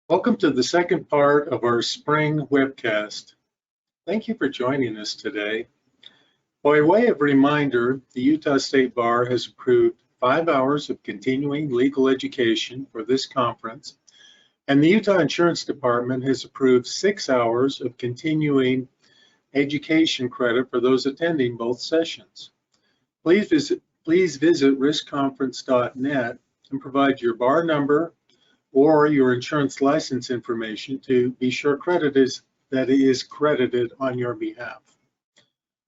Welcome to the second part of our spring webcast. Thank you for joining us today. By way of reminder, the Utah State Bar has approved 5 hours of continuing legal education for this conference, and the Utah Insurance Department has approved 6 hours of continuing education credit for those attending both sessions. Please visit riskconference.net and provide your bar number or your insurance license information to be sure that it is credited on your behalf.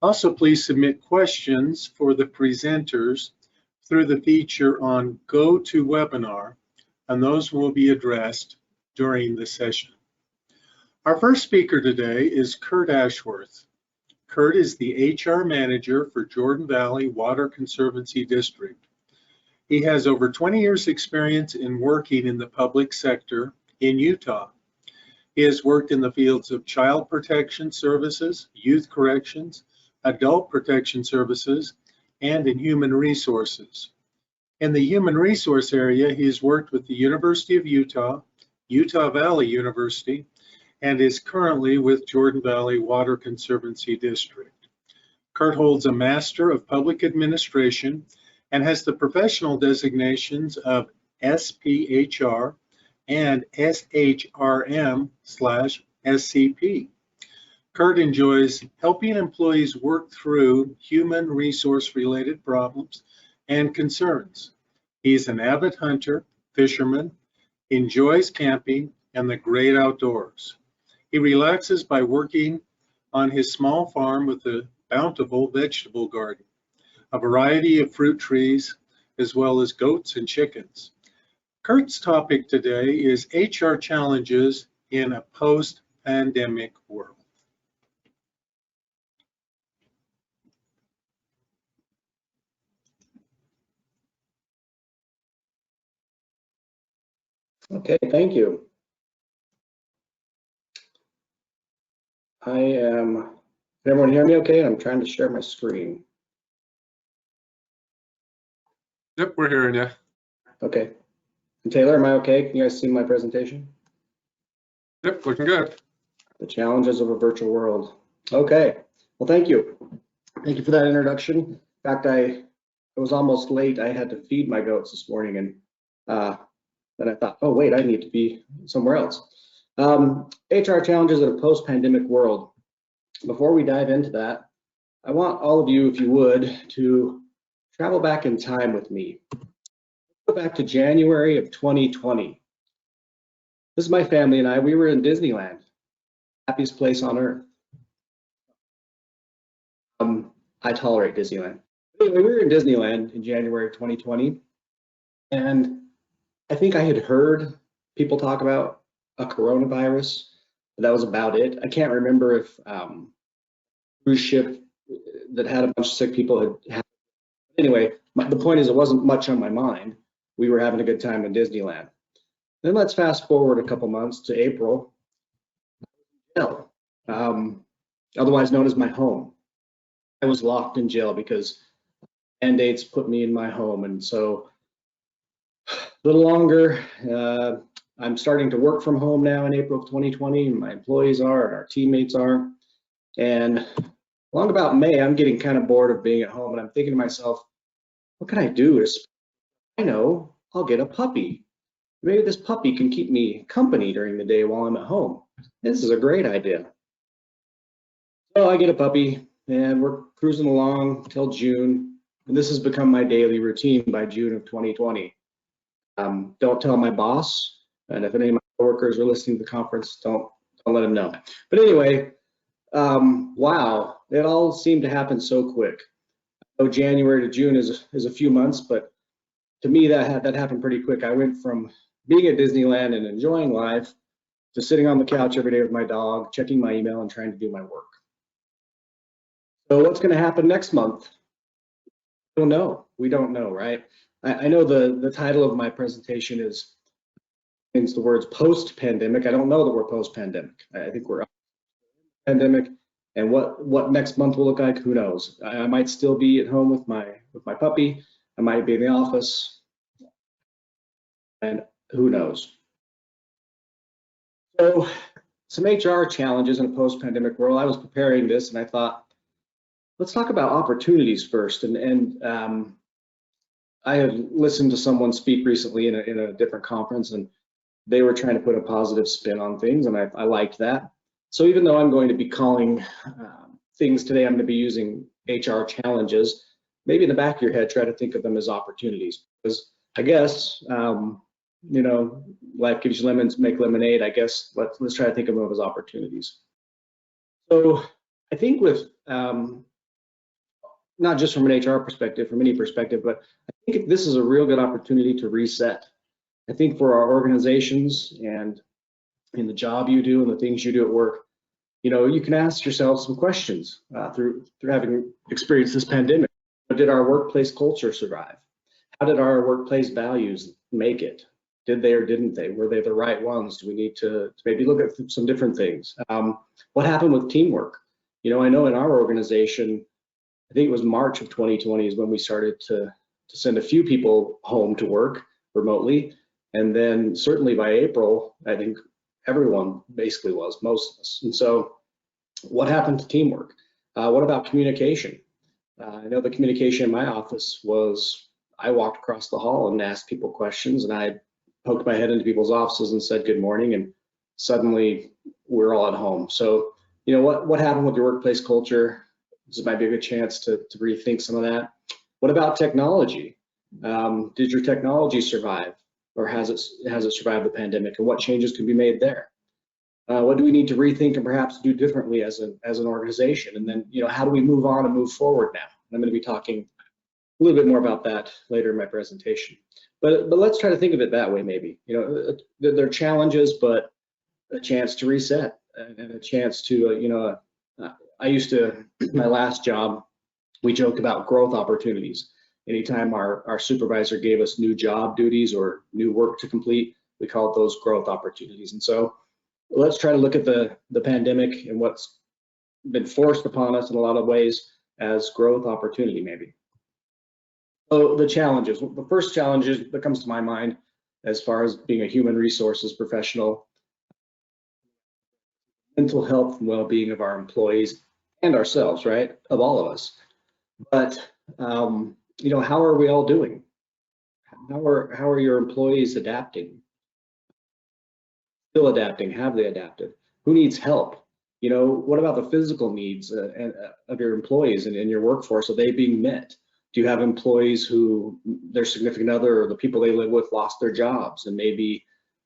Also, please submit questions for the presenters through the feature on GoToWebinar, and those will be addressed during the session. Our first speaker today is Kurt Ashworth. Kurt is the HR manager for Jordan Valley Water Conservancy District. He has over 20 years experience in working in the public sector in Utah. He has worked in the fields of child protection services, youth corrections, adult protection services, and in human resources. In the human resource area, he has worked with the University of Utah, Utah Valley University, and is currently with Jordan Valley Water Conservancy District. Kurt holds a Master of Public Administration and has the professional designations of SPHR and SHRM/SCP. Kurt enjoys helping employees work through human resource related problems and concerns. He's an avid hunter, fisherman, enjoys camping and the great outdoors. He relaxes by working on his small farm with a bountiful vegetable garden, a variety of fruit trees, as well as goats and chickens. Kurt's topic today is HR challenges in a post-pandemic world. Okay, thank you. Can everyone hear me okay? I'm trying to share my screen. Yep, we're hearing you. Okay. And Taylor, am I okay? Can you guys see my presentation? Yep, looking good. The challenges of a virtual world. Okay. Well, thank you. Thank you for that introduction. In fact, I was almost late. I had to feed my goats this morning, and then I thought, oh, wait, I need to be somewhere else. HR challenges in a post-pandemic world. Before we dive into that, I want all of you, if you would, to travel back in time with me. Go back to January of 2020. This is my family and I. We were in Disneyland, happiest place on earth. I tolerate Disneyland. Anyway, we were in Disneyland in January of 2020, and I think I had heard people talk about a coronavirus, but that was about it. I can't remember if cruise ship that had a bunch of sick people had. Anyway, the point is it wasn't much on my mind. We were having a good time in Disneyland. Then let's fast forward a couple months to April. Jail, otherwise known as my home. I was locked in jail because mandates put me in my home, and so a little longer. I'm starting to work from home now in April of 2020. My employees are, and our teammates are. And along about May, I'm getting kind of bored of being at home, and I'm thinking to myself, what can I do? I know, I'll get a puppy. Maybe this puppy can keep me company during the day while I'm at home. This is a great idea. So I get a puppy, and we're cruising along till June, and this has become my daily routine by June of 2020. Don't tell my boss, and if any of my coworkers are listening to the conference, don't let them know. But anyway, wow, it all seemed to happen so quick. I know January to June is a few months, but to me that happened pretty quick. I went from being at Disneyland and enjoying life to sitting on the couch every day with my dog, checking my email and trying to do my work. So what's going to happen next month? I don't know. We don't know, right? I know the title of my presentation means the words post-pandemic. I don't know that we're post-pandemic. I think we're pandemic, and what next month will look like, who knows? I might still be at home with my puppy. I might be in the office, and who knows? So some HR challenges in a post-pandemic world. I was preparing this and I thought, let's talk about opportunities first. I had listened to someone speak recently in a different conference, and they were trying to put a positive spin on things, and I liked that. So even though I'm going to be calling things today, I'm going to be using HR challenges, maybe in the back of your head, try to think of them as opportunities. Because I guess, you know, life gives you lemons, make lemonade. I guess let's try to think of them as opportunities. So I think with not just from an HR perspective, from any perspective, but I think this is a real good opportunity to reset. I think for our organizations and in the job you do and the things you do at work, you know, you can ask yourself some questions through having experienced this pandemic. Did our workplace culture survive? How did our workplace values make it? Did they or didn't they? Were they the right ones? Do we need to maybe look at some different things? What happened with teamwork? You know, I know in our organization, I think it was March of 2020 is when we started to send a few people home to work remotely. And then certainly by April, I think everyone basically was, most of us. And so what happened to teamwork? What about communication? I know the communication in my office was, I walked across the hall and asked people questions, and I poked my head into people's offices and said good morning, and suddenly we're all at home. So, you know, what happened with your workplace culture? This might be a good chance to rethink some of that. What about technology? Did your technology survive, or has it survived the pandemic, and what changes can be made there? What do we need to rethink and perhaps do differently as an organization? And then, you know, how do we move on and move forward now? I'm going to be talking a little bit more about that later in my presentation. But let's try to think of it that way, maybe. You know, there are challenges, but a chance to reset and a chance to, you know, I used to, my last job, we joked about growth opportunities. Anytime our supervisor gave us new job duties or new work to complete, we called those growth opportunities. And so let's try to look at the pandemic and what's been forced upon us in a lot of ways as growth opportunity, maybe. So the challenges, the first challenge that comes to my mind as far as being a human resources professional, mental health and well-being of our employees and ourselves, right, of all of us. But you know, how are we all doing? How are your employees adapting? Still adapting? Have they adapted? Who needs help? You know, what about the physical needs of your employees and in your workforce? Are they being met? Do you have employees who their significant other or the people they live with lost their jobs, and maybe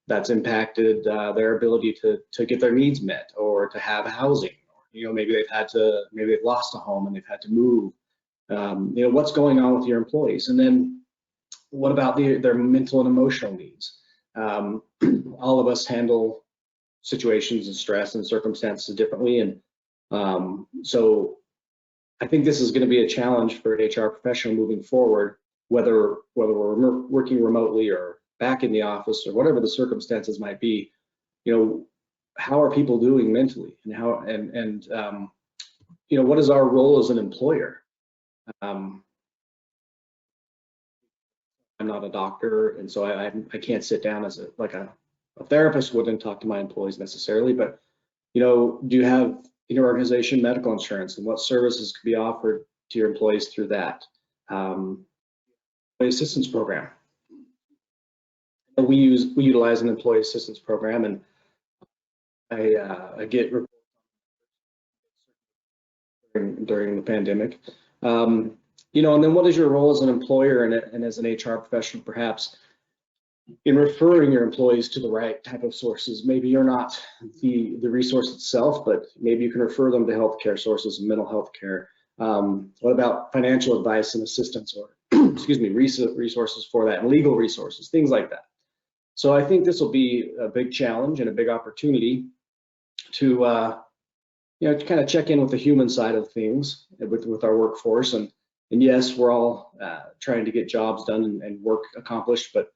that's impacted their ability to get their needs met or to have housing? You know, maybe they've lost a home and they've had to move. You know, what's going on with your employees? And then what about their mental and emotional needs? All of us handle situations and stress and circumstances differently. And so I think this is going to be a challenge for an HR professional moving forward, whether we're working remotely or back in the office or whatever the circumstances might be. You know, how are people doing mentally, and how you know, what is our role as an employer? I'm not a doctor, and so I can't sit down as a therapist would and talk to my employees necessarily. But you know, do you have in your organization medical insurance, and what services could be offered to your employees through that? Employee assistance program. We utilize an employee assistance program, and I get reports during the pandemic. You know, and then what is your role as an employer and as an HR professional, perhaps in referring your employees to the right type of sources? Maybe you're not the resource itself, but maybe you can refer them to healthcare sources and mental health care. What about financial advice and assistance, or excuse me, resources for that, and legal resources, things like that. So I think this will be a big challenge and a big opportunity to you know, to kind of check in with the human side of things with our workforce. And yes, we're all trying to get jobs done and work accomplished, but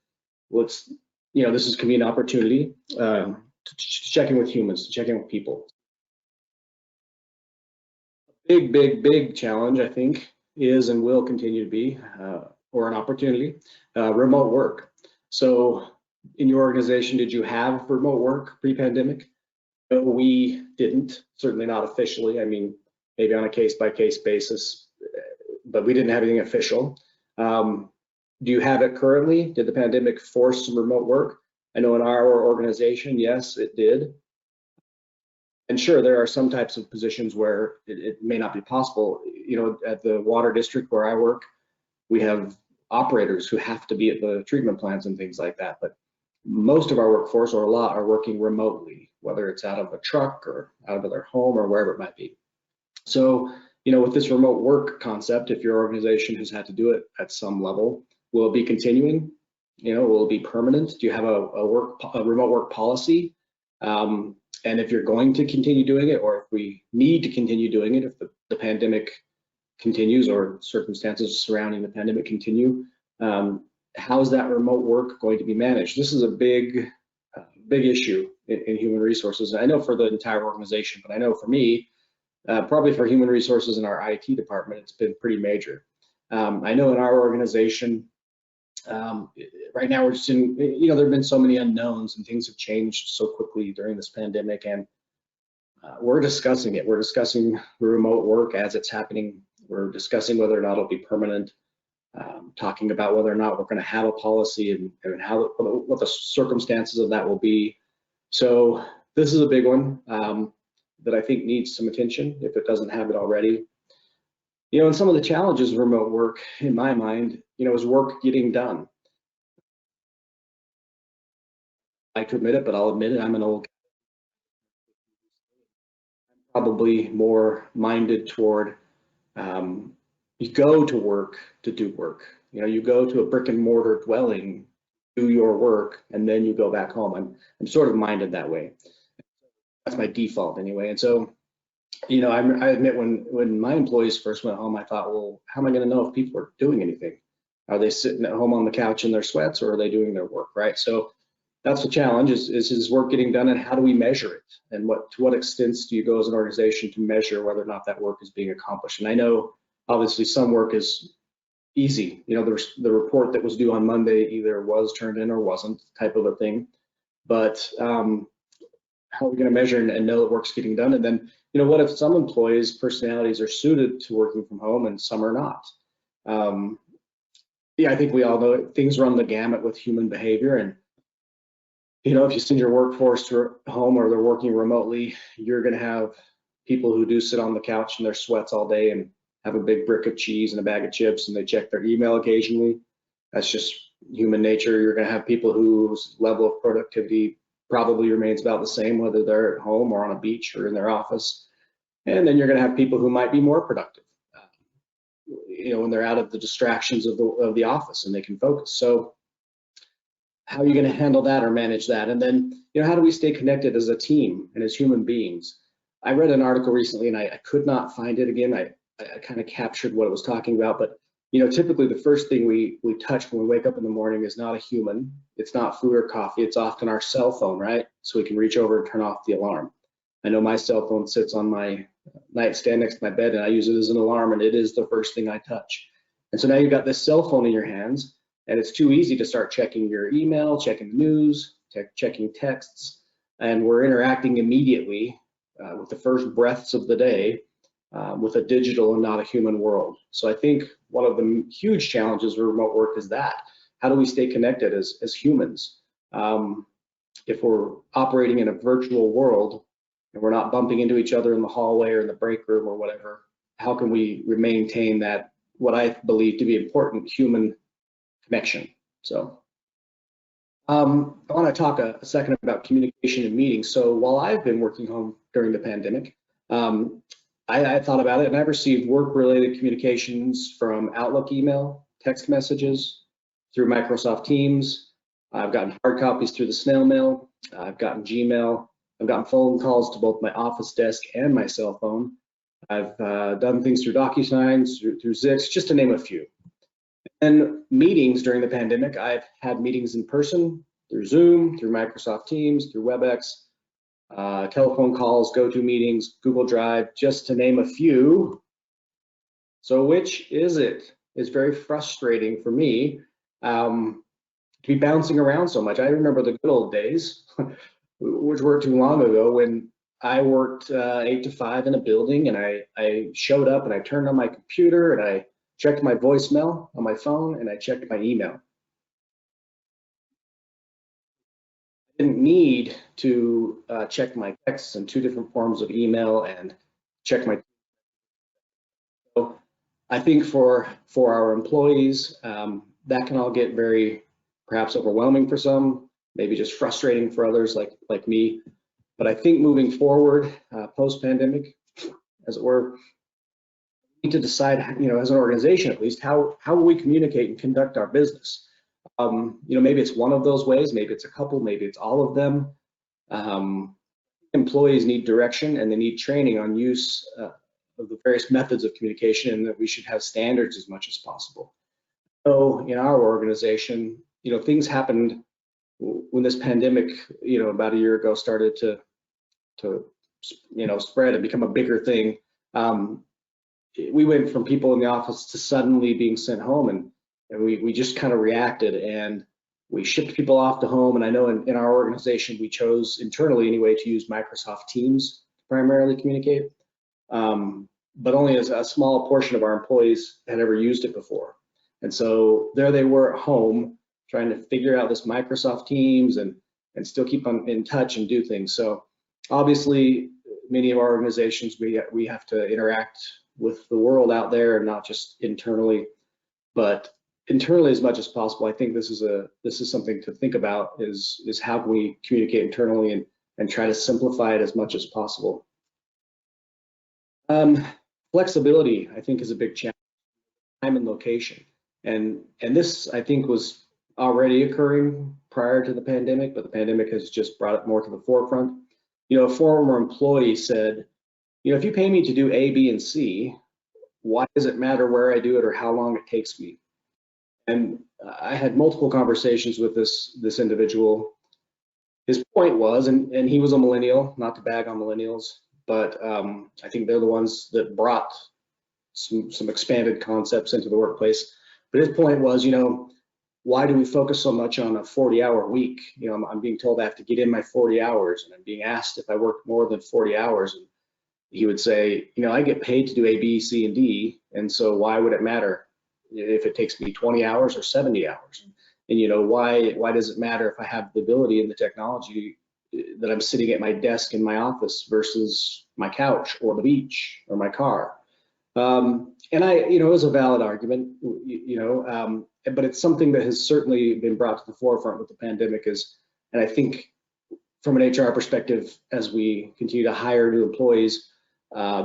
let's, you know, this is going to be an opportunity to check in with humans, to check in with people. Big challenge, I think, is and will continue to be, or an opportunity, remote work. So in your organization, did you have remote work pre-pandemic? No, we didn't, certainly not officially. I mean, maybe on a case-by-case basis, but we didn't have anything official. Do you have it currently? Did the pandemic force some remote work? I know in our organization, yes, it did. And sure, there are some types of positions where it may not be possible. You know, at the water district where I work, we have operators who have to be at the treatment plants and things like that. But most of our workforce, or a lot, are working remotely, whether it's out of a truck or out of their home or wherever it might be. So, you know, with this remote work concept, if your organization has had to do it at some level, will it be continuing? You know, will it be permanent? Do you have a remote work policy? And if you're going to continue doing it, or if we need to continue doing it, if the pandemic continues or circumstances surrounding the pandemic continue, how is that remote work going to be managed? This is a big issue in human resources. I know for the entire organization, but I know for me, probably for human resources in our IT department, it's been pretty major. I know in our organization, right now we're just in, you know, there have been so many unknowns and things have changed so quickly during this pandemic, and we're discussing it. We're discussing remote work as it's happening. We're discussing whether or not it'll be permanent, talking about whether or not we're going to have a policy and what the circumstances of that will be. So this is a big one that I think needs some attention if it doesn't have it already. You know, and some of the challenges of remote work, in my mind, you know, is work getting done. I like to admit it, but I'll admit it, I'm probably more minded toward you go to work to do work. You know, you go to a brick and mortar dwelling, do your work, and then you go back home. I'm sort of minded that way. That's my default anyway. And so, you know, I admit when my employees first went home, I thought, well, how am I going to know if people are doing anything? Are they sitting at home on the couch in their sweats, or are they doing their work, right? So that's the challenge, is work getting done, and how do we measure it? And to what extents do you go as an organization to measure whether or not that work is being accomplished? And I know obviously some work is easy. You know, the report that was due on Monday either was turned in or wasn't, type of a thing. But how are we going to measure and know that work's getting done? And then, you know, what if some employees' personalities are suited to working from home and some are not? Yeah, I think we all know things run the gamut with human behavior, and you know, if you send your workforce to home or they're working remotely, you're going to have people who do sit on the couch in their sweats all day and have a big brick of cheese and a bag of chips, and they check their email occasionally. That's just human nature. You're going to have people whose level of productivity probably remains about the same, whether they're at home or on a beach or in their office. And then you're going to have people who might be more productive, you know, when they're out of the distractions of the office and they can focus. So how are you going to handle that or manage that? And then, you know, how do we stay connected as a team and as human beings? I read an article recently, and I could not find it again. I kind of captured what it was talking about, but you know, typically the first thing we touch when we wake up in the morning is not a human. It's not food or coffee. It's often our cell phone, right? So we can reach over and turn off the alarm. I know my cell phone sits on my nightstand next to my bed, and I use it as an alarm, and it is the first thing I touch. And so now you've got this cell phone in your hands, and it's too easy to start checking your email, checking the news, checking texts, and we're interacting immediately with the first breaths of the day with a digital and not a human world. So I think one of the huge challenges of remote work is that. How do we stay connected as humans? If we're operating in a virtual world and we're not bumping into each other in the hallway or in the break room or whatever, how can we maintain that, what I believe to be important, human connection? So I want to talk a second about communication and meetings. So while I've been working home during the pandemic, I thought about it, and I've received work-related communications from Outlook email, text messages, through Microsoft Teams. I've gotten hard copies through the snail mail. I've gotten Gmail. I've gotten phone calls to both my office desk and my cell phone. I've done things through DocuSign, through Zix, just to name a few. And meetings during the pandemic, I've had meetings in person, through Zoom, through Microsoft Teams, through WebEx, telephone calls, GoToMeetings, Google Drive, just to name a few. So which is it? It's very frustrating for me. be bouncing around so much. I remember the good old days, which weren't too long ago, when I worked 8 to 5 in a building, and I showed up and I turned on my computer and I checked my voicemail on my phone and I checked my email. I didn't need to check my texts in 2 different forms of email and check my. So I think for our employees, that can all get very perhaps overwhelming for some, maybe just frustrating for others like me. But I think moving forward, post-pandemic, as it were, we need to decide, as an organization at least, how will we communicate and conduct our business. Maybe it's one of those ways, maybe it's a couple, maybe it's all of them. Employees need direction and they need training on use of the various methods of communication, and that we should have standards as much as possible. So in our organization, things happened when this pandemic, about a year ago, started to spread and become a bigger thing. We went from people in the office to suddenly being sent home, and we just kind of reacted, and we shipped people off to home. And I know in our organization, we chose internally anyway to use Microsoft Teams to primarily communicate, but only as a small portion of our employees had ever used it before. And so there they were at home trying to figure out this Microsoft Teams and still keep in touch and do things. So obviously, many of our organizations, we have to interact with the world out there and not just internally, but internally as much as possible. I think this is something to think about, is how can we communicate internally and try to simplify it as much as possible. Flexibility, I think, is a big challenge. Time and location, and this, I think, was already occurring prior to the pandemic, but the pandemic has just brought it more to the forefront. A former employee said, if you pay me to do A, B, and C, why does it matter where I do it or how long it takes me? And I had multiple conversations with this individual. His point was, and he was a millennial, not to bag on millennials, but I think they're the ones that brought some expanded concepts into the workplace. But his point was, why do we focus so much on a 40-hour week? I'm being told I have to get in my 40 hours, and I'm being asked if I work more than 40 hours. And he would say, I get paid to do A, B, C, and D, and so why would it matter if it takes me 20 hours or 70 hours? And why does it matter if I have the ability and the technology that I'm sitting at my desk in my office versus my couch or the beach or my car? And it was a valid argument, but it's something that has certainly been brought to the forefront with the pandemic. And I think from an HR perspective, as we continue to hire new employees,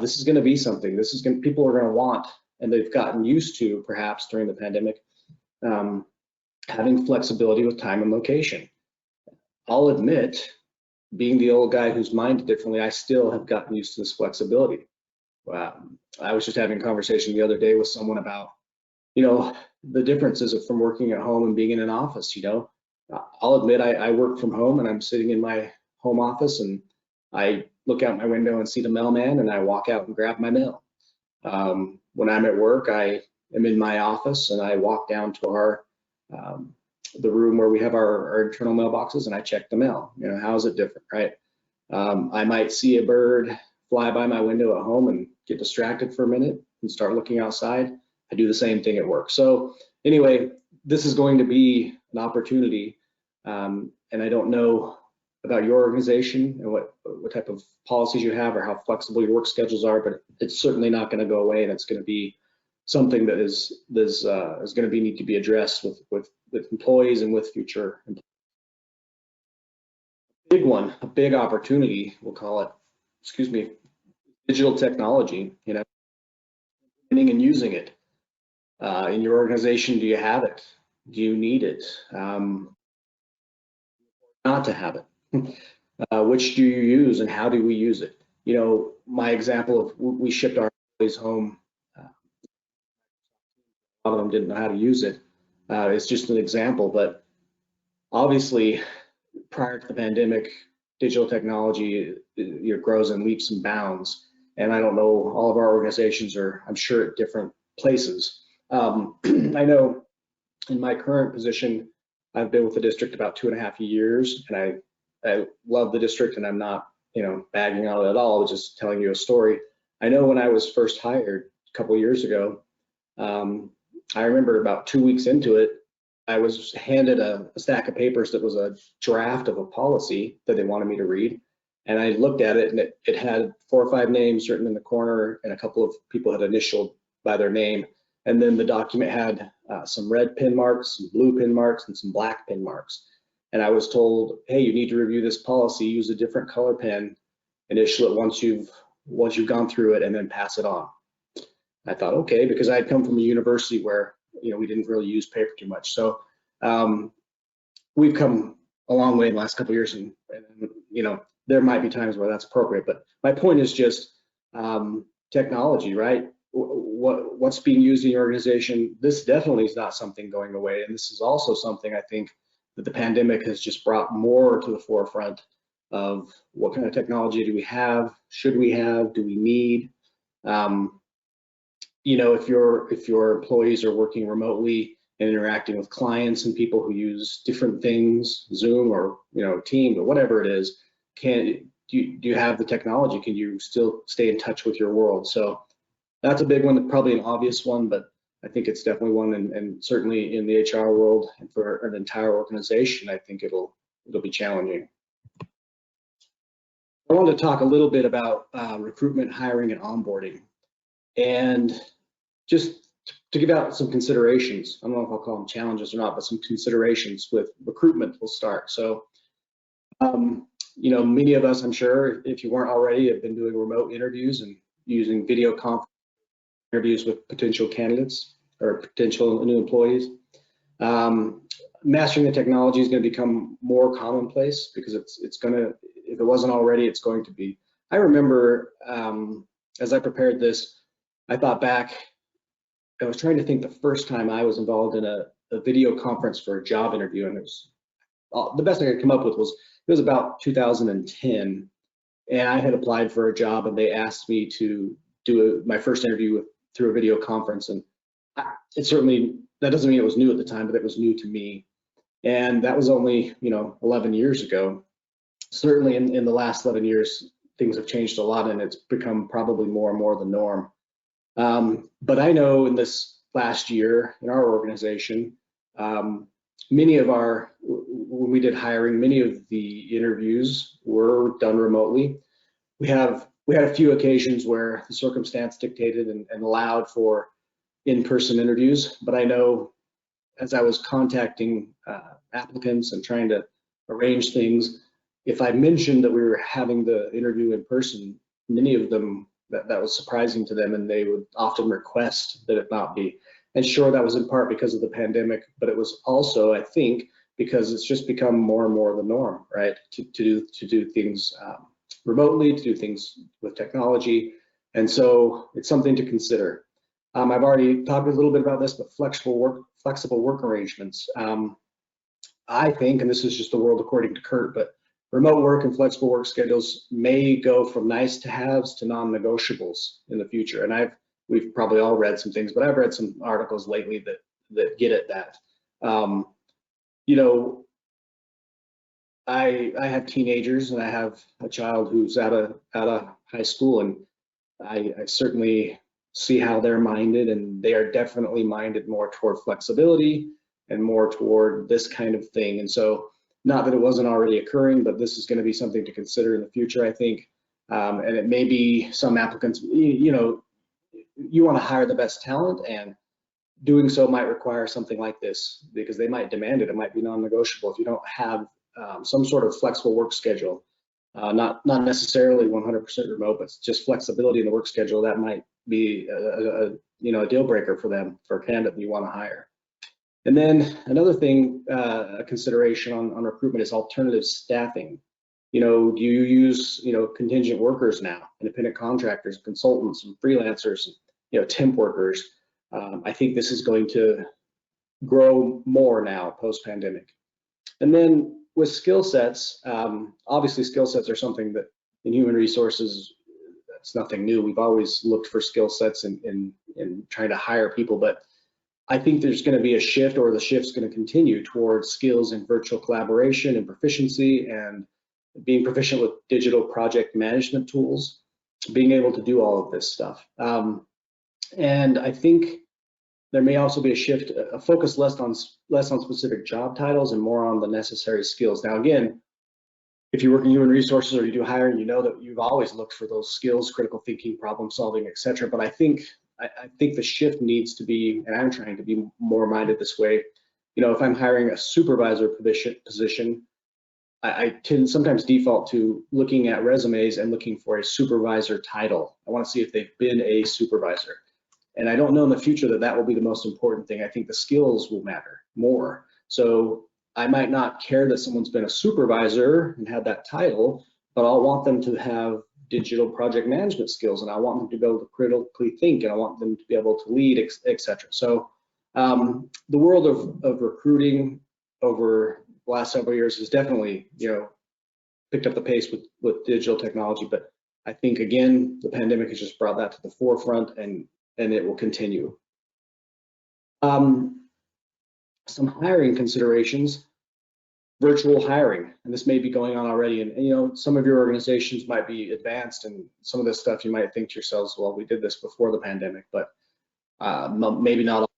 this is going to be something. People are going to want, and they've gotten used to, perhaps during the pandemic, having flexibility with time and location. I'll admit, being the old guy who's minded differently, I still have gotten used to this flexibility. I was just having a conversation the other day with someone about, the differences from working at home and being in an office. I'll admit I work from home, and I'm sitting in my home office, and I look out my window and see the mailman, and I walk out and grab my mail. When I'm at work, I am in my office, and I walk down to the room where we have our internal mailboxes, and I check the mail. How is it different, right? I might see a bird fly by my window at home and get distracted for a minute and start looking outside. I do the same thing at work. So anyway, this is going to be an opportunity, and I don't know about your organization and what type of policies you have or how flexible your work schedules are, but it's certainly not going to go away, and it's going to be something that is going to need to be addressed with employees and with future employees. Big one, a big opportunity, we'll call it, digital technology, implementing and using it. In your organization, do you have it? Do you need it? Not to have it. Which do you use, and how do we use it? My example of, we shipped our employees home. A lot of them didn't know how to use it. It's just an example, but obviously, prior to the pandemic, digital technology grows in leaps and bounds. And I don't know, all of our organizations are, I'm sure, at different places. I know in my current position, I've been with the district about 2.5 years, and I love the district, and I'm not, bagging on it at all, just telling you a story. I know when I was first hired a couple of years ago, I remember about 2 weeks into it, I was handed a stack of papers that was a draft of a policy that they wanted me to read. And I looked at it, and it had 4 or 5 names written in the corner, and a couple of people had initialed by their name. And then the document had some red pin marks, some blue pin marks, and some black pin marks. And I was told, hey, you need to review this policy, use a different color pen, initial it once you've gone through it, and then pass it on. I thought, okay, because I had come from a university where we didn't really use paper too much. So we've come a long way in the last couple of years, and there might be times where that's appropriate. But my point is just technology, right? What's being used in your organization, this definitely is not something going away. And this is also something I think that the pandemic has just brought more to the forefront of what kind of technology do we have, should we have, do we need? If your employees are working remotely and interacting with clients and people who use different things, Zoom or Teams or whatever it is, do you have the technology? Can you still stay in touch with your world? So that's a big one, probably an obvious one, but I think it's definitely one, and certainly in the HR world and for an entire organization, I think it'll be challenging. I wanted to talk a little bit about recruitment, hiring, and onboarding, and just to give out some considerations. I don't know if I'll call them challenges or not, but some considerations with recruitment will start. So, many of us, I'm sure, if you weren't already, have been doing remote interviews and using video conference interviews with potential candidates or potential new employees. Mastering the technology is going to become more commonplace because it's going to, if it wasn't already, it's going to be. I remember as I prepared this, I thought back, I was trying to think the first time I was involved in a video conference for a job interview, and it was the best thing I could come up with was it was about 2010, and I had applied for a job, and they asked me to do my first interview through a video conference, and that doesn't mean it was new at the time, but it was new to me, and that was only 11 years ago. Certainly in the last 11 years, things have changed a lot, and it's become probably more and more the norm. But I know in this last year in our organization, when we did hiring, many of the interviews were done remotely. We had a few occasions where the circumstance dictated and allowed for in-person interviews, but I know as I was contacting applicants and trying to arrange things, if I mentioned that we were having the interview in person, many of them, that was surprising to them, and they would often request that it not be. And sure, that was in part because of the pandemic, but it was also, I think, because it's just become more and more the norm, right? To do things remotely, to do things with technology. And so it's something to consider. I've already talked a little bit about this, but flexible work arrangements. I think, and this is just the world according to Kurt, but remote work and flexible work schedules may go from nice to haves to non-negotiables in the future. And we've probably all read some things, but I've read some articles lately that get at that. I have teenagers, and I have a child who's out of high school, and I certainly see how they're minded, and they are definitely minded more toward flexibility and more toward this kind of thing. And so, not that it wasn't already occurring, but this is going to be something to consider in the future, I think. And it may be some applicants, you want to hire the best talent, and doing so might require something like this because they might demand it. It might be non-negotiable if you don't have some sort of flexible work schedule, not necessarily 100% remote, but just flexibility in the work schedule. That might be a deal breaker for them, for a candidate that you want to hire. And then another thing, a consideration on recruitment is alternative staffing. Do you use contingent workers now, independent contractors, consultants, and freelancers, temp workers? I think this is going to grow more now post-pandemic. And then with skill sets, obviously skill sets are something that in human resources, that's nothing new. We've always looked for skill sets in trying to hire people, but I think there's going to be a shift, or the shift's going to continue towards skills in virtual collaboration and proficiency, and being proficient with digital project management tools, being able to do all of this stuff. And I think there may also be a shift, a focus less on specific job titles and more on the necessary skills. Now, again, if you work in human resources or you do hiring, you know that you've always looked for those skills, critical thinking, problem solving, et cetera. But I think the shift needs to be, and I'm trying to be more minded this way. You know, if I'm hiring a supervisor position, I tend sometimes default to looking at resumes and looking for a supervisor title. I want to see if they've been a supervisor. And I don't know in the future that that will be the most important thing. I think the skills will matter more. So I might not care that someone's been a supervisor and had that title, but I'll want them to have digital project management skills, and I want them to be able to critically think, and I want them to be able to lead, et cetera. So the world of recruiting over the last several years has definitely, picked up the pace with digital technology. But I think, again, the pandemic has just brought that to the forefront, and it will continue. Some hiring considerations. Virtual hiring, and this may be going on already, and some of your organizations might be advanced, and some of this stuff you might think to yourselves, well, we did this before the pandemic, but maybe not all.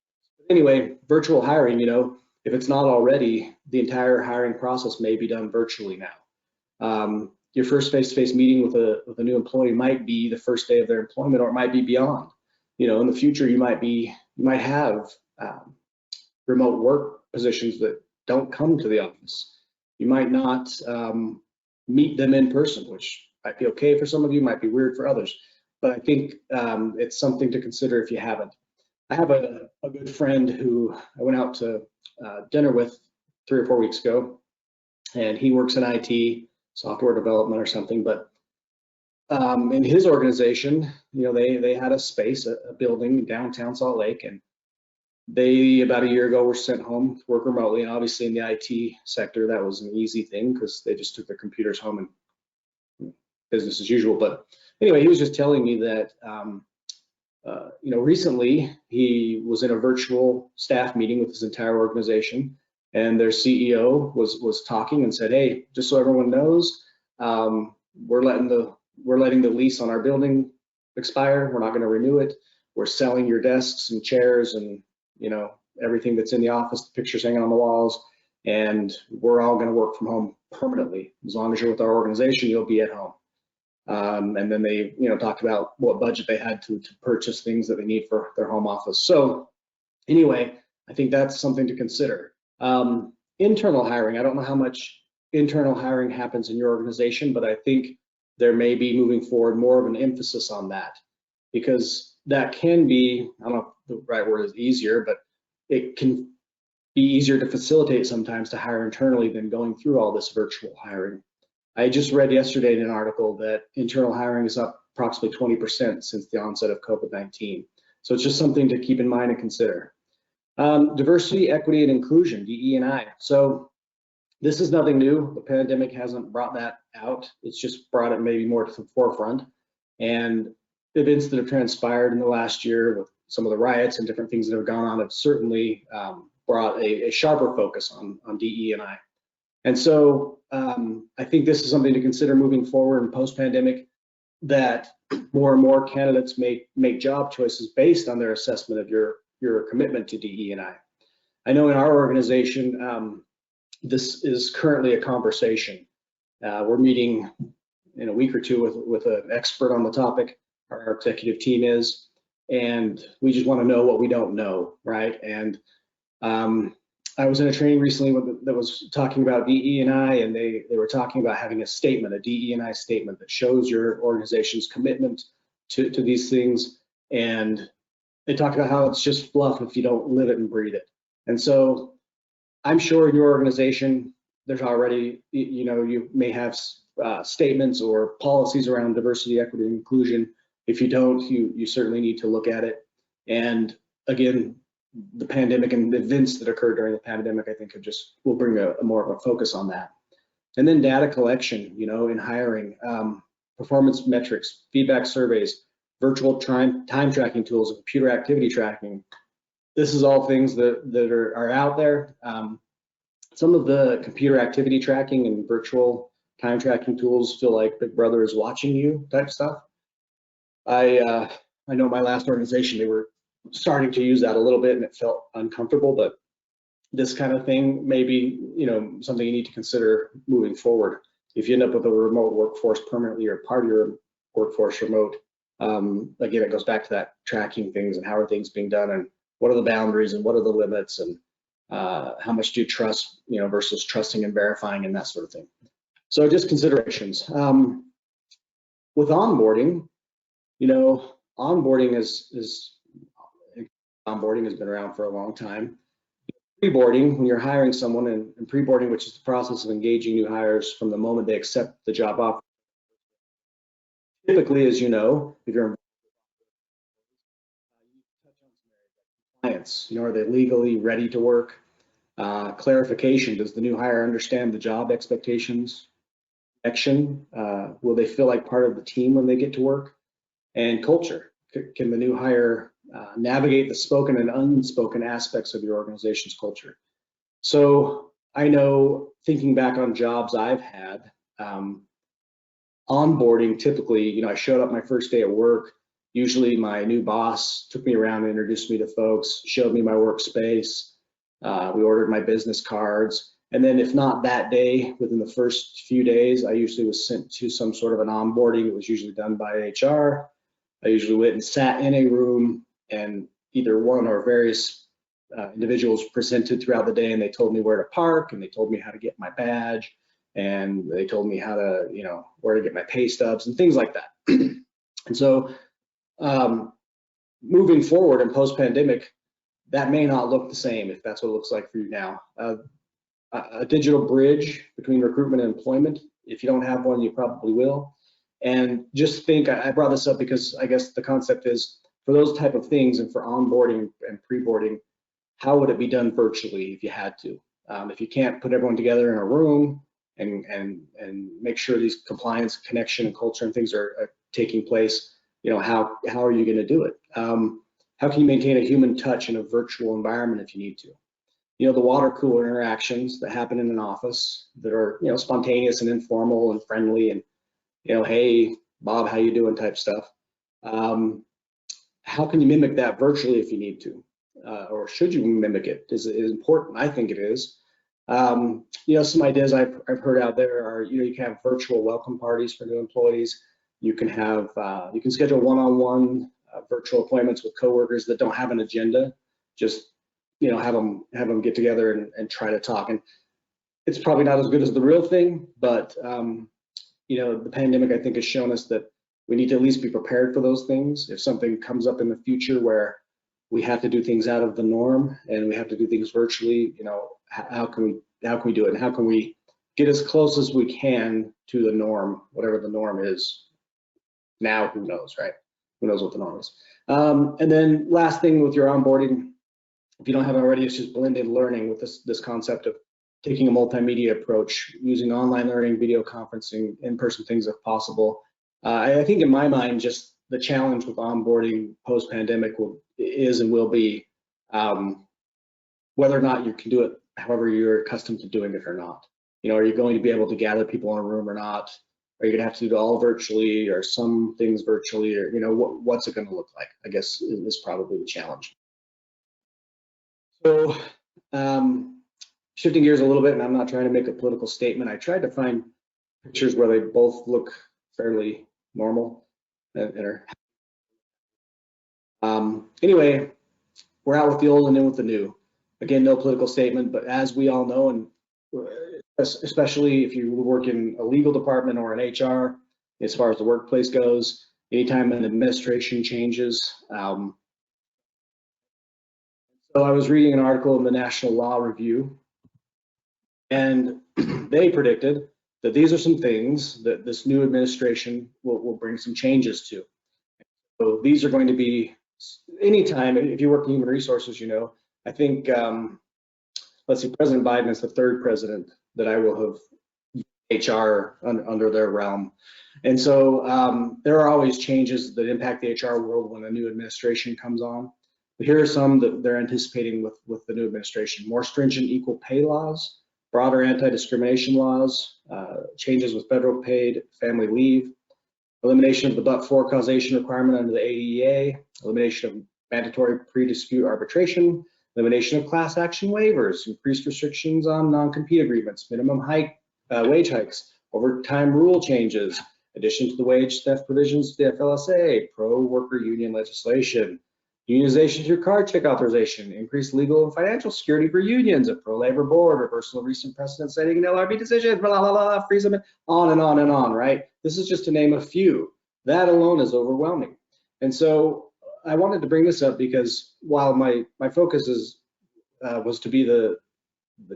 Anyway, virtual hiring, if it's not already, the entire hiring process may be done virtually now. Your first face-to-face meeting with a new employee might be the first day of their employment, or it might be beyond. In the future, you might have remote work positions that don't come to the office. You might not meet them in person, which might be okay for some of you, might be weird for others. But I think it's something to consider if you haven't. I have a good friend who I went out to dinner with 3 or 4 weeks ago, and he works in IT, software development or something. But in his organization, they had a space, a building in downtown Salt Lake, and they, about a year ago, were sent home to work remotely. And obviously in the IT sector, that was an easy thing because they just took their computers home and business as usual. But anyway, he was just telling me that, recently he was in a virtual staff meeting with his entire organization, and their CEO was talking and said, hey, just so everyone knows, we're letting the lease on our building expire. We're not going to renew it. We're selling your desks and chairs and everything that's in the office, the pictures hanging on the walls, and we're all going to work from home permanently. As long as you're with our organization, you'll be at home. And then they, talked about what budget they had to purchase things that they need for their home office. So anyway, I think that's something to consider. Internal hiring, I don't know how much internal hiring happens in your organization, but I think there may be moving forward more of an emphasis on that, because that can be, I don't know if the right word is easier, but it can be easier to facilitate sometimes to hire internally than going through all this virtual hiring. I just read yesterday in an article that internal hiring is up approximately 20% since the onset of COVID-19. So it's just something to keep in mind and consider. Diversity, equity, and inclusion, DE&I. So this is nothing new. The pandemic hasn't brought that out. It's just brought it maybe more to the forefront. And events that have transpired in the last year with some of the riots and different things that have gone on have certainly brought a sharper focus on DE&I. And so I think this is something to consider moving forward in post-pandemic, that more and more candidates make job choices based on their assessment of your commitment to DE&I. I know in our organization, this is currently a conversation. We're meeting in a week or two with an expert on the topic. Our executive team is, and we just want to know what we don't know, right? And I was in a training recently that was talking about DE&I, and they were talking about having a statement, a DE&I statement that shows your organization's commitment to these things. And they talked about how it's just fluff if you don't live it and breathe it. And so I'm sure in your organization, there's already, you may have statements or policies around diversity, equity, and inclusion. If you don't, you certainly need to look at it. And again, the pandemic and the events that occurred during the pandemic, I think will bring a more of a focus on that. And then data collection, in hiring, performance metrics, feedback surveys, virtual time tracking tools, and computer activity tracking. this is all things that are out there. Some of the computer activity tracking and virtual time tracking tools feel like Big Brother is watching you type stuff. I know my last organization, they were starting to use that a little bit and it felt uncomfortable, but this kind of thing may be, something you need to consider moving forward. If you end up with a remote workforce permanently or part of your workforce remote, again, it goes back to that tracking things and how are things being done and what are the boundaries and what are the limits and how much do you trust, versus trusting and verifying and that sort of thing. So just considerations. With onboarding, onboarding onboarding has been around for a long time. Pre-boarding, when you're hiring someone, and pre-boarding, which is the process of engaging new hires from the moment they accept the job offer. Typically, as you know, if you're compliance, are they legally ready to work? Clarification, does the new hire understand the job expectations? Connection, will they feel like part of the team when they get to work? And culture, can the new hire navigate the spoken and unspoken aspects of your organization's culture? So I know, thinking back on jobs I've had, onboarding, typically, I showed up my first day at work. Usually my new boss took me around and introduced me to folks, showed me my workspace. We ordered my business cards. And then if not that day, within the first few days, I usually was sent to some sort of an onboarding. It was usually done by HR. I usually went and sat in a room and either one or various individuals presented throughout the day, and they told me where to park, and they told me how to get my badge, and they told me how to, where to get my pay stubs and things like that. And so moving forward in post-pandemic, that may not look the same if that's what it looks like for you now. A digital bridge between recruitment and employment, if you don't have one, you probably will. And just think, I brought this up because I guess the concept is for those type of things and for onboarding and pre-boarding, how would it be done virtually if you had to? If you can't put everyone together in a room and make sure these compliance, connection, and culture and things are taking place, how are you going to do it? How can you maintain a human touch in a virtual environment if you need to? The water cooler interactions that happen in an office that are, spontaneous and informal and friendly and, hey, Bob, how you doing type stuff. How can you mimic that virtually if you need to? Or should you mimic it? Is it important? I think it is. Some ideas I've heard out there are, you can have virtual welcome parties for new employees. You can have, you can schedule one-on-one virtual appointments with coworkers that don't have an agenda. Just, have them get together and try to talk. And it's probably not as good as the real thing, but the pandemic, I think, has shown us that we need to at least be prepared for those things. If something comes up in the future where we have to do things out of the norm and we have to do things virtually, how can we do it? And how can we get as close as we can to the norm, whatever the norm is? Now, who knows, right? Who knows what the norm is? And then last thing with your onboarding, if you don't have it already, it's just blended learning with this concept of taking a multimedia approach, using online learning, video conferencing, in-person things if possible. I think in my mind, just the challenge with onboarding post-pandemic is and will be whether or not you can do it however you're accustomed to doing it or not. Are you going to be able to gather people in a room or not? Are you going to have to do it all virtually or some things virtually, or what's it going to look like? I guess is probably the challenge. So shifting gears a little bit, and I'm not trying to make a political statement. I tried to find pictures where they both look fairly normal anyway, we're out with the old and in with the new. Again, no political statement, but as we all know, and especially if you work in a legal department or in HR, as far as the workplace goes, anytime an administration changes. So I was reading an article in the National Law Review, and they predicted that these are some things that this new administration will bring some changes to. So these are going to be, anytime, if you work in human resources, I think, let's see, President Biden is the third president that I will have HR under their realm. And so there are always changes that impact the HR world when a new administration comes on. But here are some that they're anticipating with the new administration: more stringent equal pay laws, broader anti-discrimination laws, changes with federal paid family leave, elimination of the but-for causation requirement under the ADEA, elimination of mandatory pre-dispute arbitration, elimination of class action waivers, increased restrictions on non-compete agreements, minimum wage hikes, overtime rule changes, addition to the wage theft provisions of the FLSA, pro-worker union legislation, unionization through card check authorization, increased legal and financial security for unions, a pro-labor board, reversal of recent precedent setting and LRB decisions, blah, blah, blah, freeze them, on and on and on, right? This is just to name a few. That alone is overwhelming. And so I wanted to bring this up because while my focus was to be the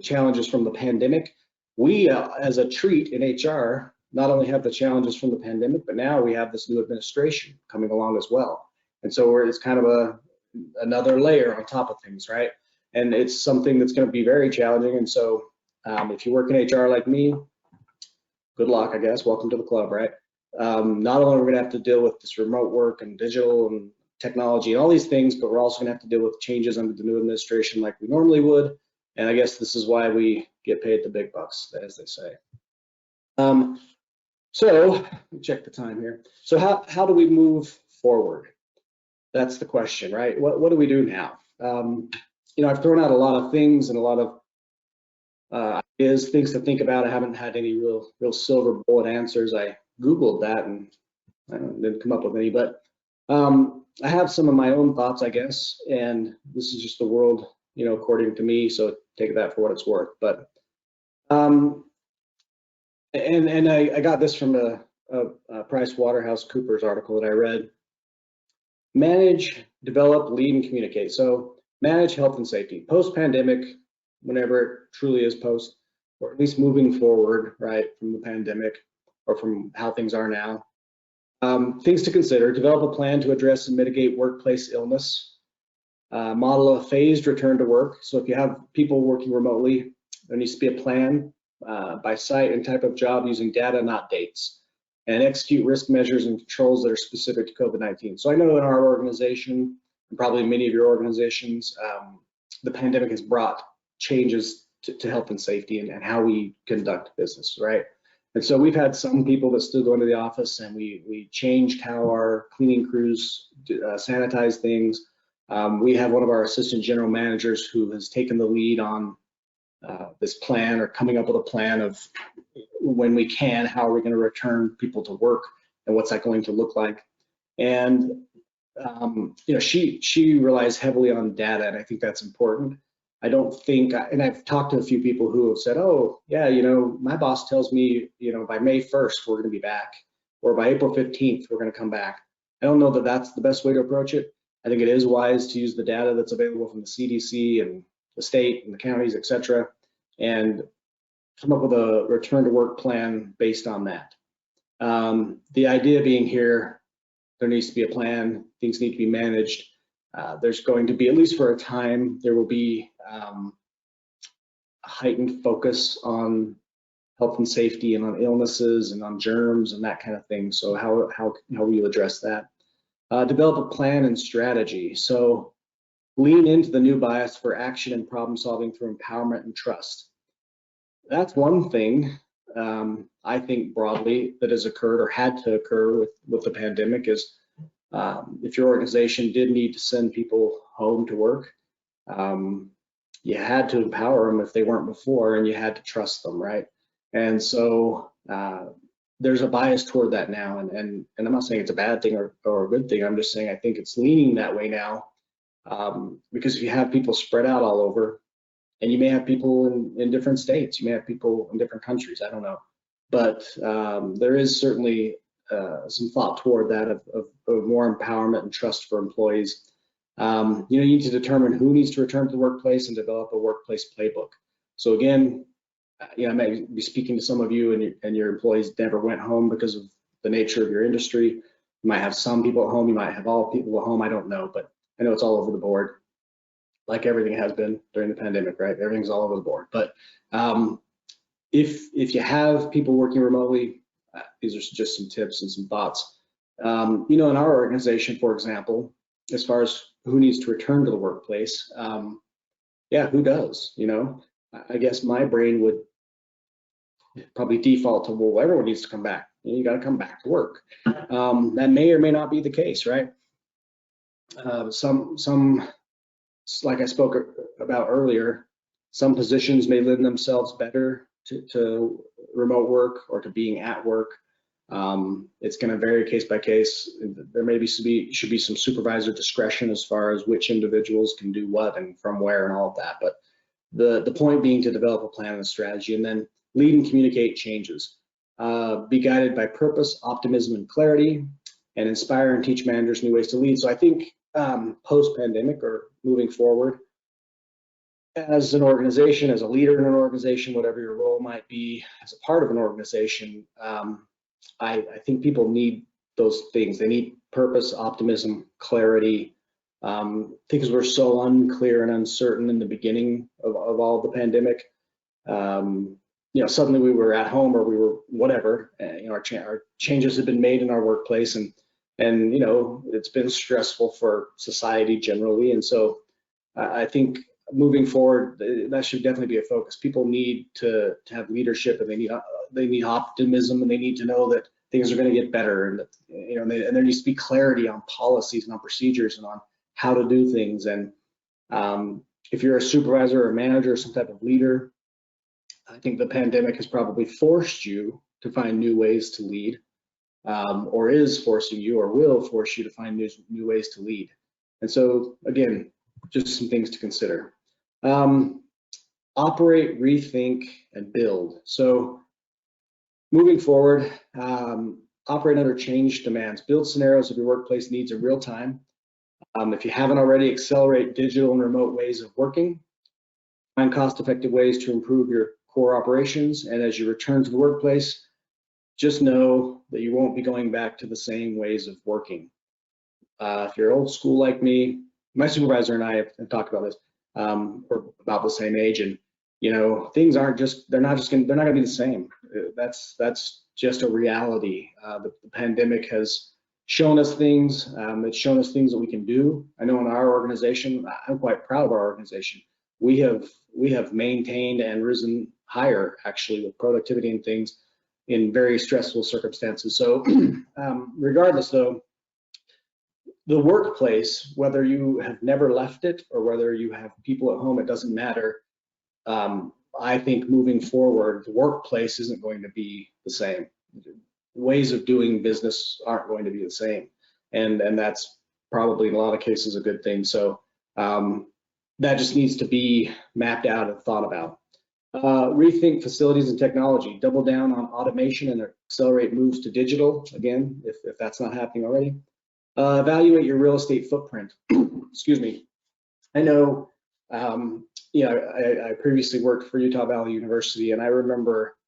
challenges from the pandemic, we as a treat in HR not only have the challenges from the pandemic, but now we have this new administration coming along as well. And so it's kind of another layer on top of things, right? And it's something that's going to be very challenging. And so if you work in HR like me, good luck, I guess. Welcome to the club, right? Not only are we going to have to deal with this remote work and digital and technology and all these things, but we're also going to have to deal with changes under the new administration like we normally would. And I guess this is why we get paid the big bucks, as they say. So let me check the time here. So how do we move forward? That's the question, right? What do we do now? You know, I've thrown out a lot of things and a lot of ideas, things to think about. I haven't had any real silver bullet answers. I Googled that and I didn't come up with any, but I have some of my own thoughts, I guess, and this is just the world, you know, according to me, so take that for what it's worth. But and I got this from a PricewaterhouseCoopers article that I read. Manage, develop, lead, and communicate. So manage health and safety post-pandemic, whenever it truly is post, or at least moving forward, right, from the pandemic or from how things are now. Things to consider: develop a plan to address and mitigate workplace illness. Model a phased return to work. So if you have people working remotely, there needs to be a plan by site and type of job using data, not dates, and execute risk measures and controls that are specific to COVID-19. So I know in our organization, and probably many of your organizations, the pandemic has brought changes to health and safety and how we conduct business, right? And so we've had some people that still go into the office, and we changed how our cleaning crews sanitize things. We have one of our assistant general managers who has taken the lead on this plan, or coming up with a plan of when we can, how are we going to return people to work and what's that going to look like. And you know, she relies heavily on data, and I think that's important. I don't think, and I've talked to a few people who have said, oh yeah, you know, my boss tells me, you know, by May 1st we're going to be back, or by April 15th we're going to come back. I don't know that that's the best way to approach it. I think it is wise to use the data that's available from the CDC and the state and the counties, etc., and come up with a return to work plan based on that. The idea being here, there needs to be a plan, things need to be managed. There's going to be, at least for a time, there will be a heightened focus on health and safety and on illnesses and on germs and that kind of thing. So how will you address that? Develop a plan and strategy. So lean into the new bias for action and problem solving through empowerment and trust. That's one thing I think broadly that has occurred or had to occur with the pandemic is if your organization did need to send people home to work, you had to empower them if they weren't before, and you had to trust them, right? And so there's a bias toward that now, and I'm not saying it's a bad thing or a good thing. I'm just saying I think it's leaning that way now, because if you have people spread out all over, and you may have people in different states, you may have people in different countries, I don't know, but there is certainly some thought toward that of more empowerment and trust for employees. You know, you need to determine who needs to return to the workplace and develop a workplace playbook. So again, you know, I may be speaking to some of you, and your employees never went home because of the nature of your industry. You might have some people at home, you might have all people at home, I don't know, but I know it's all over the board, like everything has been during the pandemic, right? Everything's all over the board. But if you have people working remotely, these are just some tips and some thoughts. You know, in our organization, for example, as far as who needs to return to the workplace. Yeah, who does? You know, I guess my brain would probably default to, well, everyone needs to come back. You got to come back to work. That may or may not be the case, right? Some, like I spoke about earlier, some positions may lend themselves better to remote work or to being at work. It's going to vary case by case. There maybe should be some supervisor discretion as far as which individuals can do what and from where and all of that. But the point being to develop a plan and a strategy, and then lead and communicate changes. Be guided by purpose, optimism, and clarity, and inspire and teach managers new ways to lead. So I think post-pandemic or moving forward, as an organization, as a leader in an organization, whatever your role might be, as a part of an organization, I think people need those things. They need purpose, optimism, clarity. Things were so unclear and uncertain in the beginning of all the pandemic. You know, suddenly we were at home or we were whatever. You know, our changes have been made in our workplace, and you know, it's been stressful for society generally. And so I think moving forward, that should definitely be a focus. People need to have leadership, and they need optimism, and they need to know that things are going to get better, and that, you know, and there needs to be clarity on policies and on procedures and on how to do things. And if you're a supervisor or a manager or some type of leader, I think the pandemic has probably forced you to find new ways to lead, or is forcing you or will force you to find new ways to lead. And so again, just some things to consider. Operate, rethink, and build. So moving forward, operate under change demands. Build scenarios of your workplace needs in real time. If you haven't already, accelerate digital and remote ways of working. Find cost-effective ways to improve your core operations. And as you return to the workplace, just know that you won't be going back to the same ways of working. If you're old school like me, my supervisor and I have talked about this. We're about the same age, and you know, things aren't just, they're not gonna be the same. That's just a reality. The pandemic has shown us things. It's shown us things that we can do. I know in our organization, I'm quite proud of our organization. We have maintained and risen higher, actually, with productivity and things in very stressful circumstances. So regardless though, the workplace, whether you have never left it or whether you have people at home, it doesn't matter. I think moving forward, the workplace isn't going to be the same. Ways of doing business aren't going to be the same. And that's probably in a lot of cases a good thing. So that just needs to be mapped out and thought about. Rethink facilities and technology. Double down on automation and accelerate moves to digital, again, if that's not happening already. Evaluate your real estate footprint. Excuse me. I know, you know, I previously worked for Utah Valley University, and I remember,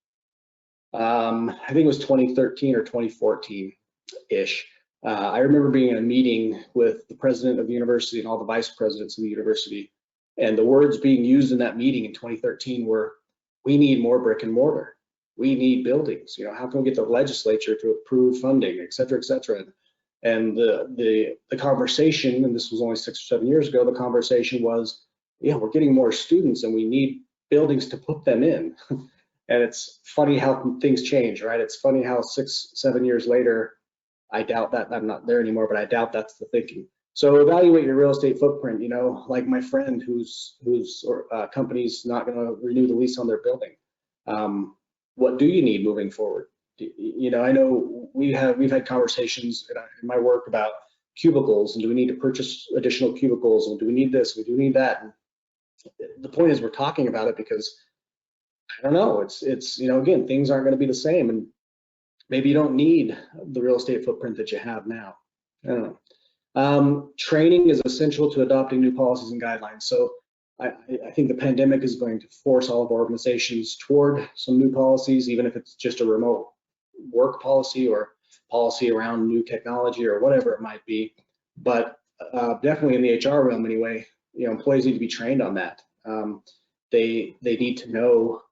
I think it was 2013 or 2014-ish. I remember being in a meeting with the president of the university and all the vice presidents of the university, and the words being used in that meeting in 2013 were, "We need more brick and mortar. We need buildings. You know, how can we get the legislature to approve funding, et cetera, et cetera." And the conversation, and this was only 6 or 7 years ago, the conversation was, yeah, we're getting more students and we need buildings to put them in. And it's funny how things change, right? It's funny how 6, 7 years later, I doubt that, I'm not there anymore, but I doubt that's the thinking. So evaluate your real estate footprint, you know, like my friend whose company's not gonna renew the lease on their building. What do you need moving forward? You know, I know we've had conversations in my work about cubicles, and do we need to purchase additional cubicles, and do we need this, and do we need that? And the point is, we're talking about it because I don't know. It's you know, again, things aren't going to be the same, and maybe you don't need the real estate footprint that you have now. I don't know. Training is essential to adopting new policies and guidelines. So I think the pandemic is going to force all of our organizations toward some new policies, even if it's just a remote work policy or policy around new technology or whatever it might be. But definitely in the HR realm anyway, you know, employees need to be trained on that. They need to know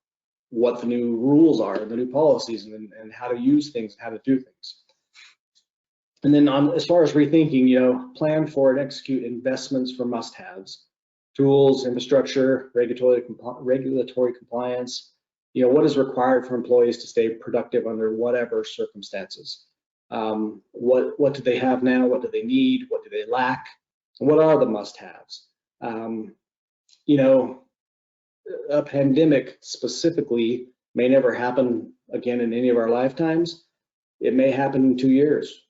what the new rules are, the new policies, and how to use things, and how to do things. And then as far as rethinking, plan for and execute investments for must-haves, tools, infrastructure, regulatory compliance. What is required for employees to stay productive under whatever circumstances? What do they have now? What do they need? What do they lack? And what are the must-haves? A pandemic specifically may never happen again in any of our lifetimes. It may happen in 2 years.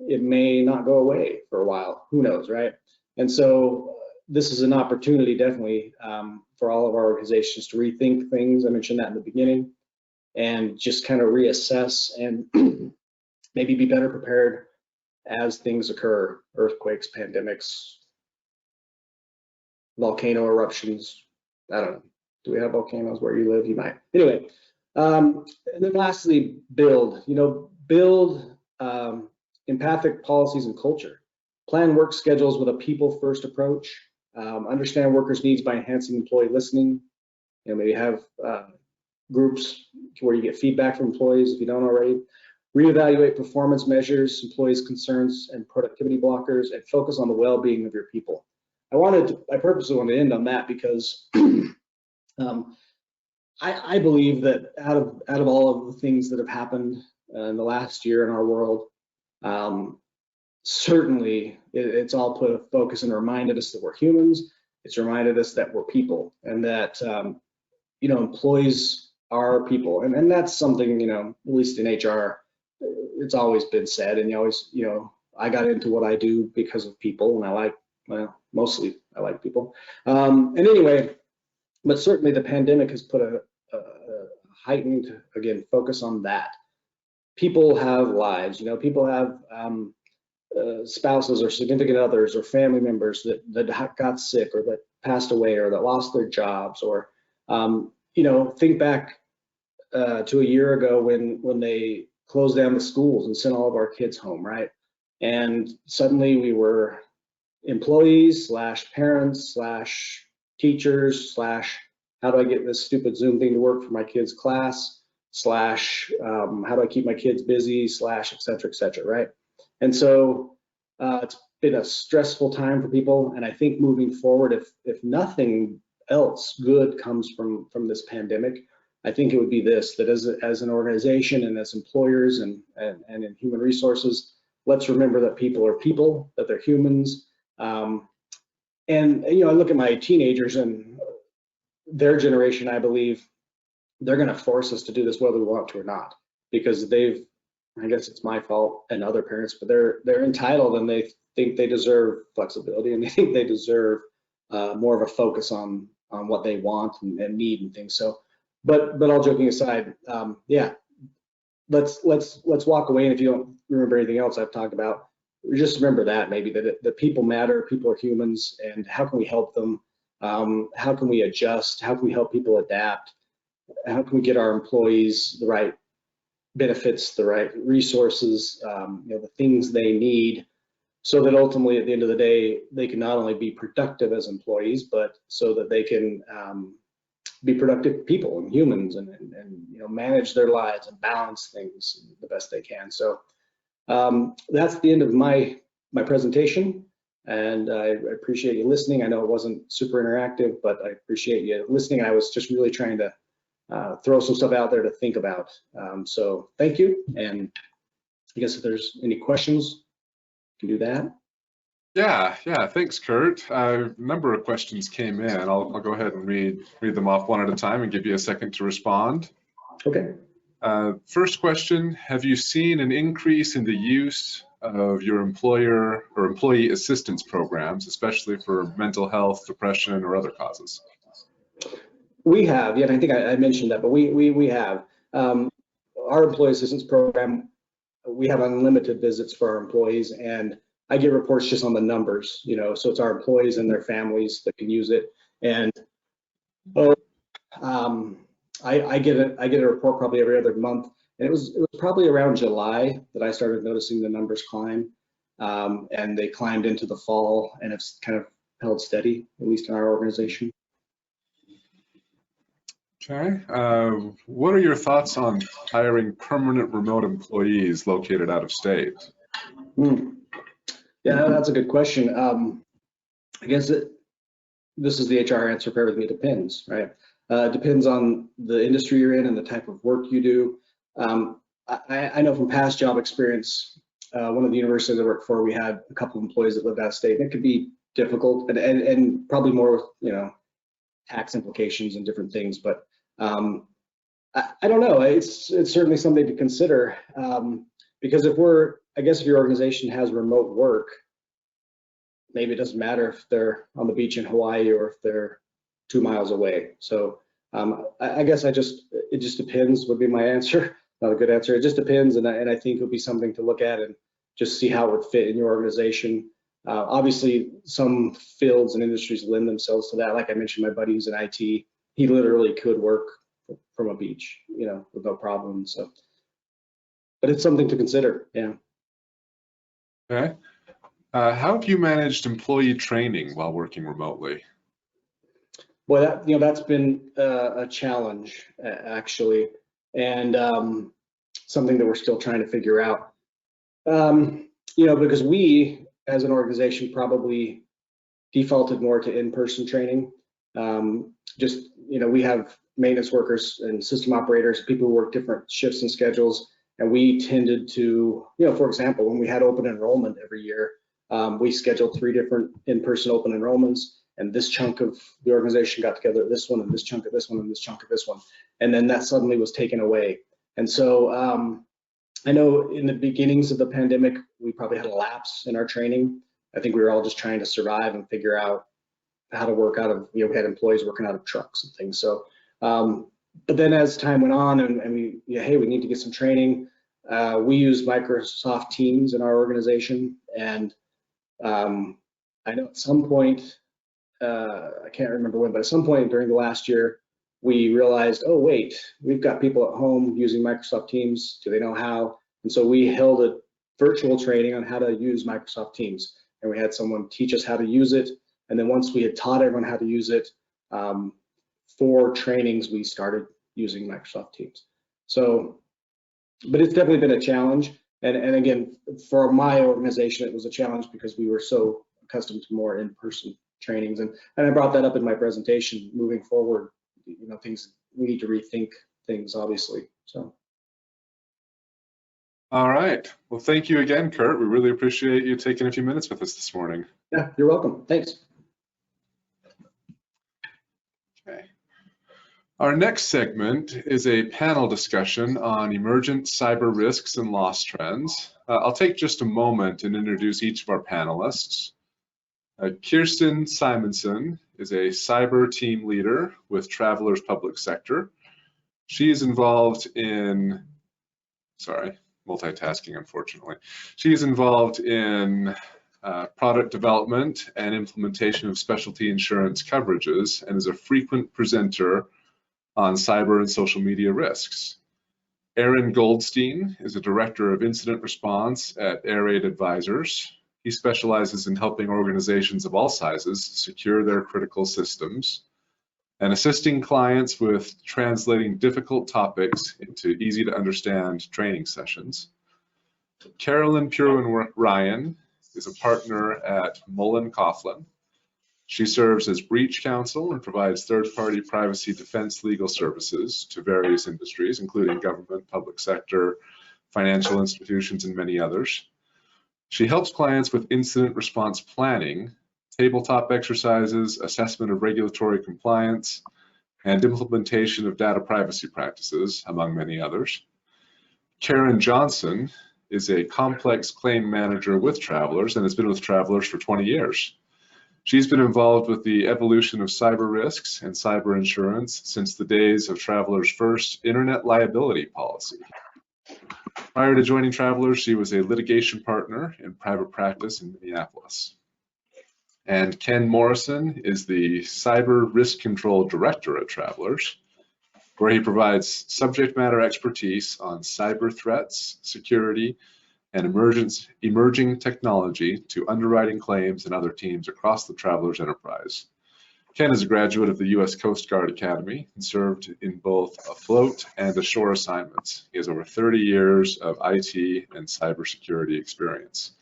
It may not go away for a while. Who knows, right? And so this is an opportunity definitely for all of our organizations to rethink things. I mentioned that in the beginning, and just kind of reassess and maybe be better prepared as things occur, earthquakes, pandemics, volcano eruptions. I don't know. Do we have volcanoes where you live? You might. Anyway, and then lastly, build empathic policies and culture. Plan work schedules with a people-first approach. Understand workers' needs by enhancing employee listening. Maybe have groups where you get feedback from employees if you don't already. Reevaluate performance measures, employees' concerns, and productivity blockers, and focus on the well-being of your people. I purposely wanted to end on that because I believe that out of all of the things that have happened in the last year in our world, certainly it's all put a focus and reminded us that we're humans. It's reminded us that we're people, and that employees are people, and that's something at least in HR, it's always been said, and I got into what I do because of people, and mostly I like people. And anyway, but certainly the pandemic has put a heightened, again, focus on that. People have lives, people have spouses or significant others or family members that got sick or that passed away or that lost their jobs, or think back to a year ago when they closed down the schools and sent all of our kids home, right? And suddenly we were employees / parents / teachers / how do I get this stupid Zoom thing to work for my kids' class / how do I keep my kids busy / et cetera, right? And so it's been a stressful time for people, and I think moving forward, if nothing else good comes from this pandemic, I think it would be this, that as an organization and as employers and in human resources, let's remember that people are people, that they're humans. And I look at my teenagers and their generation, I believe they're going to force us to do this whether we want to or not, because I guess it's my fault and other parents, but they're entitled, and they think they deserve flexibility, and they think they deserve more of a focus on what they want and need and things. So, but all joking aside, yeah, let's walk away. And if you don't remember anything else I've talked about, just remember that maybe that people matter, people are humans, and how can we help them? How can we adjust? How can we help people adapt? How can we get our employees the right benefits, the right resources, the things they need, so that ultimately at the end of the day, they can not only be productive as employees, but so that they can be productive people and humans, and manage their lives and balance things the best they can. So that's the end of my presentation, and I appreciate you listening. I know it wasn't super interactive, but I appreciate you listening. I was just really trying to throw some stuff out there to think about. So thank you, and I guess if there's any questions, you can do that. Yeah, thanks, Kurt. A number of questions came in. I'll go ahead and read them off one at a time and give you a second to respond. Okay. First question, have you seen an increase in the use of your employer or employee assistance programs, especially for mental health, depression, or other causes? We have, yeah, and I think I mentioned that, but we have. Our employee assistance program, we have unlimited visits for our employees, and I get reports just on the numbers, so it's our employees and their families that can use it. And I get a report probably every other month, and it was probably around July that I started noticing the numbers climb, and they climbed into the fall, and it's kind of held steady, at least in our organization. Okay. What are your thoughts on hiring permanent remote employees located out of state? Yeah, that's a good question. I guess this is the HR answer for everything. It depends, right? It depends on the industry you're in and the type of work you do. I know from past job experience, one of the universities I worked for, we had a couple of employees that lived out of state, and it could be difficult and probably more with, you know, tax implications and different things. But I don't know. It's certainly something to consider, because I guess if your organization has remote work, maybe it doesn't matter if they're on the beach in Hawaii or if they're 2 miles away. So I guess it just depends would be my answer. Not a good answer. It just depends, and I think it would be something to look at and just see how it would fit in your organization. Obviously, some fields and industries lend themselves to that. Like I mentioned, my buddy who's in IT, he literally could work from a beach, you know, with no problem. So, but it's something to consider. Yeah. Okay. How have you managed employee training while working remotely? Well, that's been a challenge actually, and something that we're still trying to figure out. Because we, as an organization, probably defaulted more to in-person training. We have maintenance workers and system operators, people who work different shifts and schedules, and we tended to, for example, when we had open enrollment every year, we scheduled 3 different in-person open enrollments, and this chunk of the organization got together at this one, and this chunk of this one, and this chunk of this one, and then that suddenly was taken away. And so I know in the beginnings of the pandemic, we probably had a lapse in our training. I think we were all just trying to survive and figure out how to work out of, we had employees working out of trucks and things. So, but then as time went on and we need to get some training, we use Microsoft Teams in our organization. And I know at some point, I can't remember when, but at some point during the last year, we realized, oh wait, we've got people at home using Microsoft Teams. Do they know how? And so we held a virtual training on how to use Microsoft Teams. And we had someone teach us how to use it. And then once we had taught everyone how to use it, for trainings, we started using Microsoft Teams. So, but it's definitely been a challenge. And again, for my organization, it was a challenge because we were so accustomed to more in-person trainings. And I brought that up in my presentation. Moving forward, things, we need to rethink things, obviously. So. All right. Well, thank you again, Kurt. We really appreciate you taking a few minutes with us this morning. Yeah, you're welcome. Thanks. Okay. Our next segment is a panel discussion on emergent cyber risks and loss trends. I'll take just a moment and introduce each of our panelists. Kirsten Simonson is a cyber team leader with Travelers Public Sector. She is involved in, multitasking, unfortunately. She is involved in product development and implementation of specialty insurance coverages and is a frequent presenter on cyber and social media risks. Aaron Goldstein is a director of incident response at Air Raid Advisors. He specializes in helping organizations of all sizes secure their critical systems and assisting clients with translating difficult topics into easy to understand training sessions. Carolyn Purwin-Ryan is a partner at Mullen Coughlin. She serves as breach counsel and provides third-party privacy defense legal services to various industries, including government, public sector, financial institutions, and many others. She helps clients with incident response planning, tabletop exercises, assessment of regulatory compliance, and implementation of data privacy practices, among many others. Karen Johnson is a complex claim manager with Travelers and has been with Travelers for 20 years. She's been involved with the evolution of cyber risks and cyber insurance since the days of Travelers' first internet liability policy. Prior to joining Travelers, she was a litigation partner in private practice in Minneapolis. And Ken Morrison is the Cyber Risk Control Director at Travelers, where he provides subject matter expertise on cyber threats, security, and emerging technology to underwriting claims and other teams across the Travelers enterprise. Ken is a graduate of the U.S. Coast Guard Academy and served in both afloat and ashore assignments. He has over 30 years of IT and cybersecurity experience.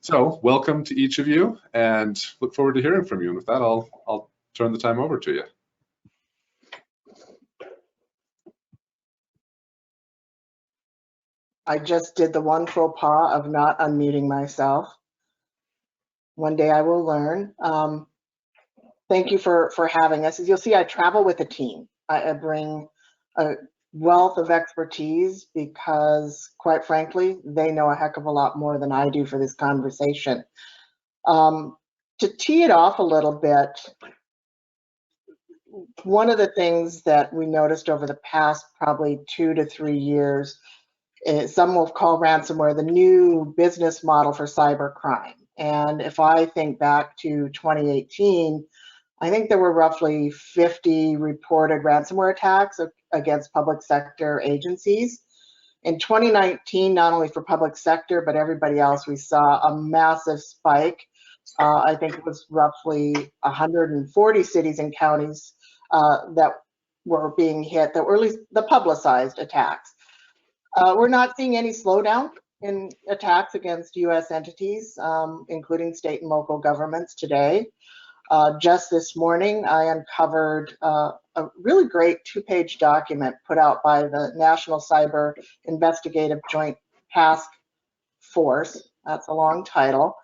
So welcome to each of you, and look forward to hearing from you. And with that, I'll turn the time over to you. I just did the one faux pas of not unmuting myself. One day I will learn. Thank you for having us. As you'll see, I travel with a team. I bring a wealth of expertise because, quite frankly, they know a heck of a lot more than I do for this conversation. To tee it off a little bit, one of the things that we noticed over the past probably 2 to 3 years, some will call ransomware the new business model for cybercrime. And if I think back to 2018, I think there were roughly 50 reported ransomware attacks against public sector agencies. In 2019, not only for public sector, but everybody else, we saw a massive spike. I think it was roughly 140 cities and counties that were being hit, that were at least the publicized attacks. We're not seeing any slowdown in attacks against US entities, including state and local governments today. Just this morning, I uncovered a really great 2-page document put out by the National Cyber Investigative Joint Task Force. That's a long title.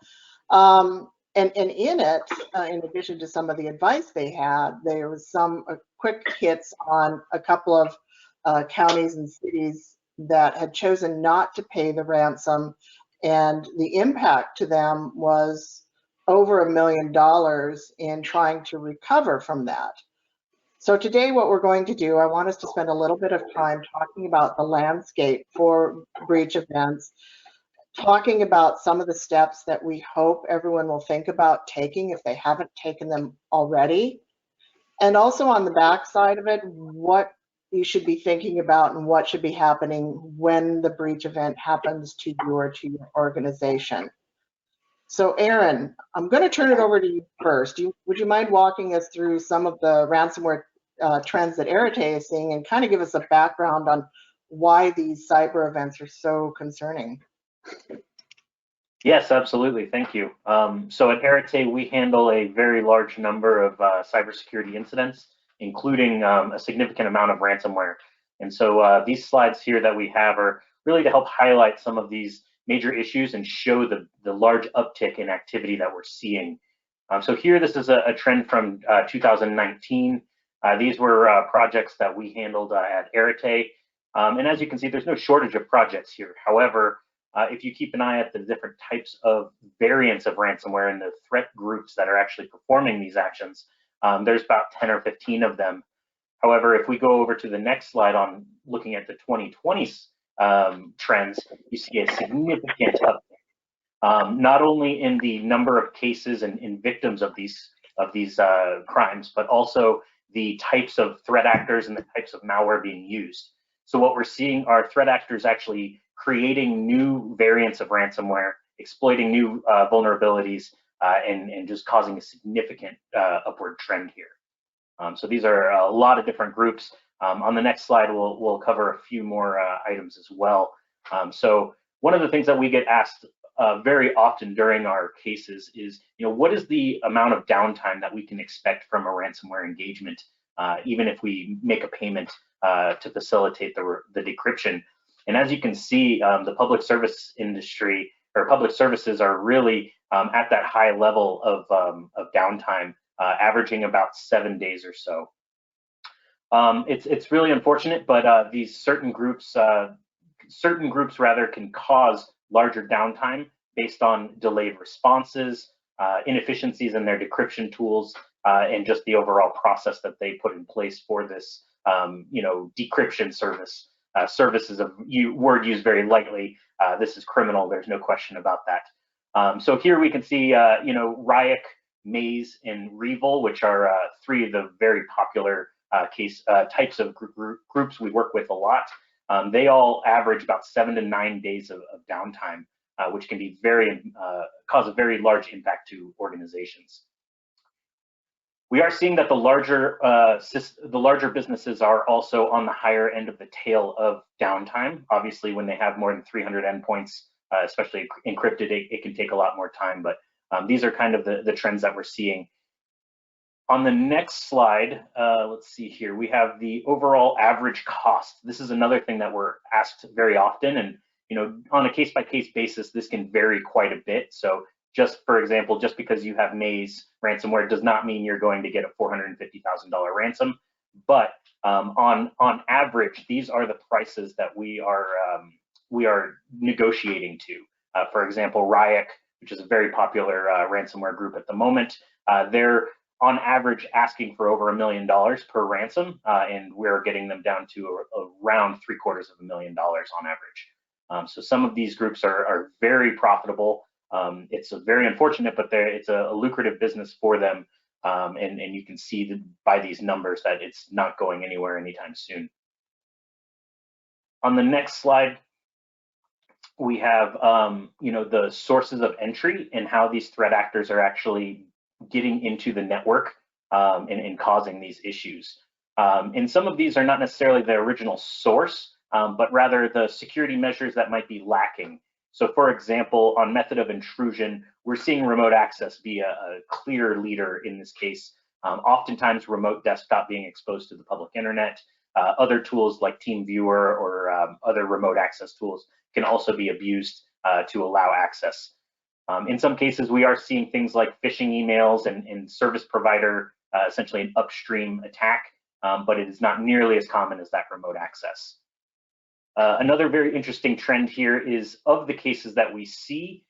And in it, in addition to some of the advice they had, there was some quick hits on a couple of counties and cities that had chosen not to pay the ransom, and the impact to them was over $1 million in trying to recover from that. So today what we're going to do, I want us to spend a little bit of time talking about the landscape for breach events, talking about some of the steps that we hope everyone will think about taking if they haven't taken them already. And also on the backside of it, what you should be thinking about and what should be happening when the breach event happens to you or to your organization. So Aaron, I'm going to turn it over to you first. Would you mind walking us through some of the ransomware trends that Arete is seeing and kind of give us a background on why these cyber events are so concerning? Yes, absolutely. Thank you. So at Arete, we handle a very large number of cybersecurity incidents, including a significant amount of ransomware. And so these slides here that we have are really to help highlight some of these major issues and show the large uptick in activity that we're seeing. So here, this is a trend from 2019. These were projects that we handled at Arete. And as you can see, there's no shortage of projects here. However, if you keep an eye at the different types of variants of ransomware and the threat groups that are actually performing these actions, there's about 10 or 15 of them. However, if we go over to the next slide on looking at the 2020 trends, you see a significant uptick, not only in the number of cases and in victims of these crimes, but also the types of threat actors and the types of malware being used. So what we're seeing are threat actors actually creating new variants of ransomware, exploiting new vulnerabilities, and just causing a significant upward trend here. So these are a lot of different groups. On the next slide, we'll cover a few more items as well. So one of the things that we get asked very often during our cases is, what is the amount of downtime that we can expect from a ransomware engagement, even if we make a payment to facilitate the decryption. And as you can see, the public service industry or public services are really at that high level of downtime, averaging about 7 days or so. It's really unfortunate, but these certain groups rather can cause larger downtime based on delayed responses, inefficiencies in their decryption tools, and just the overall process that they put in place for this, decryption service. Service is a word used very lightly. This is criminal. There's no question about that. So here we can see, Ryuk, Maze, and Revil, which are 3 of the very popular types of groups we work with a lot. They all average about 7 to 9 days of downtime, which can be cause a very large impact to organizations. We are seeing that the larger businesses are also on the higher end of the tail of downtime. Obviously, when they have more than 300 endpoints especially encrypted, it can take a lot more time. But these are kind of the trends that we're seeing. On the next slide, let's see here, we have the overall average cost. This is another thing that we're asked very often, and on a case-by-case basis, this can vary quite a bit. So just for example, just because you have Maze ransomware does not mean you're going to get a $450,000 ransom. But on average, these are the prices that we are negotiating to. For example, Ryuk, which is a very popular ransomware group at the moment, they're on average asking for over $1 million per ransom, and we're getting them down to around $750,000 on average. So some of these groups are very profitable. It's very unfortunate, but it's a lucrative business for them, and you can see by these numbers that it's not going anywhere anytime soon. On the next slide, we have the sources of entry and how these threat actors are actually getting into the network and causing these issues. And some of these are not necessarily the original source, but rather the security measures that might be lacking. So for example, on method of intrusion, we're seeing remote access be a clear leader in this case. Oftentimes remote desktop being exposed to the public internet. Other tools like TeamViewer or other remote access tools can also be abused to allow access. In some cases, we are seeing things like phishing emails and service provider, essentially an upstream attack, but it is not nearly as common as that remote access. Another very interesting trend here is of the cases that we see,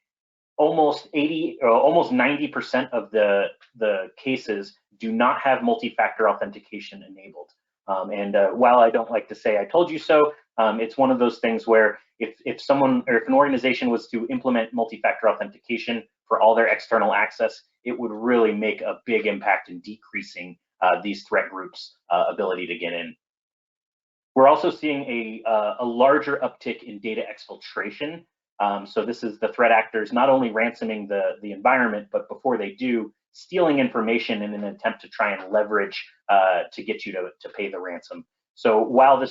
almost 90% of the cases do not have multi-factor authentication enabled. And while I don't like to say I told you so, it's one of those things where if someone or if an organization was to implement multi-factor authentication for all their external access, it would really make a big impact in decreasing these threat groups' ability to get in. We're also seeing a larger uptick in data exfiltration. So this is the threat actors not only ransoming the environment, but before they do, stealing information in an attempt to try and leverage to get you to pay the ransom. So while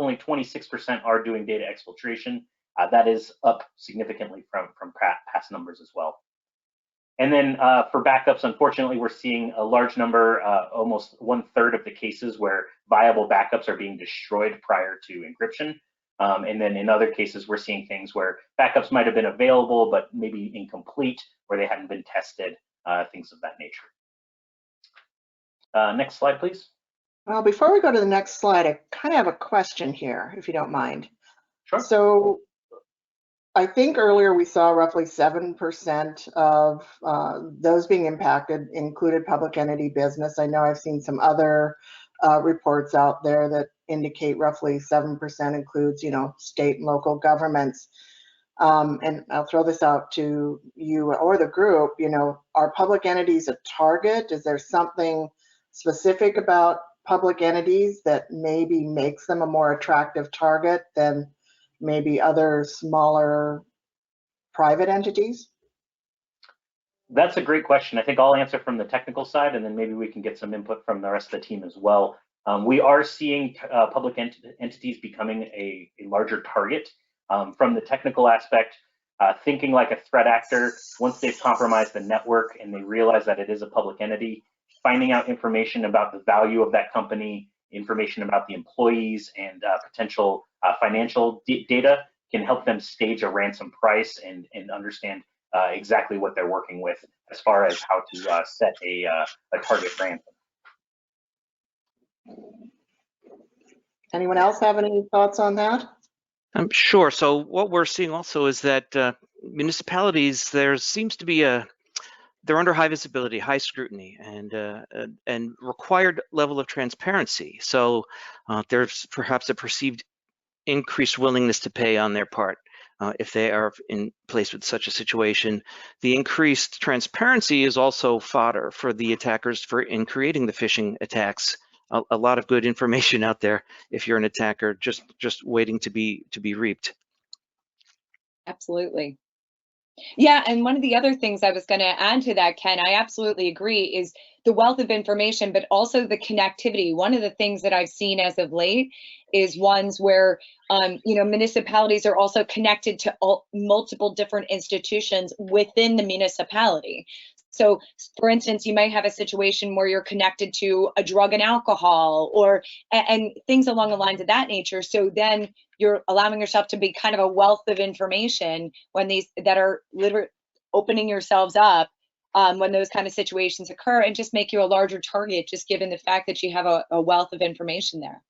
only 26% are doing data exfiltration, that is up significantly from past numbers as well. And then for backups, unfortunately, we're seeing a large number, almost 1/3 of the cases where viable backups are being destroyed prior to encryption. And then in other cases, we're seeing things where backups might have been available, but maybe incomplete, where they hadn't been tested, things of that nature. Next slide, please. Well, before we go to the next slide, I kind of have a question here, if you don't mind. Sure. So I think earlier we saw roughly 7% of those being impacted included public entity business. I know I've seen some other reports out there that indicate roughly 7% includes, state and local governments. And I'll throw this out to you or the group, are public entities a target? Is there something specific about public entities that maybe makes them a more attractive target than maybe other smaller private entities? That's a great question. I think I'll answer from the technical side, and then maybe we can get some input from the rest of the team as well. We are seeing public entities becoming a larger target. From the technical aspect, thinking like a threat actor, once they've compromised the network and they realize that it is a public entity, finding out information about the value of that company, information about the employees, and potential financial data can help them stage a ransom price and understand exactly what they're working with as far as how to set a target ransom. Anyone else have any thoughts on that? Sure. So what we're seeing also is that municipalities, there seems to be they're under high visibility, high scrutiny, and required level of transparency. So there's perhaps a perceived increased willingness to pay on their part if they are in place with such a situation. The increased transparency is also fodder for the attackers in creating the phishing attacks. A lot of good information out there if you're an attacker, just waiting to be reaped. Absolutely. Yeah, and one of the other things I was going to add to that, Ken, I absolutely agree, is the wealth of information, but also the connectivity. One of the things that I've seen as of late is ones where, municipalities are also connected to multiple different institutions within the municipality. So, for instance, you might have a situation where you're connected to a drug and alcohol, or and things along the lines of that nature. So then you're allowing yourself to be kind of a wealth of information when these that are literally opening yourselves up when those kind of situations occur, and just make you a larger target, just given the fact that you have a wealth of information there.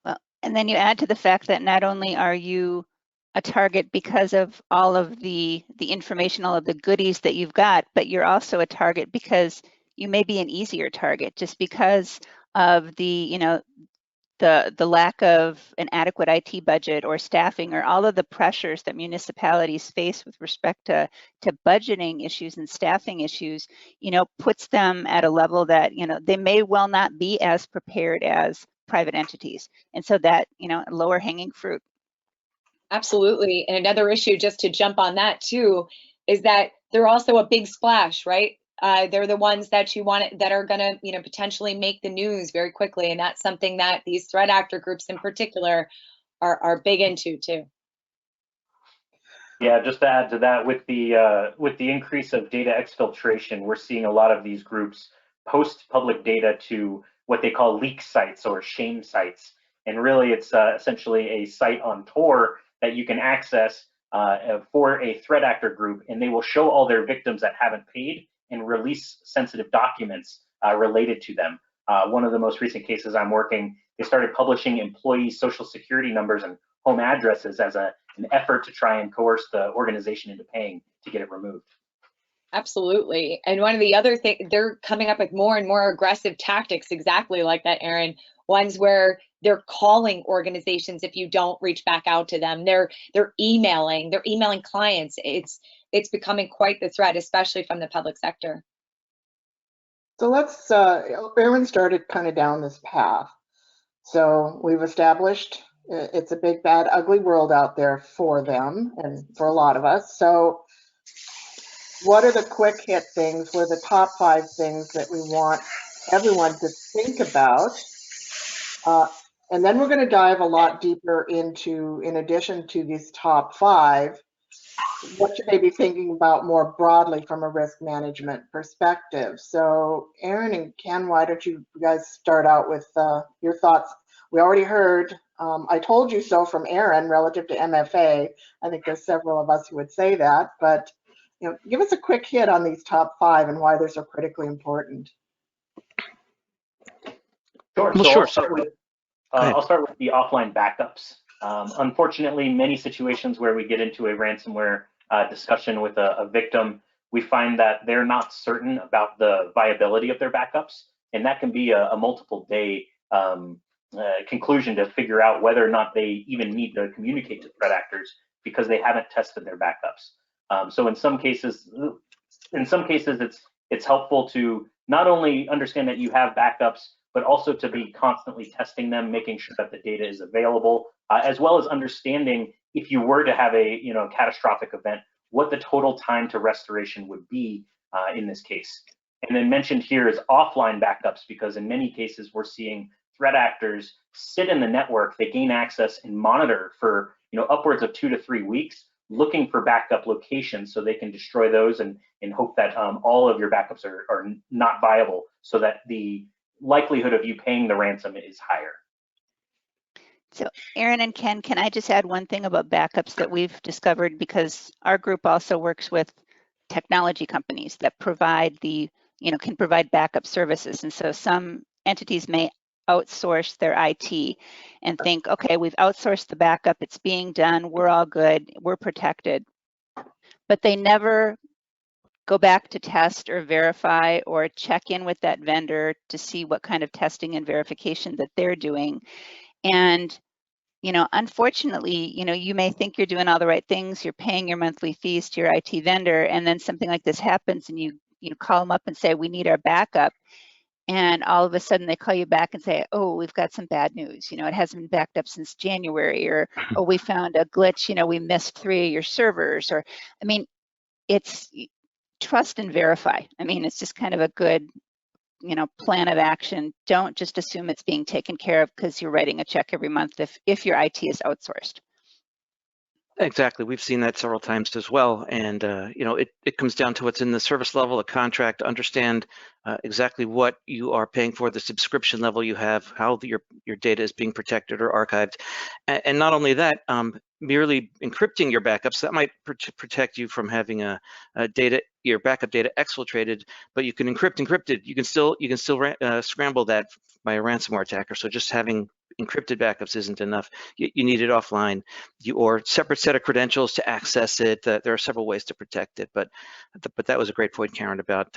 Well, and then you add to the fact that not only are you a target because of all of the information, all of the goodies that you've got, but you're also a target because you may be an easier target just because of the lack of an adequate IT budget or staffing, or all of the pressures that municipalities face with respect to budgeting issues and staffing issues, puts them at a level that, they may well not be as prepared as private entities. And so that, lower hanging fruit. Absolutely. And another issue, just to jump on that too, is that they're also a big splash, right? They're the ones that you want that are going to, potentially make the news very quickly, and that's something that these threat actor groups in particular are big into too. Yeah, just to add to that, with the increase of data exfiltration, we're seeing a lot of these groups post public data to what they call leak sites or shame sites, and really it's essentially a site on Tor that you can access for a threat actor group, and they will show all their victims that haven't paid and release sensitive documents related to them. One of the most recent cases I'm working, they started publishing employees' social security numbers and home addresses as an effort to try and coerce the organization into paying to get it removed. Absolutely. And one of the other things, they're coming up with more and more aggressive tactics, exactly like that, Aaron. Ones where they're calling organizations if you don't reach back out to them. They're emailing clients. It's becoming quite the threat, especially from the public sector. So let's, Aaron started kind of down this path. So we've established it's a big, bad, ugly world out there for them and for a lot of us. So what are the quick hit things? What are the top 5 things that we want everyone to think about? And then we're going to dive a lot deeper into, in addition to these top 5, what should they be thinking about more broadly from a risk management perspective? So Aaron and Ken, why don't you guys start out with your thoughts? We already heard, I told you so from Aaron relative to MFA. I think there's several of us who would say that, but give us a quick hit on these top 5 and why they're so critically important. Sure. Well, so sure. I'll start with the offline backups. Unfortunately, many situations where we get into a ransomware discussion with a victim, we find that they're not certain about the viability of their backups, and that can be a multiple day conclusion to figure out whether or not they even need to communicate to threat actors because they haven't tested their backups. So in some cases, it's helpful to not only understand that you have backups, but also to be constantly testing them, making sure that the data is available, as well as understanding if you were to have a catastrophic event, what the total time to restoration would be in this case. And then mentioned here is offline backups, because in many cases we're seeing threat actors sit in the network, they gain access and monitor for upwards of 2 to 3 weeks, looking for backup locations so they can destroy those and hope that all of your backups are not viable, so that the likelihood of you paying the ransom is higher. So Aaron and Ken, can I just add one thing about backups that we've discovered, because our group also works with technology companies that provide can provide backup services. And so some entities may outsource their IT and think, okay, we've outsourced the backup, it's being done, we're all good, we're protected. But they never go back to test or verify or check in with that vendor to see what kind of testing and verification that they're doing. And unfortunately, you may think you're doing all the right things, you're paying your monthly fees to your IT vendor, and then something like this happens and you call them up and say, we need our backup. And all of a sudden they call you back and say, oh, we've got some bad news. It hasn't been backed up since January, or, oh, we found a glitch, we missed 3 of your servers. Or, it's trust and verify. I mean, it's just kind of a good, plan of action. Don't just assume it's being taken care of because you're writing a check every month if your IT is outsourced. Exactly. We've seen that several times as well. And, it comes down to what's in the service level, the contract, understand exactly what you are paying for, the subscription level you have, how your data is being protected or archived. And not only that, merely encrypting your backups, that might protect you from having your backup data exfiltrated, but you can encrypt it. You can still scramble that by a ransomware attacker. So just having encrypted backups isn't enough. You need it offline, or separate set of credentials to access it. There are several ways to protect it, but that was a great point, Karen, about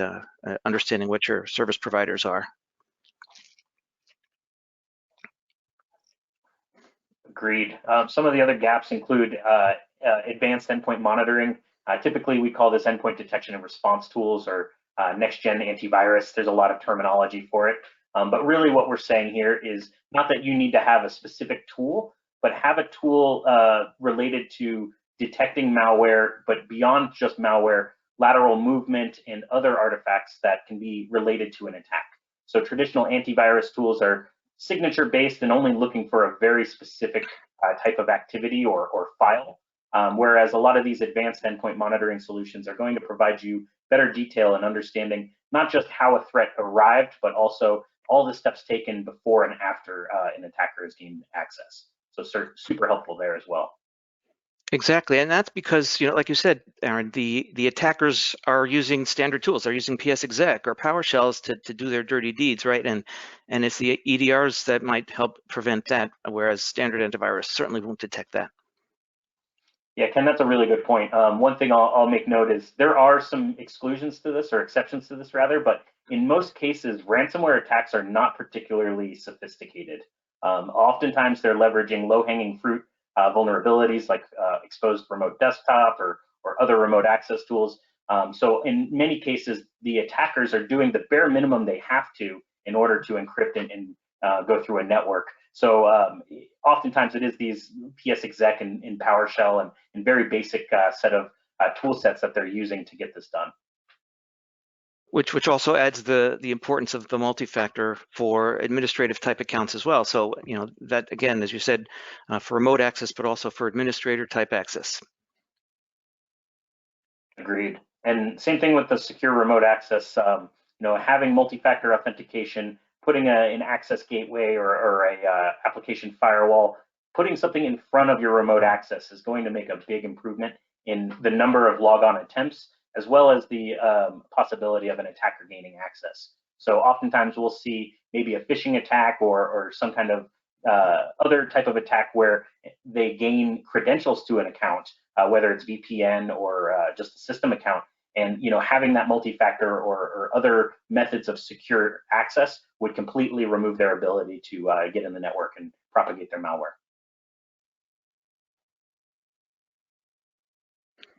understanding what your service providers are. Agreed. Some of the other gaps include advanced endpoint monitoring. Typically, we call this endpoint detection and response tools, or next-gen antivirus. There's a lot of terminology for it. But really what we're saying here is not that you need to have a specific tool, but have a tool related to detecting malware, but beyond just malware, lateral movement and other artifacts that can be related to an attack. So traditional antivirus tools are signature-based and only looking for a very specific type of activity or file, whereas a lot of these advanced endpoint monitoring solutions are going to provide you better detail and understanding not just how a threat arrived, but also all the steps taken before and after an attacker has gained access. So super helpful there as well. Exactly, and that's because, like you said, Aaron, the attackers are using standard tools. They're using PSExec or PowerShells to do their dirty deeds, right? And it's the EDRs that might help prevent that, whereas standard antivirus certainly won't detect that. Yeah, Ken, that's a really good point. One thing I'll make note is there are some exclusions to this, or exceptions to this rather, but in most cases, ransomware attacks are not particularly sophisticated. Oftentimes they're leveraging low-hanging fruit vulnerabilities like exposed remote desktop or other remote access tools. So in many cases, the attackers are doing the bare minimum they have to in order to encrypt and go through a network. So oftentimes it is these PSExec and PowerShell and very basic set of tool sets that they're using to get this done. Which also adds the importance of the multi-factor for administrative type accounts as well. So, that again, as you said, for remote access, but also for administrator type access. Agreed. And same thing with the secure remote access, having multi-factor authentication, putting an access gateway or a application firewall, putting something in front of your remote access is going to make a big improvement in the number of logon attempts, as well as the possibility of an attacker gaining access. So oftentimes we'll see maybe a phishing attack or some kind of other type of attack where they gain credentials to an account, whether it's VPN or just a system account. And having that multi-factor or other methods of secure access would completely remove their ability to get in the network and propagate their malware.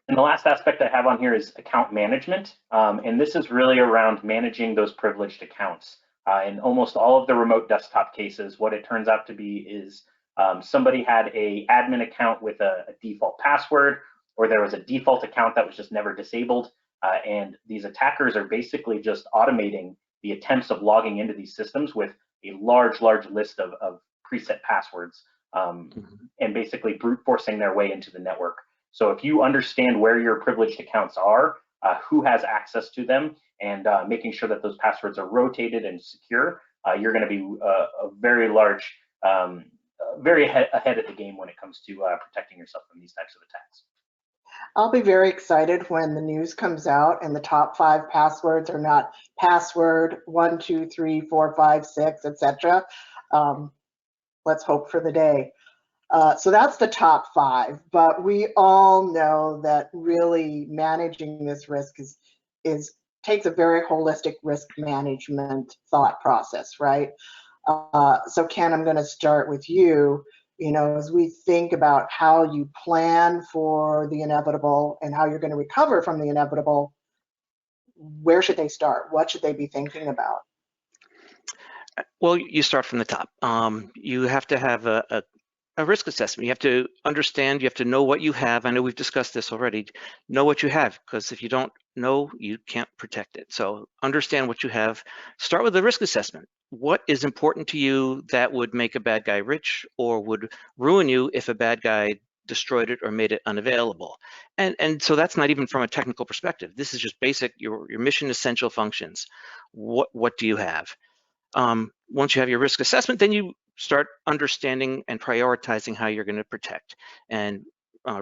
And the last aspect I have on here is account management. And this is really around managing those privileged accounts. In almost all of the remote desktop cases, what it turns out to be is somebody had an admin account with a default password, or there was a default account that was just never disabled. And these attackers are basically just automating the attempts of logging into these systems with a large list of preset passwords and basically brute forcing their way into the network. So if you understand where your privileged accounts are, who has access to them, and making sure that those passwords are rotated and secure, you're going to be a very large, very ahead of the game when it comes to protecting yourself from these types of attacks. I'll be very excited when the news comes out and the top 5 passwords are not password 1, 2, 3, 4, 5, 6, etc. Let's hope for the day. So that's the top 5, but we all know that really managing this risk takes a very holistic risk management thought process, right? So Ken, I'm going to start with you. As we think about how you plan for the inevitable and how you're going to recover from the inevitable, where should they start? What should they be thinking about? Well, you start from the top. You have to have a a risk assessment. You have to understand, you have to know what you have. I know we've discussed this already. Know what you have, because if you don't know, you can't protect it. So understand what you have. Start with a risk assessment. What is important to you that would make a bad guy rich or would ruin you if a bad guy destroyed it or made it unavailable? And so that's not even from a technical perspective. This is just basic, your mission essential functions. What do you have? Once you have your risk assessment, then you start understanding and prioritizing how you're going to protect and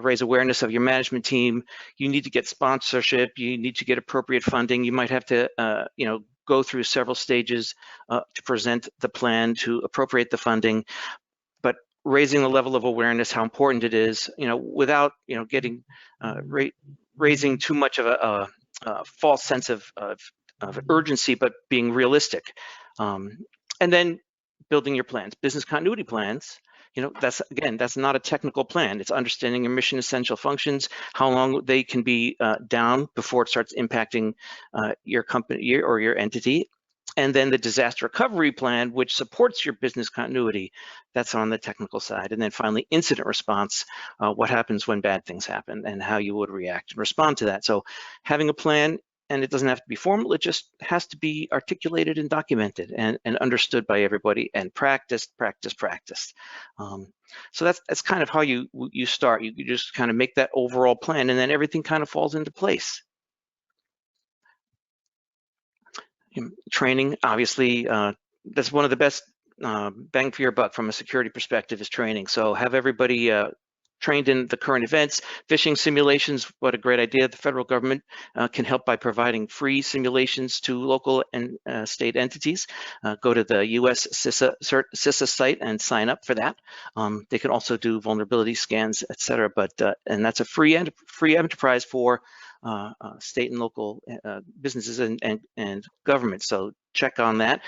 raise awareness of your management team. You need to get sponsorship. You need to get appropriate funding. You might have to, go through several stages to present the plan, to appropriate the funding. But raising the level of awareness, how important it is, without, getting raising too much of a false sense of urgency, but being realistic. And then building your plans, business continuity plans. That's not a technical plan. It's understanding your mission essential functions, how long they can be down before it starts impacting your company or your entity. And then the disaster recovery plan, which supports your business continuity. That's on the technical side. And then finally, incident response, what happens when bad things happen and how you would react and respond to that. So having a plan, and it doesn't have to be formal, it just has to be articulated and documented and understood by everybody and practiced. So that's kind of how you start. You just kind of make that overall plan, and then everything kind of falls into place. Training, obviously, that's one of the best bang for your buck from a security perspective is training. So have everybody trained in the current events. Phishing simulations, what a great idea. The federal government can help by providing free simulations to local and state entities. Go to the US CISA site and sign up for that. They can also do vulnerability scans, et cetera, and that's a free enterprise for state and local businesses and government. So check on that.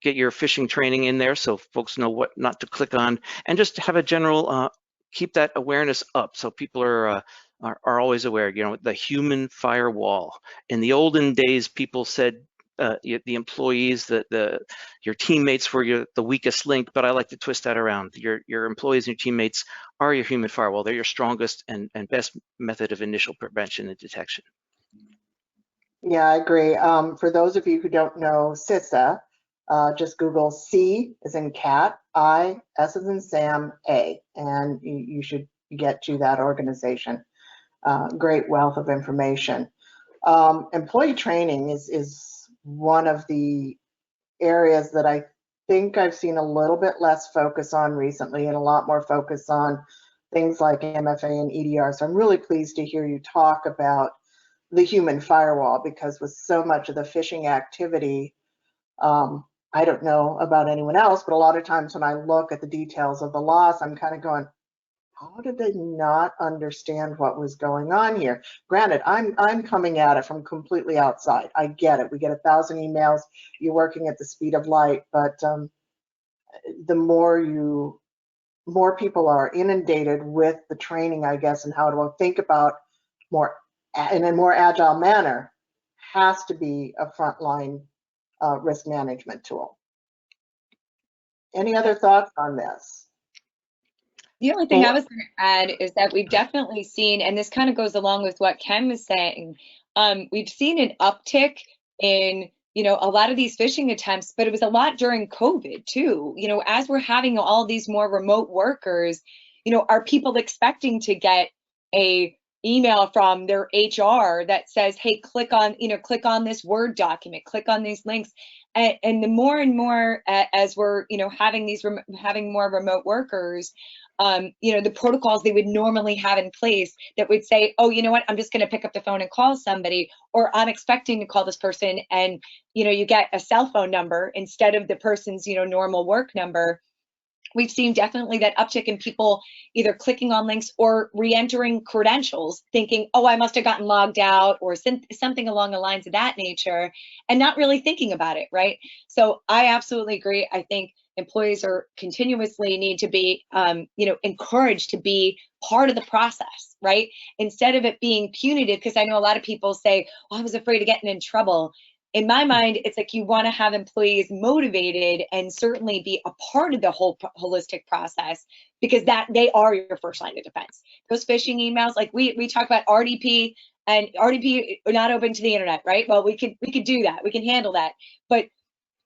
Get your phishing training in there so folks know what not to click on, and just have a general keep that awareness up so people are always aware. The human firewall. In the olden days, people said the employees, your teammates were the weakest link, but I like to twist that around. Your employees and your teammates are your human firewall. They're your strongest and best method of initial prevention and detection. Yeah, I agree. For those of you who don't know CISA, just Google C as in cat, I, S as in Sam, A, and you should get to that organization. Great wealth of information. Employee training is one of the areas that I think I've seen a little bit less focus on recently and a lot more focus on things like MFA and EDR. So I'm really pleased to hear you talk about the human firewall, because with so much of the phishing activity, I don't know about anyone else, but a lot of times when I look at the details of the loss, I'm kind of going, how did they not understand what was going on here? Granted, I'm coming at it from completely outside. I get it. We get 1,000 emails. You're working at the speed of light, but the more people are inundated with the training, I guess, and how to think about in a more agile manner, has to be a frontline risk management tool. Any other thoughts on this? The only thing I was going to add is that we've definitely seen, and this kind of goes along with what Ken was saying, we've seen an uptick in, a lot of these phishing attempts, but it was a lot during COVID too. As we're having all these more remote workers, are people expecting to get a email from their HR that says, hey, click on this Word document, click on these links. And the more and more as we're, having more remote workers, the protocols they would normally have in place that would say, oh, you know what, I'm just going to pick up the phone and call somebody, or I'm expecting to call this person, and, you get a cell phone number instead of the person's, normal work number. We've seen definitely that uptick in people either clicking on links or re-entering credentials, thinking, oh, I must have gotten logged out, or something along the lines of that nature, and not really thinking about it, right? So I absolutely agree. I think employees are continuously need to be, encouraged to be part of the process, right? Instead of it being punitive, because I know a lot of people say, oh, I was afraid of getting in trouble. in my mind, it's like you want to have employees motivated and certainly be a part of the whole holistic process, because that they are your first line of defense. Those phishing emails, like we talk about RDP, and RDP are not open to the internet, right? Well, we could do that. We can handle that. But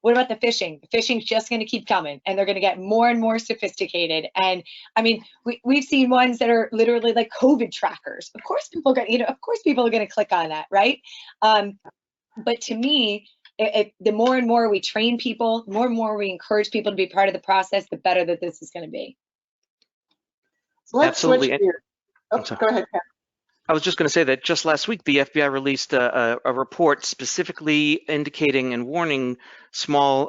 what about the phishing? The phishing's just going to keep coming, and they're going to get more and more sophisticated. And I mean, we've seen ones that are literally like COVID trackers. Of course, people are going to click on that, right? But to me, the more and more we train people, the more and more we encourage people to be part of the process, the better that this is going to be. So let's Absolutely. switch gears. Oh, go ahead, Ken. I was just going to say that just last week, the FBI released a report specifically indicating and warning small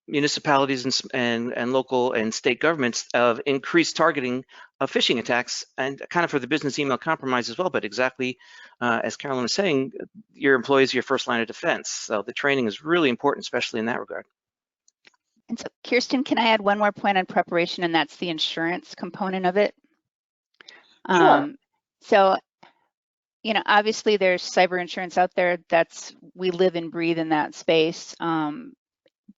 municipalities and local and state governments of increased targeting of phishing attacks, and kind of for the business email compromise as well. But exactly as Carolyn was saying, your employees are your first line of defense. So the training is really important, especially in that regard. And so, Kirsten, can I add one more point on preparation, and that's the insurance component of it? Sure. So, you know, obviously there's cyber insurance out there. We live and breathe in that space.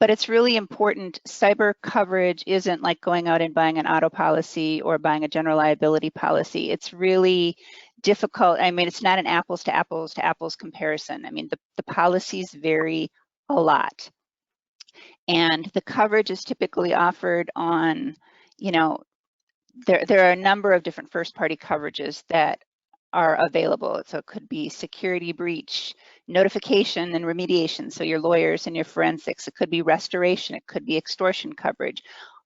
But it's really important. Cyber coverage isn't like going out and buying an auto policy or buying a general liability policy. It's really difficult. I mean, it's not an apples to apples comparison. I mean, the policies vary a lot. And the coverage is typically offered on, you know, there are a number of different first-party coverages that are available. So it could be security breach, notification and remediation, so your lawyers and your forensics. It could be restoration. It could be extortion coverage,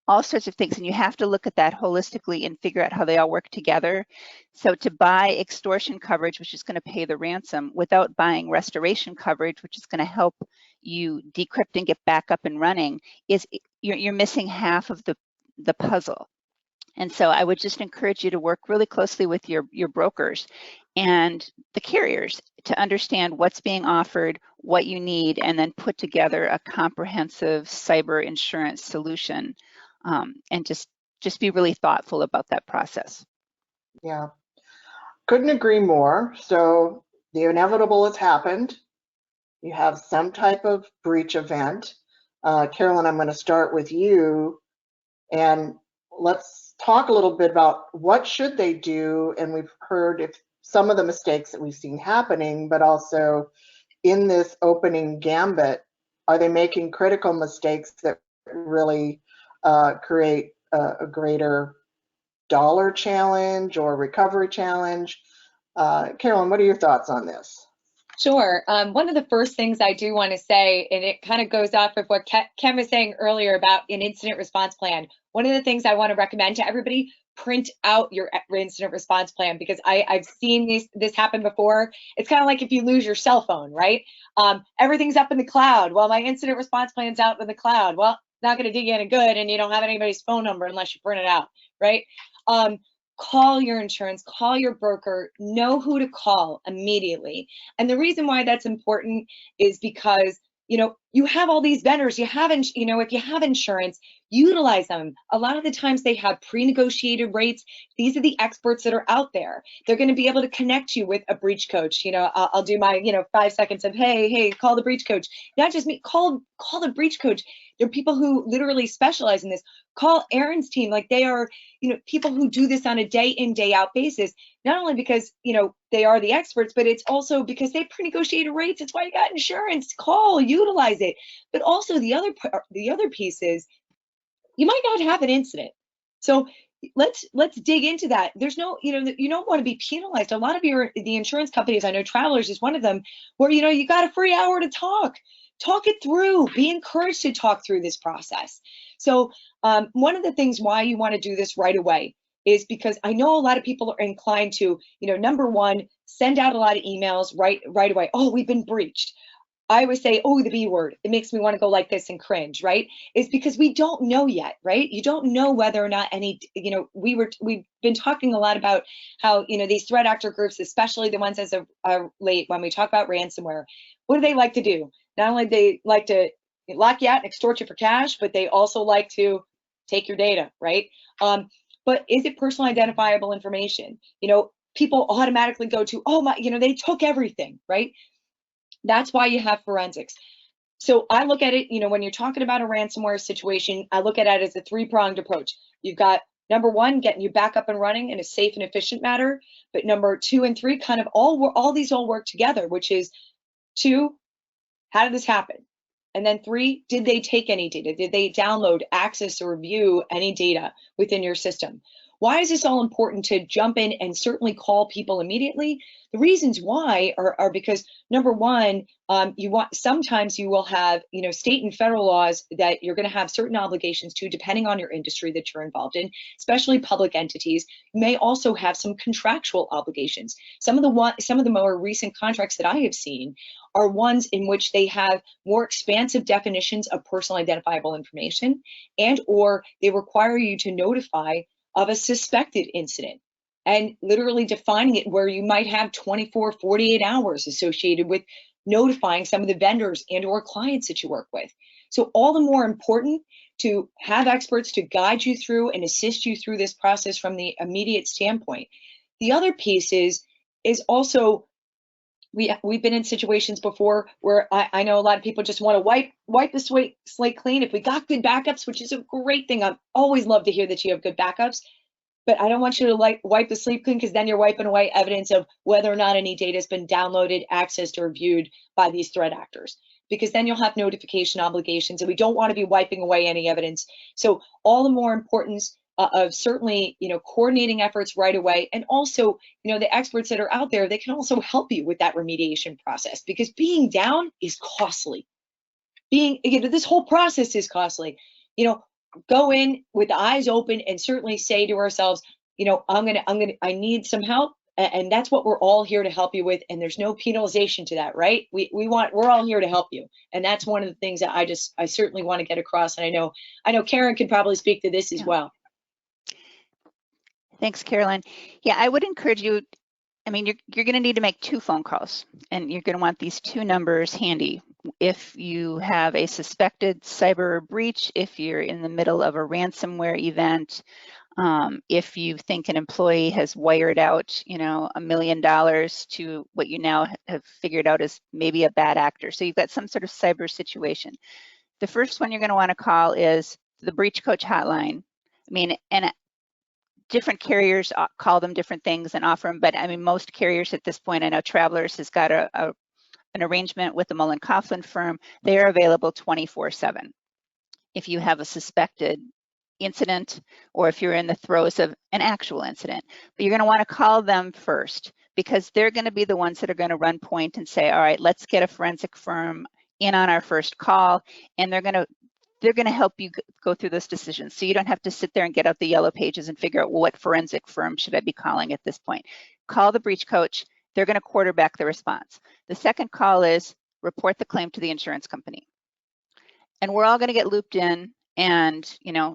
all sorts of things. And you have to look at that holistically and figure out how they all work together. So to buy extortion coverage, which is going to pay the ransom, without buying restoration coverage, which is going to help you decrypt and get back up and running, you're missing half of the puzzle. And so I would just encourage you to work really closely with your brokers and the carriers to understand what's being offered, what you need, and then put together a comprehensive cyber insurance solution, and just be really thoughtful about that process. Yeah, couldn't agree more. So the inevitable has happened. You have some type of breach event. Carolyn, I'm going to start with you, and let's talk a little bit about what should they do. And we've heard if some of the mistakes that we've seen happening, but also in this opening gambit, are they making critical mistakes that really create a greater dollar challenge or recovery challenge? Carolyn, what are your thoughts on this? Sure. One of the first things I do want to say, and it kind of goes off of what Ken was saying earlier about an incident response plan. One of the things I want to recommend to everybody, print out your incident response plan, because I've seen this happen before. It's kind of like if you lose your cell phone, right? Everything's up in the cloud. Well, my incident response plan's out in the cloud. Well, not going to dig you any good, and you don't have anybody's phone number unless you print it out, right? Call your insurance, call your broker, know who to call immediately. And the reason why that's important is because, you know, you have all these vendors, if you have insurance, utilize them. A lot of the times they have pre-negotiated rates. These are the experts that are out there. They're going to be able to connect you with a breach coach. You know, I'll do my, 5 seconds of, hey, call the breach coach. Not just me, call the breach coach. There are people who literally specialize in this. Call Aaron's team. Like, they are, people who do this on a day in, day out basis, not only because, they are the experts, but it's also because they pre-negotiated rates. It's why you got insurance. Call, utilize it. But also the other piece is, you might not have an incident. So let's dig into that. There's no, you don't want to be penalized. A lot of the insurance companies, I know Travelers is one of them, where, you got a free hour to talk it through, be encouraged to talk through this process. So one of the things why you want to do this right away is because I know a lot of people are inclined to, number one, send out a lot of emails right away. Oh, we've been breached. I always say, oh, the B word. It makes me want to go like this and cringe, right? It's because we don't know yet, right? You don't know whether or not any, we've been talking a lot about how, these threat actor groups, especially the ones as of late, when we talk about ransomware, what do they like to do? Not only do they like to lock you out and extort you for cash, but they also like to take your data, right? But is it personal identifiable information? People automatically go to, oh my, they took everything, right? That's why you have forensics. So I look at it, when you're talking about a ransomware situation, I look at it as a three-pronged approach. You've got number one, getting you back up and running in a safe and efficient manner, but number 2 and 3 kind of all these all work together, which is 2, how did this happen? And then 3, did they take any data? Did they download, access, or view any data within your system? Why is this all important to jump in and certainly call people immediately? The reasons why are because number one, sometimes you will have, state and federal laws that you're going to have certain obligations to, depending on your industry that you're involved in, especially public entities. You may also have some contractual obligations. Some of the more recent contracts that I have seen are ones in which they have more expansive definitions of personal identifiable information, and or they require you to notify of a suspected incident, and literally defining it where you might have 24, 48 hours associated with notifying some of the vendors and or clients that you work with. So all the more important to have experts to guide you through and assist you through this process from the immediate standpoint. The other piece is also, we've been in situations before where I know a lot of people just want to wipe the slate clean. If we got good backups, which is a great thing, I always love to hear that you have good backups, but I don't want you to wipe the slate clean, because then you're wiping away evidence of whether or not any data has been downloaded, accessed, or viewed by these threat actors, because then you'll have notification obligations, and we don't want to be wiping away any evidence. So all the more importance of certainly, coordinating efforts right away. And also, the experts that are out there, they can also help you with that remediation process, because being down is costly. This whole process is costly. Go in with the eyes open and certainly say to ourselves, I need some help. And that's what we're all here to help you with. And there's no penalization to that, right? We're all here to help you. And that's one of the things that I certainly want to get across. And I know Karen could probably speak to this as well. Thanks, Carolyn. Yeah, I would encourage you, you're going to need to make 2 phone calls, and you're going to want these 2 numbers handy. If you have a suspected cyber breach, if you're in the middle of a ransomware event, if you think an employee has wired out, $1 million to what you now have figured out is maybe a bad actor. So you've got some sort of cyber situation. The first one you're going to want to call is the Breach Coach hotline. And different carriers call them different things and offer them, but most carriers at this point, I know Travelers has got an arrangement with the Mullen Coughlin firm. They are available 24/7. If you have a suspected incident, or if you're in the throes of an actual incident, but you're going to want to call them first, because they're going to be the ones that are going to run point and say, all right, let's get a forensic firm in on our first call, and they're going to help you go through those decisions. So you don't have to sit there and get out the yellow pages and figure out, well, what forensic firm should I be calling at this point? Call the breach coach. They're going to quarterback the response. The second call is report the claim to the insurance company. And we're all going to get looped in. And,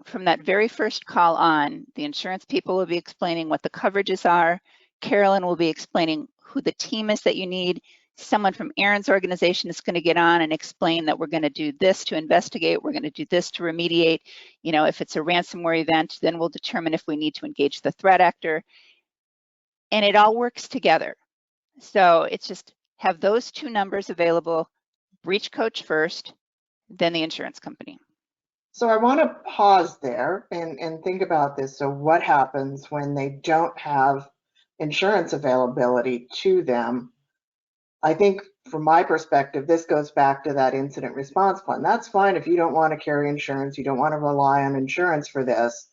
from that very first call on, the insurance people will be explaining what the coverages are. Carolyn will be explaining who the team is that you need. Someone from Aaron's organization is going to get on and explain that we're going to do this to investigate, we're going to do this to remediate. If it's a ransomware event, then we'll determine if we need to engage the threat actor. And it all works together. So it's just have those 2 numbers available, breach coach first, then the insurance company. So I want to pause there and think about this. So what happens when they don't have insurance availability to them? I think from my perspective, this goes back to that incident response plan. That's fine if you don't want to carry insurance, you don't want to rely on insurance for this,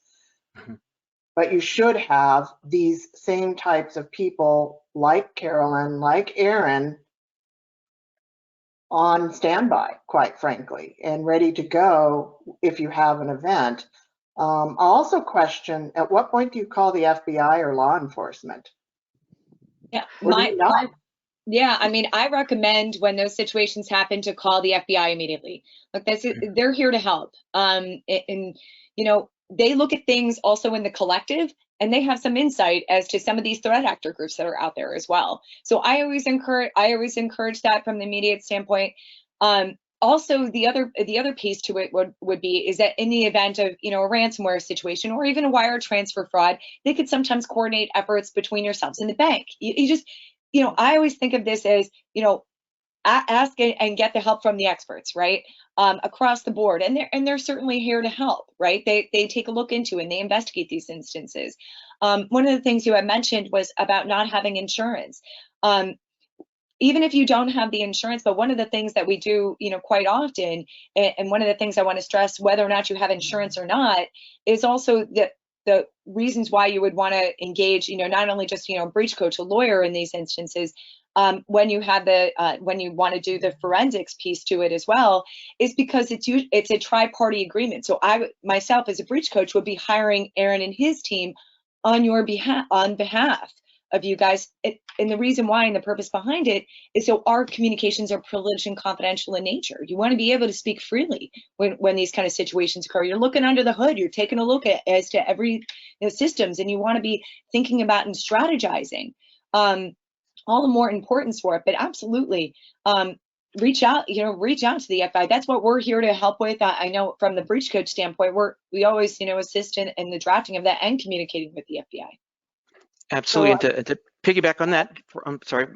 but you should have these same types of people like Carolyn, like Aaron, on standby, quite frankly, and ready to go if you have an event. I'll also question, at what point do you call the FBI or law enforcement? Yeah, Yeah, I recommend when those situations happen to call the FBI immediately. Look, they're here to help. And they look at things also in the collective, and they have some insight as to some of these threat actor groups that are out there as well. So I always encourage that from the immediate standpoint. Also, the other piece to it would be is that in the event of a ransomware situation or even a wire transfer fraud, they could sometimes coordinate efforts between yourselves and the bank. I always think of this as ask and get the help from the experts, right? Across the board, and they're certainly here to help, right? They take a look into and they investigate these instances. One of the things you had mentioned was about not having insurance. Even if you don't have the insurance, but one of the things that we do, quite often, and one of the things I want to stress, whether or not you have insurance or not, is also the reasons why you would want to engage, not only just, a breach coach, a lawyer in these instances, when you have when you want to do the forensics piece to it as well, is because it's a tri-party agreement. So I myself as a breach coach would be hiring Aaron and his team on behalf of you guys. And the reason why and the purpose behind it is so our communications are privileged and confidential in nature. You want to be able to speak freely when these kind of situations occur. You're looking under the hood, you're taking a look as to every systems, and you want to be thinking about and strategizing. All the more importance for it, but absolutely reach out to the FBI. That's what we're here to help with. I know from the breach coach standpoint, we always assist in the drafting of that and communicating with the FBI. Absolutely, and to piggyback on that, I'm sorry,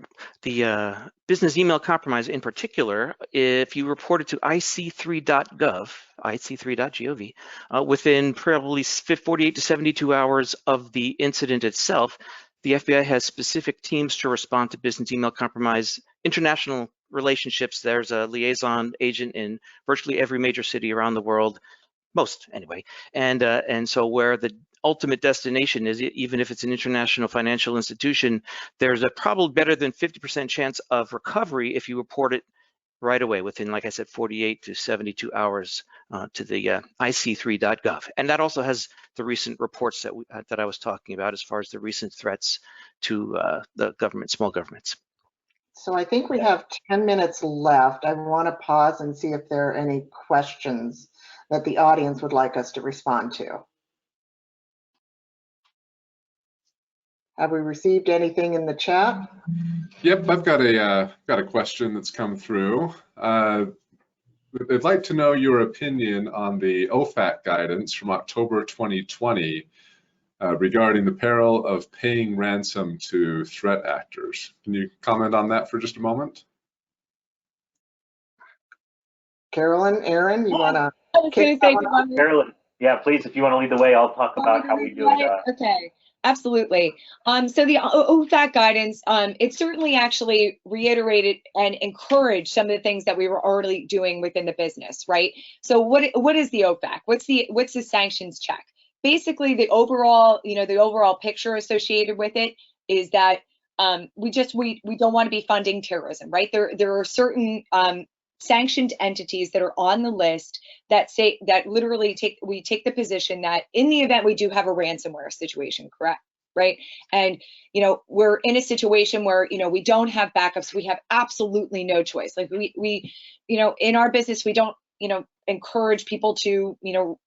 the business email compromise in particular, if you report it to ic3.gov, ic3.gov, within probably 48 to 72 hours of the incident itself, the FBI has specific teams to respond to business email compromise. International relationships, there's a liaison agent in virtually every major city around the world, most anyway, and so where the ultimate destination is, even if it's an international financial institution, there's a probably better than 50% chance of recovery if you report it right away within, like I said, 48 to 72 hours to the ic3.gov. And that also has the recent reports that I was talking about as far as the recent threats to the government, small governments. So I think we have 10 minutes left. I want to pause and see if there are any questions that the audience would like us to respond to. Have we received anything in the chat? Yep, I've got a question that's come through. I'd like to know your opinion on the OFAC guidance from October 2020 regarding the peril of paying ransom to threat actors. Can you comment on that for just a moment? Carolyn, Aaron, you want to? I was going to say, Carolyn, yeah, please, if you want to lead the way, I'll talk about how we do it. Okay. Absolutely. So the OFAC guidance, it certainly actually reiterated and encouraged some of the things that we were already doing within the business, right? So what is the OFAC? What's the sanctions check? Basically, the overall picture associated with it is that we don't want to be funding terrorism, right? There are certain sanctioned entities that are on the list that literally we take the position that in the event we do have a ransomware situation, correct, right? And we're in a situation where we don't have backups. We have absolutely no choice. Like we in our business we don't encourage people to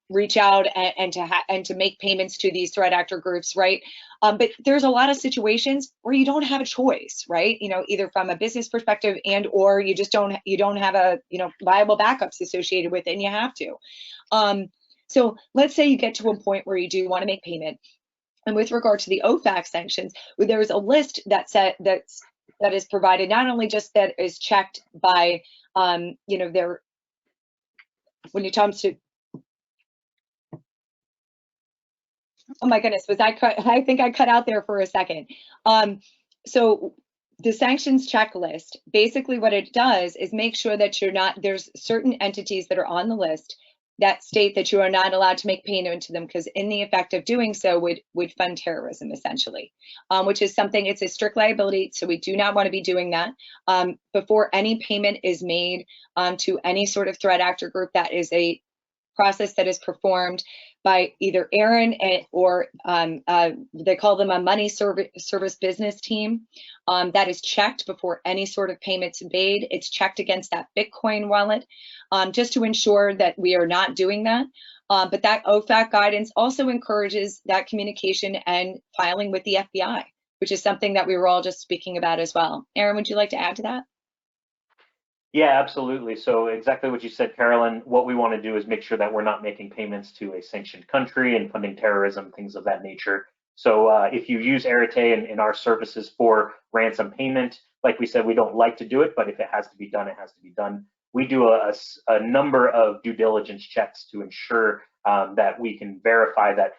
reach out and to make payments to these threat actor groups, right? But there's a lot of situations where you don't have a choice, right? Either from a business perspective and or you don't have a viable backups associated with it, and you have to. So let's say you get to a point where you do want to make payment, and with regard to the OFAC sanctions, there's a list that is provided, not only just that is checked by their, when it comes to, oh my goodness, I think I cut out there for a second. So the sanctions checklist, basically what it does is make sure that there's certain entities that are on the list that state that you are not allowed to make payment to them, because in the effect of doing so would fund terrorism, essentially, which is something, it's a strict liability. So we do not want to be doing that. Before any payment is made to any sort of threat actor group, that is a process that is performed by either Aaron or they call them a money service business team. That is checked before any sort of payments made. It's checked against that Bitcoin wallet just to ensure that we are not doing that. But that OFAC guidance also encourages that communication and filing with the FBI, which is something that we were all just speaking about as well. Aaron, would you like to add to that? Yeah, absolutely. So exactly what you said, Carolyn. What we want to do is make sure that we're not making payments to a sanctioned country and funding terrorism, things of that nature. So if you use Arete in our services for ransom payment, like we said, we don't like to do it, but if it has to be done, it has to be done. We do a number of due diligence checks to ensure that we can verify that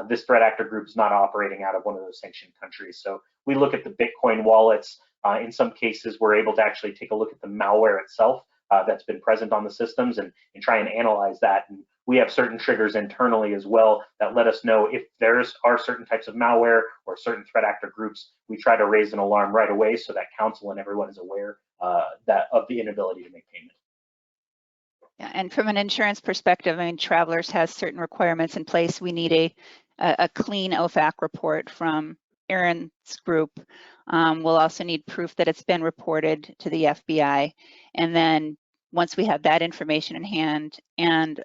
this threat actor group is not operating out of one of those sanctioned countries. So we look at the Bitcoin wallets. In some cases, we're able to actually take a look at the malware itself that's been present on the systems and try and analyze that. And we have certain triggers internally as well that let us know if there are certain types of malware or certain threat actor groups. We try to raise an alarm right away so that council and everyone is aware that of the inability to make payment. Yeah, and from an insurance perspective, I mean, Travelers has certain requirements in place. We need a clean OFAC report from Aaron's group. We'll also need proof that it's been reported to the FBI. And then once we have that information in hand and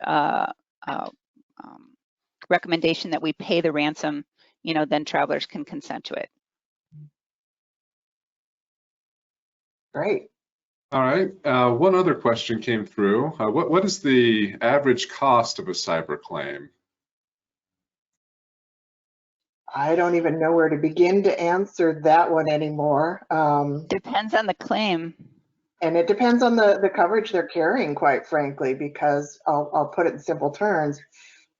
recommendation that we pay the ransom, you know, then Travelers can consent to it. Great. All right. One other question came through. What is the average cost of a cyber claim? I don't even know where to begin to answer that one anymore. Depends on the claim. And it depends on the coverage they're carrying, quite frankly, because I'll put it in simple terms.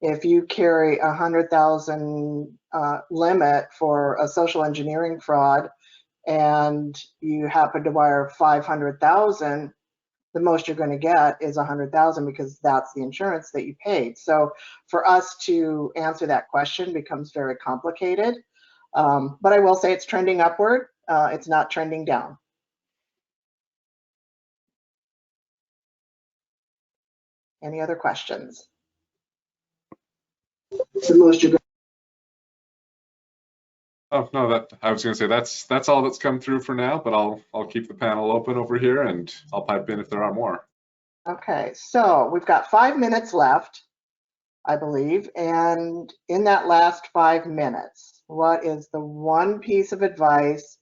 If you carry 100,000 limit for a social engineering fraud and you happen to wire 500,000, the most you're going to get is 100,000 because that's the insurance that you paid. So for us to answer that question becomes very complicated. But I will say it's trending upward. It's not trending down. Any other questions? The most you're going. Oh no, I was going to say that's all that's come through for now. But I'll keep the panel open over here, and I'll pipe in if there are more. Okay, so we've got 5 minutes left, I believe, and in that last 5 minutes, what is the one piece of advice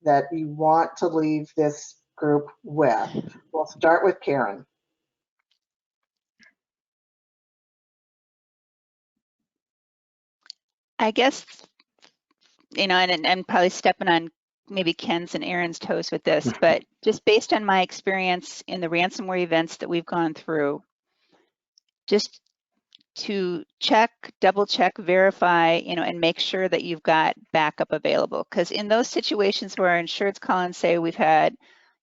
that you want to leave this group with? We'll start with Karen. I guess, you know, and I'm probably stepping on maybe Ken's and Aaron's toes with this, but just based on my experience in the ransomware events that we've gone through, just to check, double check, verify, you know, and make sure that you've got backup available. Because in those situations where our insureds call and say we've had,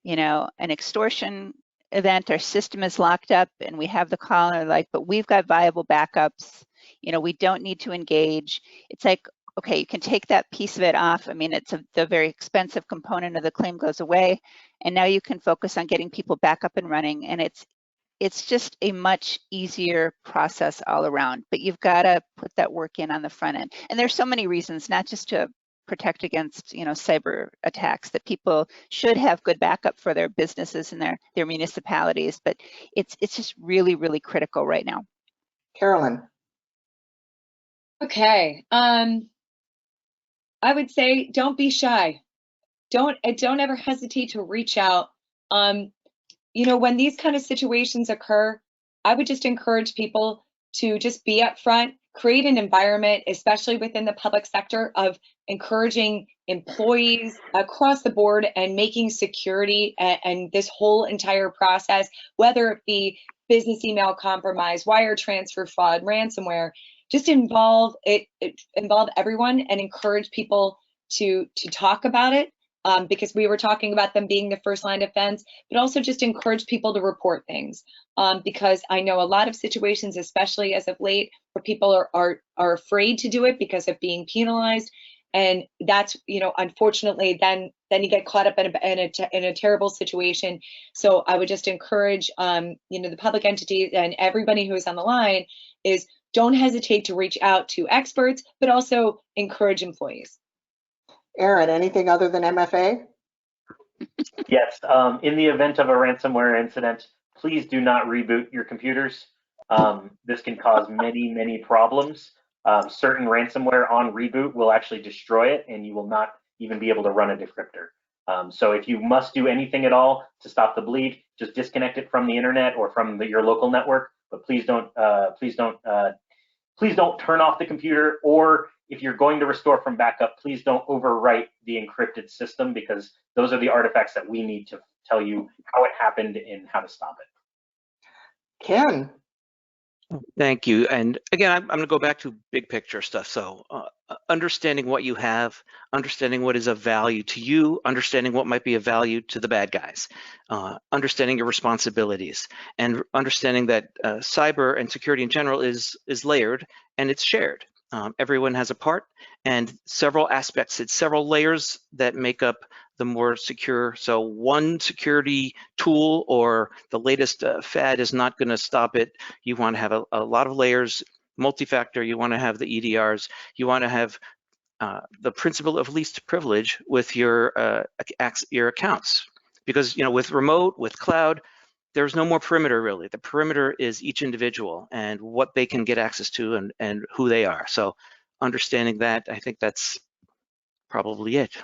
you know, an extortion event, our system is locked up and we have the call and they're like, but we've got viable backups, you know, we don't need to engage. It's like, okay, you can take that piece of it off. I mean, the very expensive component of the claim goes away, and now you can focus on getting people back up and running. And it's just a much easier process all around. But you've got to put that work in on the front end. And there's so many reasons, not just to protect against, you know, cyber attacks, that people should have good backup for their businesses and their municipalities. But it's just really, really critical right now. Carolyn. Okay. I would say don't be shy. Don't ever hesitate to reach out. You know, when these kind of situations occur, I would just encourage people to just be upfront, create an environment, especially within the public sector, of encouraging employees across the board and making security and this whole entire process, whether it be business email compromise, wire transfer fraud, ransomware, just involve everyone and encourage people to talk about it, because we were talking about them being the first line of defense, but also just encourage people to report things, because I know a lot of situations, especially as of late, where people are afraid to do it because of being penalized, and that's, you know, unfortunately then you get caught up in a terrible situation. So I would just encourage you know, the public entities and everybody who is on the line is don't hesitate to reach out to experts, but also encourage employees. Aaron, anything other than MFA? Yes, in the event of a ransomware incident, please do not reboot your computers. This can cause many problems. Certain ransomware on reboot will actually destroy it, and you will not even be able to run a decryptor. So if you must do anything at all to stop the bleed, just disconnect it from the internet or from your local network. But please don't please don't turn off the computer, or if you're going to restore from backup, please don't overwrite the encrypted system, because those are the artifacts that we need to tell you how it happened and how to stop it. Ken? Thank you. And again, I'm going to go back to big picture stuff. So understanding what you have, understanding what is of value to you, understanding what might be of value to the bad guys, understanding your responsibilities, and understanding that cyber and security in general is layered and it's shared. Everyone has a part and several aspects. It's several layers that make up the more secure. So one security tool or the latest fad is not going to stop it. You want to have a lot of layers, multi-factor. You want to have the EDRs. You want to have the principle of least privilege with your accounts, because with remote, with cloud, there's no more perimeter really. The perimeter is each individual and what they can get access to and who they are. So understanding that, I think that's probably it.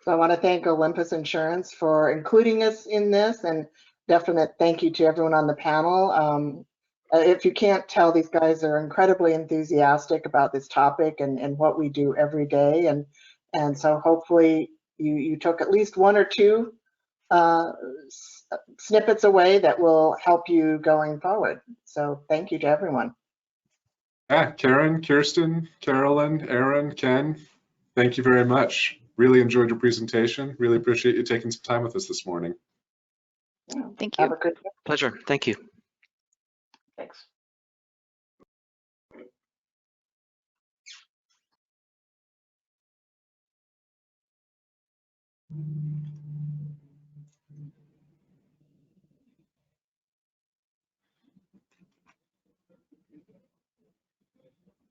So I want to thank Olympus Insurance for including us in this, and definite thank you to everyone on the panel. If you can't tell, these guys are incredibly enthusiastic about this topic and what we do every day. And so hopefully you took at least one or two snippets away that will help you going forward. So thank you to everyone. Karen, Kirsten, Carolyn, Aaron, Ken, thank you very much. Really enjoyed your presentation. Really appreciate you taking some time with us this morning. Thank you. Have a good day. Pleasure. Thank you. Thanks.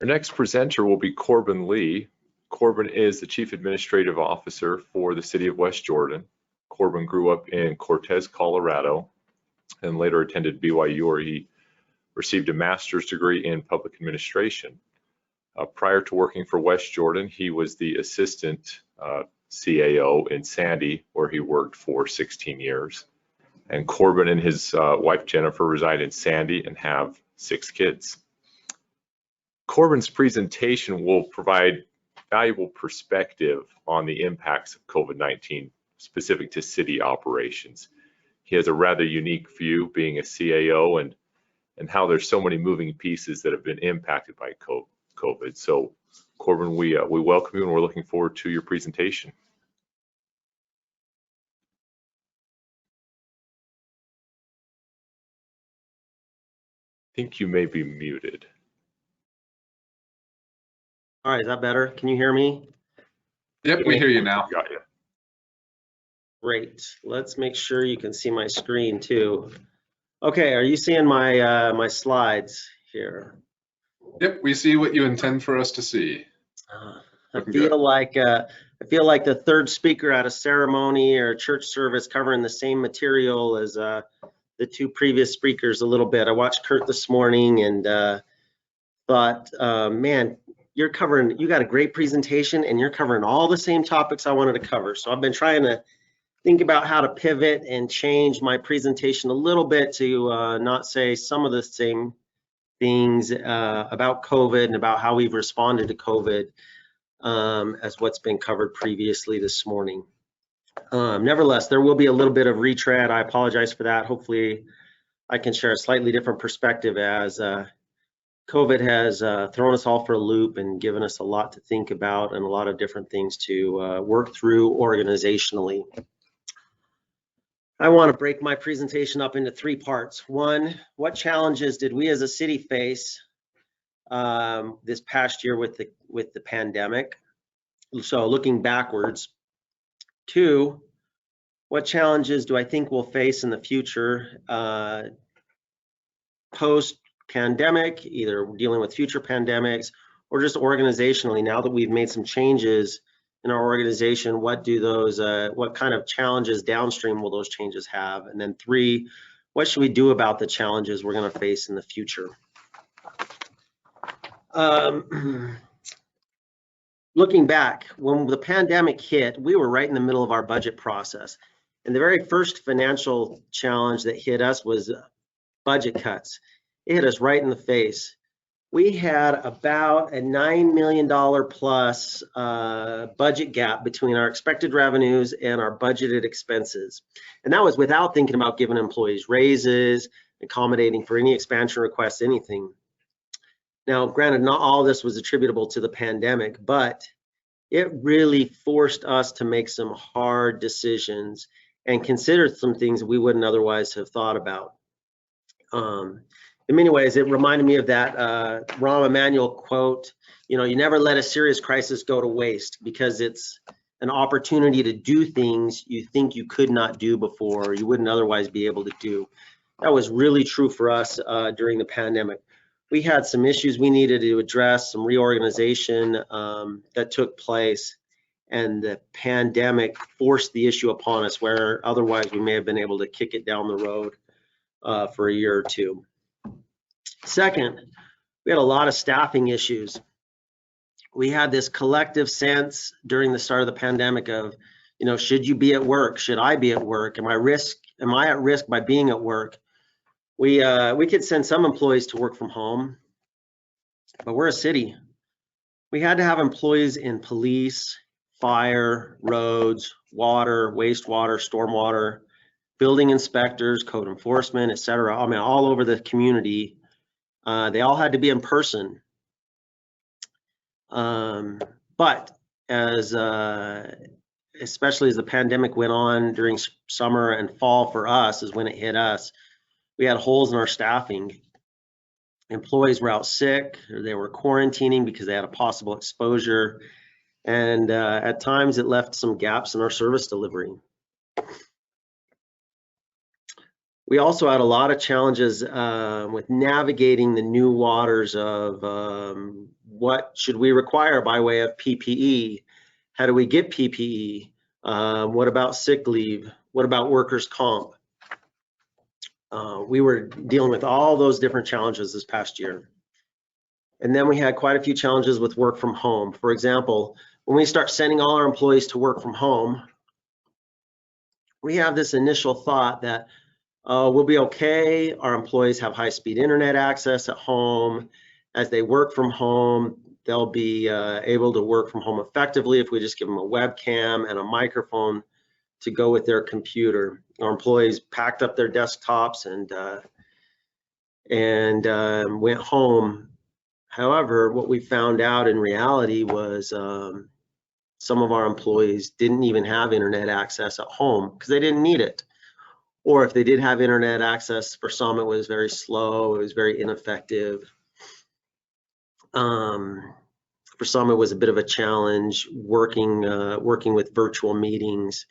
Our next presenter will be Corbin Lee. Corbin is the Chief Administrative Officer for the City of West Jordan. Corbin grew up in Cortez, Colorado, and later attended BYU, where he received a master's degree in public administration. Prior to working for West Jordan, he was the assistant CAO in Sandy, where he worked for 16 years. And Corbin and his wife Jennifer reside in Sandy and have 6 kids. Corbin's presentation will provide valuable perspective on the impacts of COVID-19 specific to city operations. He has a rather unique view, being a CAO, and how there's so many moving pieces that have been impacted by COVID. So Corbin, we welcome you and we're looking forward to your presentation. I think you may be muted. All right, is that better? Can you hear me? Yep, we hear you now. Got you. Great. Let's make sure you can see my screen too. Okay, are you seeing my my slides here? Yep, we see what you intend for us to see. I feel like the third speaker at a ceremony or a church service covering the same material as the 2 previous speakers a little bit. I watched Kurt this morning and thought, man, you got a great presentation and you're covering all the same topics I wanted to cover. So I've been trying to think about how to pivot and change my presentation a little bit to not say some of the same things about COVID and about how we've responded to COVID as what's been covered previously this morning. Nevertheless, there will be a little bit of retread. I apologize for that. Hopefully I can share a slightly different perspective, as COVID has thrown us all for a loop and given us a lot to think about and a lot of different things to work through organizationally. I want to break my presentation up into 3 parts. 1, what challenges did we as a city face this past year with the pandemic? So looking backwards. 2, what challenges do I think we'll face in the future post-pandemic, either dealing with future pandemics or just organizationally, now that we've made some changes in our organization, what kind of challenges downstream will those changes have? And then 3, what should we do about the challenges we're going to face in the future? Looking back, when the pandemic hit, we were right in the middle of our budget process. And the very first financial challenge that hit us was budget cuts. It hit us right in the face. we had about a $9 million plus budget gap between our expected revenues and our budgeted expenses. And that was without thinking about giving employees raises, accommodating for any expansion requests, anything. Now, granted, not all this was attributable to the pandemic, but it really forced us to make some hard decisions and consider some things we wouldn't otherwise have thought about. In many ways, it reminded me of that Rahm Emanuel quote, you know, you never let a serious crisis go to waste, because it's an opportunity to do things you think you could not do before, or you wouldn't otherwise be able to do. That was really true for us during the pandemic. We had some issues we needed to address, some reorganization that took place, and the pandemic forced the issue upon us, where otherwise we may have been able to kick it down the road for a year or two. Second, we had a lot of staffing issues. We had this collective sense during the start of the pandemic of, you know, should you be at work? Should I be at work? Am I at risk by being at work? We could send some employees to work from home, but we're a city. We had to have employees in police, fire, roads, water, wastewater, stormwater, building inspectors, code enforcement, et cetera. I mean, all over the community. They all had to be in person. But especially as the pandemic went on during summer and fall for us, is when it hit us, we had holes in our staffing. Employees were out sick, or they were quarantining because they had a possible exposure. And at times it left some gaps in our service delivery. We also had a lot of challenges with navigating the new waters of what should we require by way of PPE? How do we get PPE? What about sick leave? What about workers' comp? We were dealing with all those different challenges this past year. And then we had quite a few challenges with work from home. For example, when we start sending all our employees to work from home, we have this initial thought that we'll be okay. Our employees have high-speed internet access at home. As they work from home, they'll be able to work from home effectively if we just give them a webcam and a microphone to go with their computer. Our employees packed up their desktops and went home. However, what we found out in reality was some of our employees didn't even have internet access at home because they didn't need it. Or if they did have internet access, for some it was very slow, it was very ineffective. For some it was a bit of a challenge working with virtual meetings.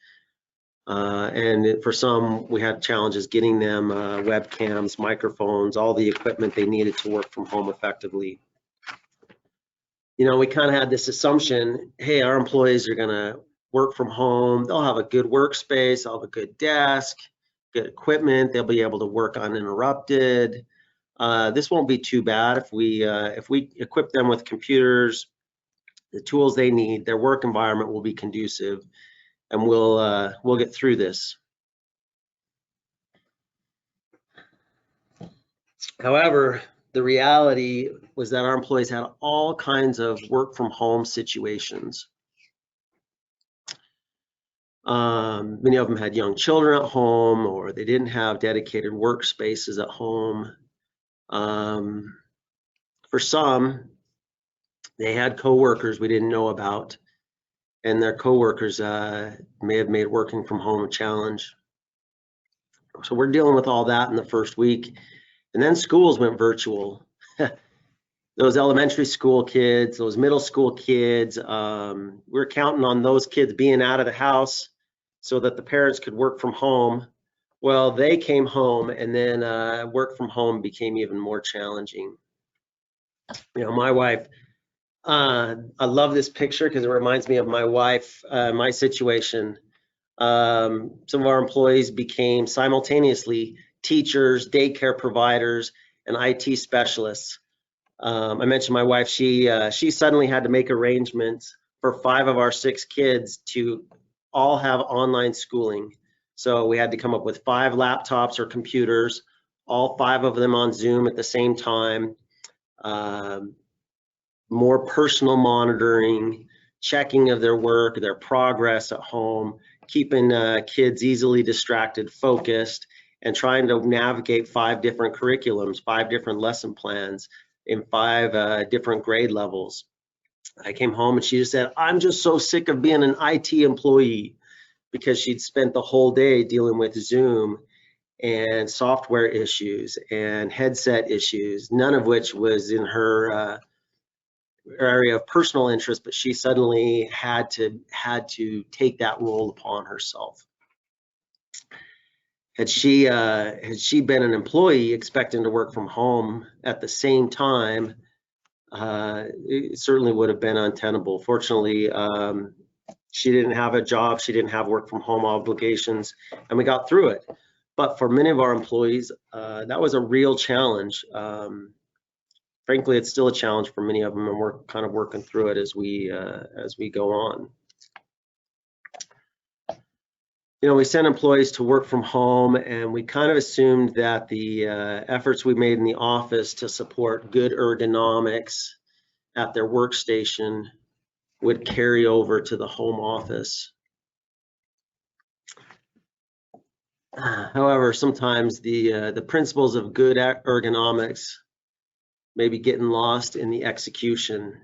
And for some, we had challenges getting them webcams, microphones, all the equipment they needed to work from home effectively. You know, we kind of had this assumption, hey, our employees are gonna work from home, they'll have a good workspace, they'll have a good desk, good equipment, they'll be able to work uninterrupted. This won't be too bad if we equip them with computers, the tools they need, their work environment will be conducive, and we'll get through this. However, the reality was that our employees had all kinds of work from home situations. Many of them had young children at home, or they didn't have dedicated workspaces at home. For some, they had coworkers we didn't know about, and their coworkers may have made working from home a challenge. So we're dealing with all that in the first week. And then schools went virtual. Those elementary school kids, those middle school kids, we're counting on those kids being out of the house so that the parents could work from home. Well, they came home, and then work from home became even more challenging. You know, my wife, I love this picture because it reminds me of my wife, my situation. Some of our employees became simultaneously teachers, daycare providers, and IT specialists. I mentioned my wife, she suddenly had to make arrangements for 5 of our 6 kids to all have online schooling. So we had to come up with 5 laptops or computers, all 5 of them on Zoom at the same time. more personal monitoring, checking of their work, their progress at home, keeping kids easily distracted, focused, and trying to navigate 5 different curriculums, 5 different lesson plans in 5 different grade levels. I came home and she just said, I'm just so sick of being an IT employee, because she'd spent the whole day dealing with Zoom and software issues and headset issues, none of which was in her area of personal interest, but she suddenly had to take that role upon herself. Had she been an employee expecting to work from home at the same time, it certainly would have been untenable. Fortunately, she didn't have a job, she didn't have work from home obligations, and we got through it. But for many of our employees, that was a real challenge. Frankly, it's still a challenge for many of them, and we're kind of working through it as we go on. You know, we sent employees to work from home, and we kind of assumed that the efforts we made in the office to support good ergonomics at their workstation would carry over to the home office. However, sometimes the principles of good ergonomics may be getting lost in the execution.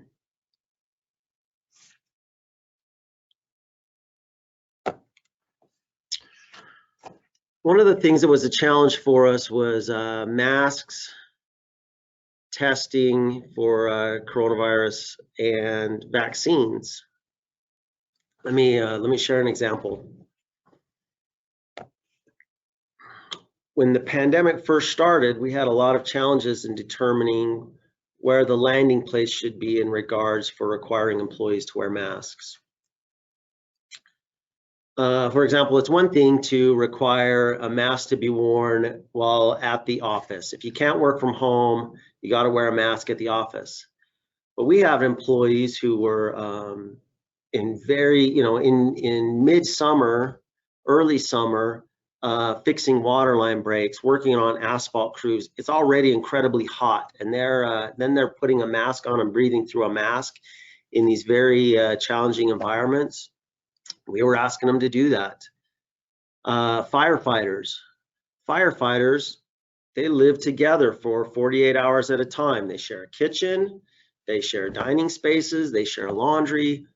One of the things that was a challenge for us was masks, testing for coronavirus, and vaccines. Let me share an example. When the pandemic first started, we had a lot of challenges in determining where the landing place should be in regards for requiring employees to wear masks. For example, it's one thing to require a mask to be worn while at the office. If you can't work from home, you got to wear a mask at the office. But we have employees who were in midsummer, early summer, fixing water line breaks, working on asphalt crews. It's already incredibly hot, and then they're putting a mask on and breathing through a mask in these very challenging environments. We were asking them to do that. Firefighters, they live together for 48 hours at a time. They share a kitchen, they share dining spaces, they share laundry,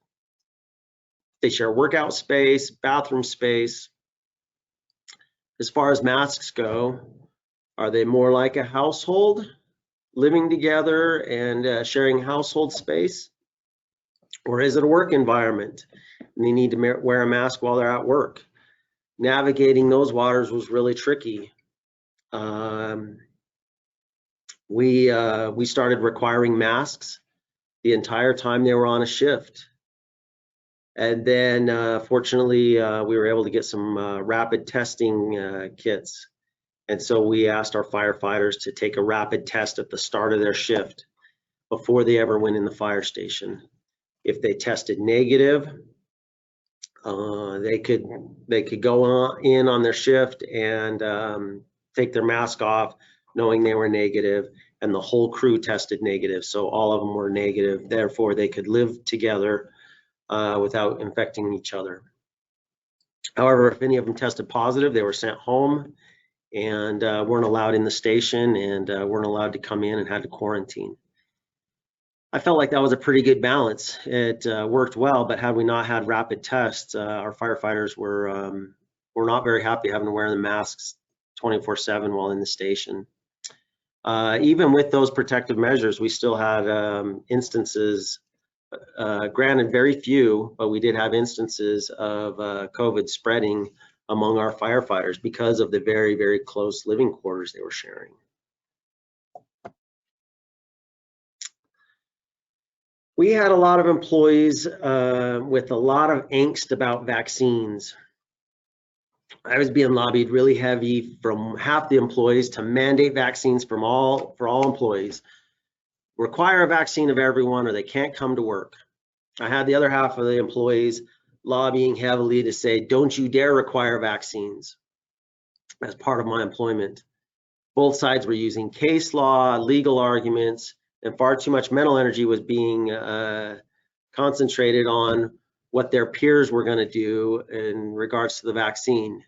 they share workout space, bathroom space. As far as masks go, are they more like a household, living together and sharing household space? Or is it a work environment and they need to wear a mask while they're at work? Navigating those waters was really tricky. We started requiring masks the entire time they were on a shift. And then fortunately, we were able to get some rapid testing kits. And so we asked our firefighters to take a rapid test at the start of their shift before they ever went in the fire station. If they tested negative, they could go in on their shift and take their mask off, knowing they were negative, and the whole crew tested negative. So all of them were negative. Therefore, they could live together without infecting each other. However, if any of them tested positive, they were sent home and weren't allowed in the station and weren't allowed to come in and had to quarantine. I felt like that was a pretty good balance. It worked well, but had we not had rapid tests, our firefighters were not very happy having to wear the masks 24/7 while in the station. Even with those protective measures, we still had instances, granted very few, but we did have instances of COVID spreading among our firefighters because of the very, very close living quarters they were sharing. We had a lot of employees with a lot of angst about vaccines. I was being lobbied really heavy from half the employees to mandate vaccines for all employees. Require a vaccine of everyone or they can't come to work. I had the other half of the employees lobbying heavily to say, don't you dare require vaccines as part of my employment. Both sides were using case law, legal arguments, and far too much mental energy was being concentrated on what their peers were going to do in regards to the vaccine.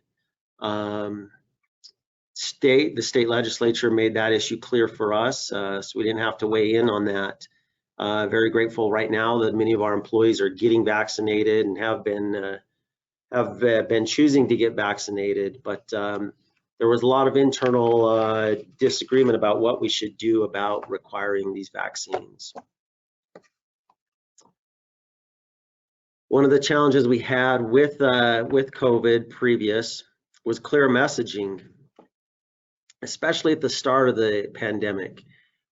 The state legislature made that issue clear for us, so we didn't have to weigh in on that. Very grateful right now that many of our employees are getting vaccinated and have been choosing to get vaccinated, but there was a lot of internal disagreement about what we should do about requiring these vaccines. One of the challenges we had with COVID previous was clear messaging, especially at the start of the pandemic.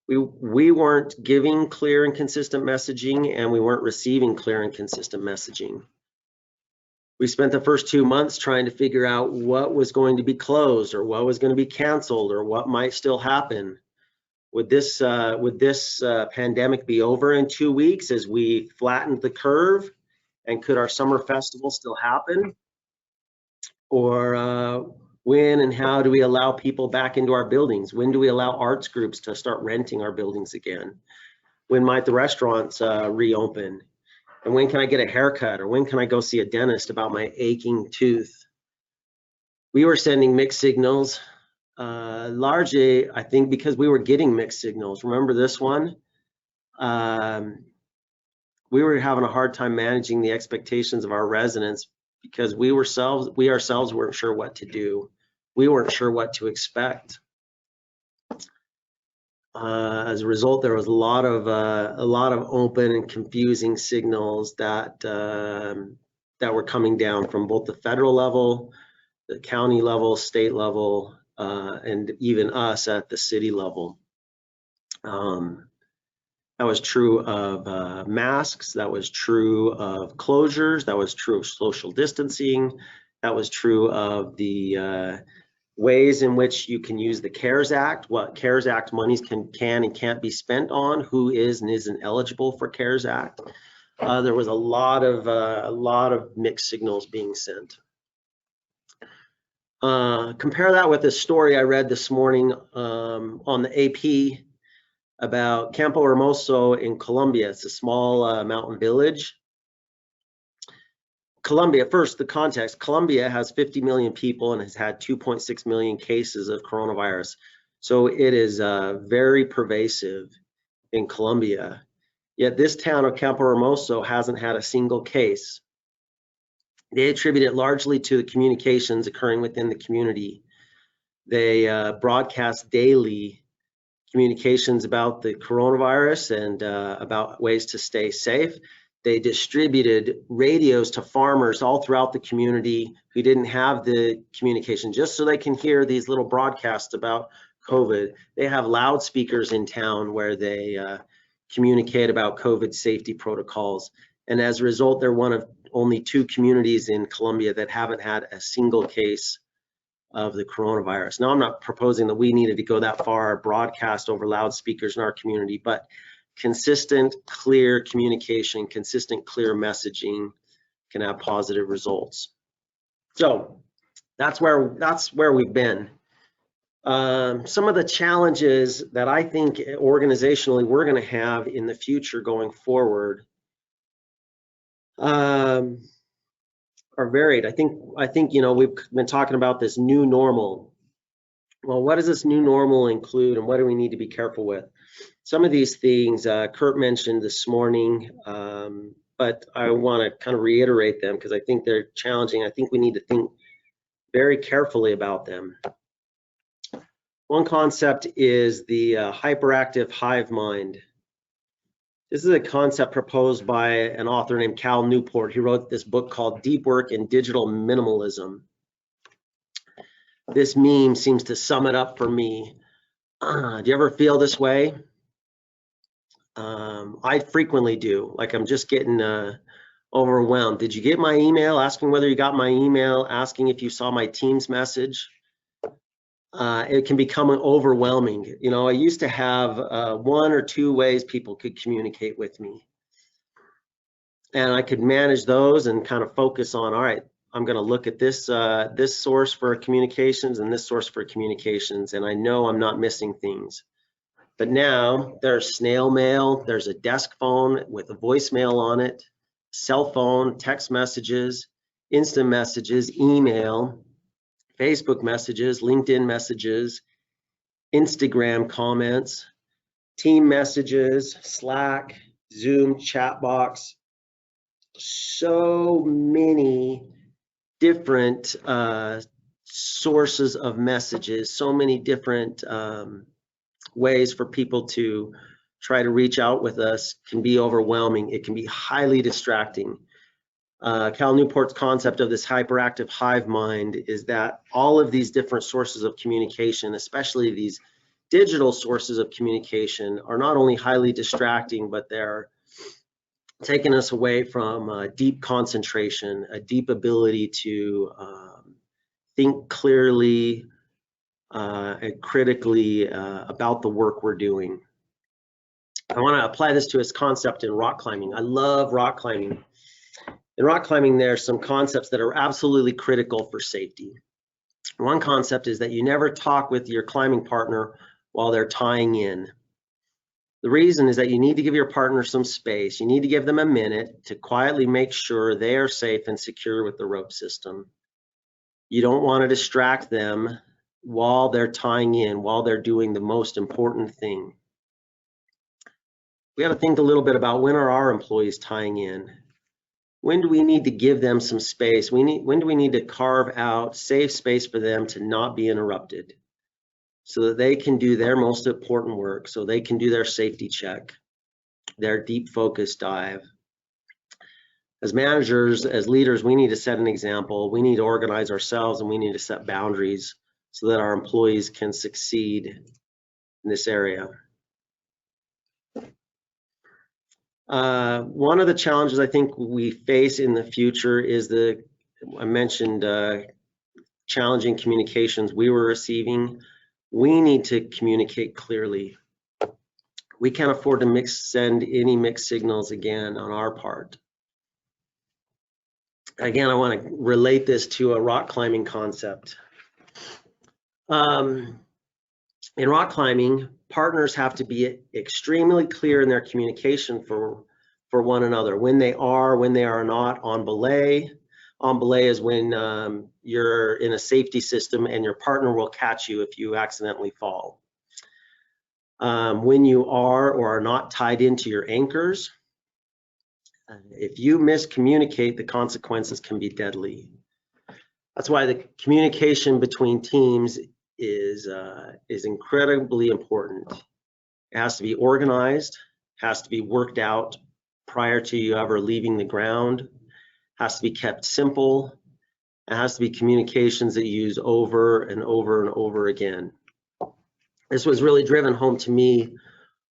We weren't giving clear and consistent messaging, and we weren't receiving clear and consistent messaging. We spent the first 2 months trying to figure out what was going to be closed or what was going to be canceled or what might still happen. Would this pandemic be over in 2 weeks as we flattened the curve? And could our summer festival still happen? Or when and how do we allow people back into our buildings? When do we allow arts groups to start renting our buildings again? When might the restaurants reopen? And when can I get a haircut? Or when can I go see a dentist about my aching tooth? We were sending mixed signals, largely, I think, because we were getting mixed signals. Remember this one? We were having a hard time managing the expectations of our residents because we ourselves weren't sure what to do. We weren't sure what to expect. As a result, there was a lot of open and confusing signals that were coming down from both the federal level, the county level, state level, and even us at the city level. That was true of masks, that was true of closures, that was true of social distancing, that was true of the ways in which you can use the CARES Act, what CARES Act monies can and can't be spent on, who is and isn't eligible for CARES Act. There was a lot of mixed signals being sent. Compare that with the story I read this morning on the AP about Campo Hermoso in Colombia. It's a small mountain village. Colombia, first, the context. Colombia has 50 million people and has had 2.6 million cases of coronavirus. So it is very pervasive in Colombia. Yet this town of Campo Hermoso hasn't had a single case. They attribute it largely to the communications occurring within the community. They broadcast daily communications about the coronavirus and about ways to stay safe. They distributed radios to farmers all throughout the community who didn't have the communication, just so they can hear these little broadcasts about COVID. They have loudspeakers in town where they communicate about COVID safety protocols. And as a result, they're one of only 2 communities in Colombia that haven't had a single case of the coronavirus. Now, I'm not proposing that we needed to go that far, broadcast over loudspeakers in our community, but consistent, clear communication, consistent, clear messaging can have positive results. So that's where we've been. Some of the challenges that I think organizationally we're going to have in the future going forward are varied. I think we've been talking about this new normal. Well, what does this new normal include, and what do we need to be careful with? Some of these things Kurt mentioned this morning, but I want to kind of reiterate them because I think they're challenging. I think we need to think very carefully about them. One concept is the hyperactive hive mind. This is a concept proposed by an author named Cal Newport. He wrote this book called Deep Work in Digital Minimalism. This meme seems to sum it up for me. Do you ever feel this way? I frequently do, like I'm just getting overwhelmed. Did you get my email? Asking whether you got my email, asking if you saw my Teams message. It can become overwhelming. I used to have 1 or 2 ways people could communicate with me. And I could manage those and kind of focus on, all right, I'm going to look at this source for communications and this source for communications, and I know I'm not missing things. But now there's snail mail, there's a desk phone with a voicemail on it, cell phone, text messages, instant messages, email, Facebook messages, LinkedIn messages, Instagram comments, team messages, Slack, Zoom, chat box. So many different sources of messages, so many different ways for people to try to reach out with us can be overwhelming. It can be highly distracting. Cal Newport's concept of this hyperactive hive mind is that all of these different sources of communication, especially these digital sources of communication, are not only highly distracting, but they're taking us away from deep concentration, a deep ability to think clearly and critically about the work we're doing. I want to apply this to its concept in rock climbing. I love rock climbing. In rock climbing, there's some concepts that are absolutely critical for safety. One concept is that you never talk with your climbing partner while they're tying in. The reason is that you need to give your partner some space. You need to give them a minute to quietly make sure they are safe and secure with the rope system. You don't want to distract them while they're tying in, while they're doing the most important thing. We got to think a little bit about, when are our employees tying in? When do we need to give them some space? When do we need to carve out safe space for them to not be interrupted, so that they can do their most important work, so they can do their safety check, their deep focus dive. As managers, as leaders, we need to set an example. We need to organize ourselves, and we need to set boundaries so that our employees can succeed in this area. One of the challenges I think we face in the future is I mentioned challenging communications we were receiving. We need to communicate clearly. We can't afford to send any mixed signals again on our part. Again, I want to relate this to a rock climbing concept. In rock climbing, partners have to be extremely clear in their communication for one another, when they are not on belay. On belay is when you're in a safety system and your partner will catch you if you accidentally fall. When you are or are not tied into your anchors, if you miscommunicate, the consequences can be deadly. That's why the communication between teams is incredibly important. It has to be organized, has to be worked out prior to you ever leaving the ground, has to be kept simple, it has to be communications that you use over and over and over again. This was really driven home to me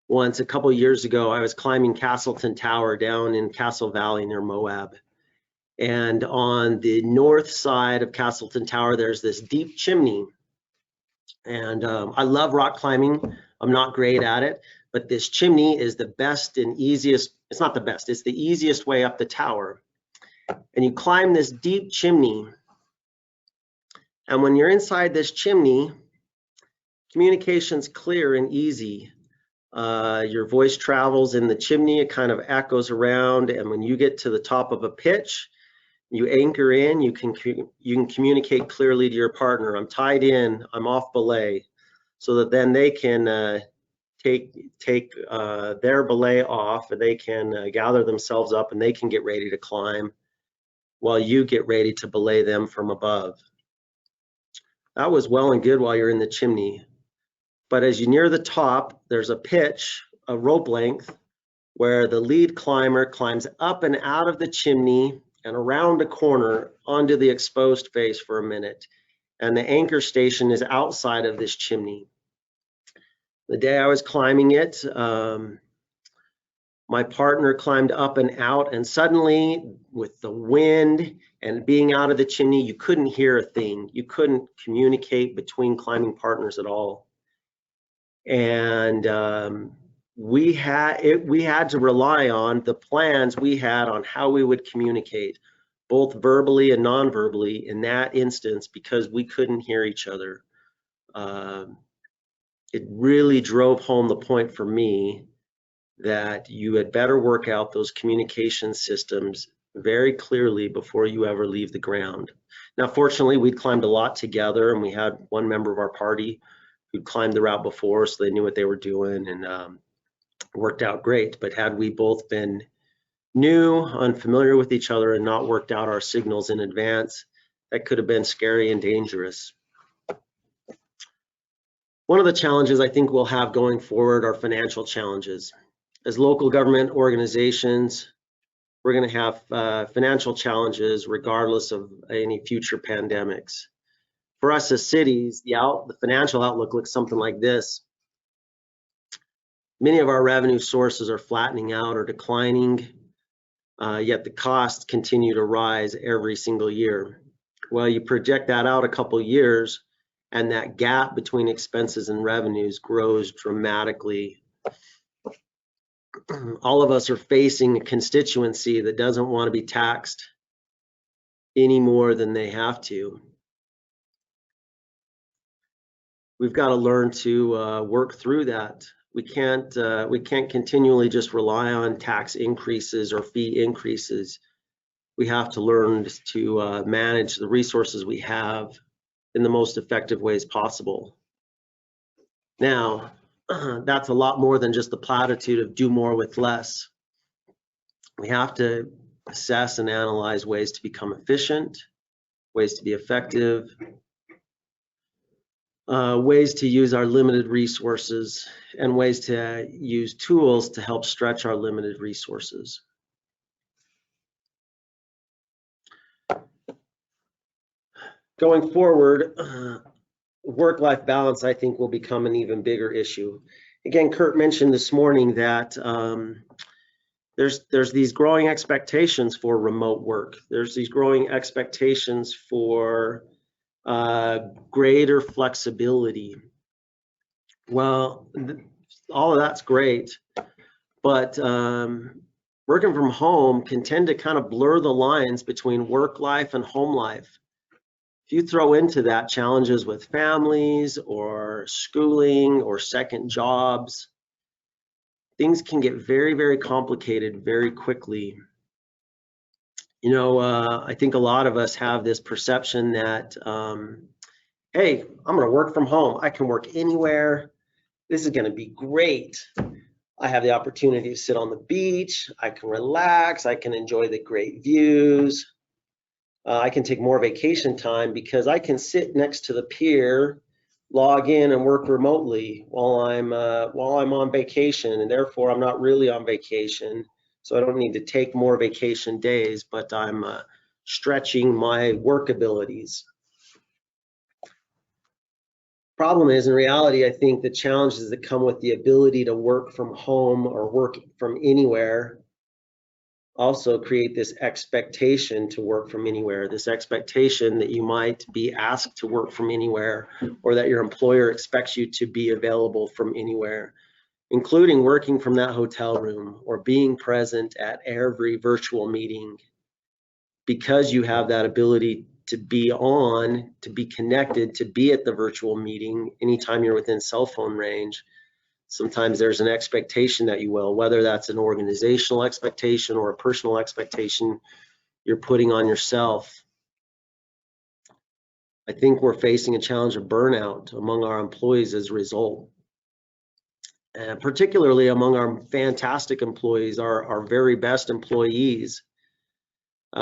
once a couple years ago. I was climbing Castleton Tower down in Castle Valley near Moab. And on the north side of Castleton Tower, there's this deep chimney. And I love rock climbing. I'm not great at it, but this chimney is the best and easiest. It's not the best, it's the easiest way up the tower. And you climb this deep chimney. And when you're inside this chimney, communication's clear and easy. Your voice travels in the chimney, it kind of echoes around. And when you get to the top of a pitch, you anchor in, you can communicate clearly to your partner. I'm tied in, I'm off belay, so that then they can take their belay off, and they can gather themselves up, and they can get ready to climb while you get ready to belay them from above. That was well and good while you're in the chimney. But as you near the top, there's a pitch, a rope length, where the lead climber climbs up and out of the chimney and around a corner onto the exposed face for a minute. And the anchor station is outside of this chimney. The day I was climbing it, my partner climbed up and out, and suddenly with the wind and being out of the chimney, you couldn't hear a thing. You couldn't communicate between climbing partners at all. And we had to rely on the plans we had on how we would communicate, both verbally and non-verbally in that instance, because we couldn't hear each other. it really drove home the point for me that you had better work out those communication systems very clearly before you ever leave the ground. Now, fortunately, we'd climbed a lot together, and we had one member of our party who'd climbed the route before, so they knew what they were doing, and worked out great. But had we both been new, unfamiliar with each other, and not worked out our signals in advance, that could have been scary and dangerous. One of the challenges I think we'll have going forward are financial challenges. As local government organizations, we're going to have financial challenges regardless of any future pandemics. For us as cities, the financial outlook looks something like this. Many of our revenue sources are flattening out or declining, yet the costs continue to rise every single year. Well, you project that out a couple years, and that gap between expenses and revenues grows dramatically. All of us are facing a constituency that doesn't want to be taxed any more than they have to. We've got to learn to work through that. We can't continually just rely on tax increases or fee increases. We have to learn to manage the resources we have in the most effective ways possible. Now, that's a lot more than just the platitude of do more with less. We have to assess and analyze ways to become efficient, ways to be effective, ways to use our limited resources, and ways to use tools to help stretch our limited resources. Going forward, work-life balance, I think, will become an even bigger issue. Again, Kurt mentioned this morning that there's these growing expectations for remote work. There's these growing expectations for greater flexibility. Well, all of that's great, but working from home can tend to kind of blur the lines between work life and home life. If you throw into that challenges with families or schooling or second jobs, things can get very, very complicated very quickly. You know, I think a lot of us have this perception that, hey, I'm going to work from home. I can work anywhere. This is going to be great. I have the opportunity to sit on the beach. I can relax. I can enjoy the great views. I can take more vacation time because I can sit next to the pier, log in and work remotely while I'm on vacation, and therefore I'm not really on vacation. So I don't need to take more vacation days, but I'm stretching my work abilities. Problem is, in reality, I think the challenges that come with the ability to work from home or work from anywhere also create this expectation to work from anywhere, this expectation that you might be asked to work from anywhere, or that your employer expects you to be available from anywhere, including working from that hotel room or being present at every virtual meeting. Because you have that ability to be on, to be connected, to be at the virtual meeting anytime you're within cell phone range, sometimes there's an expectation that you will, whether that's an organizational expectation or a personal expectation you're putting on yourself. I think we're facing a challenge of burnout among our employees as a result. And particularly among our fantastic employees, our very best employees. They're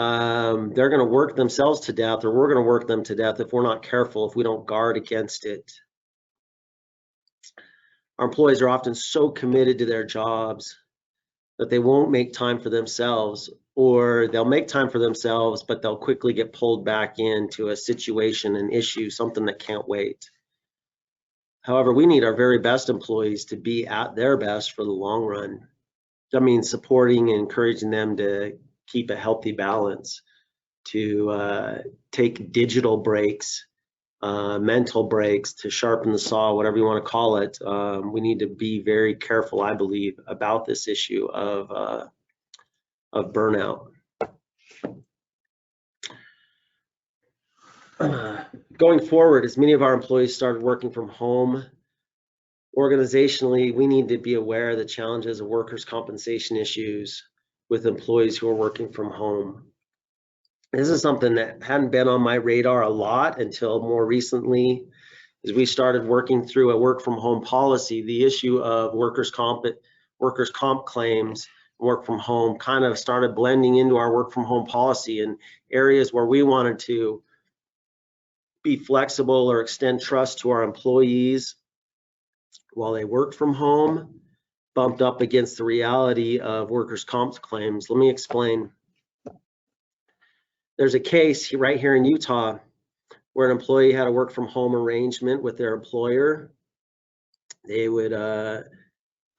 going to work themselves to death, or we're going to work them to death if we're not careful, if we don't guard against it. Our employees are often so committed to their jobs that they won't make time for themselves, or they'll make time for themselves, but they'll quickly get pulled back into a situation, an issue, something that can't wait. However, we need our very best employees to be at their best for the long run. That means supporting and encouraging them to keep a healthy balance, to take digital breaks, mental breaks, to sharpen the saw, whatever you want to call it. We need to be very careful, I believe, about this issue of burnout. Going forward, as many of our employees started working from home, Organizationally, we need to be aware of the challenges of workers' compensation issues with employees who are working from home. This is something that hadn't been on my radar a lot until more recently, as we started working through a work from home policy. The issue of workers' comp claims, work from home, kind of started blending into our work from home policy, and areas where we wanted to be flexible or extend trust to our employees while they work from home bumped up against the reality of workers' comp claims. Let me explain. There's a case right here in Utah where an employee had a work from home arrangement with their employer. They would,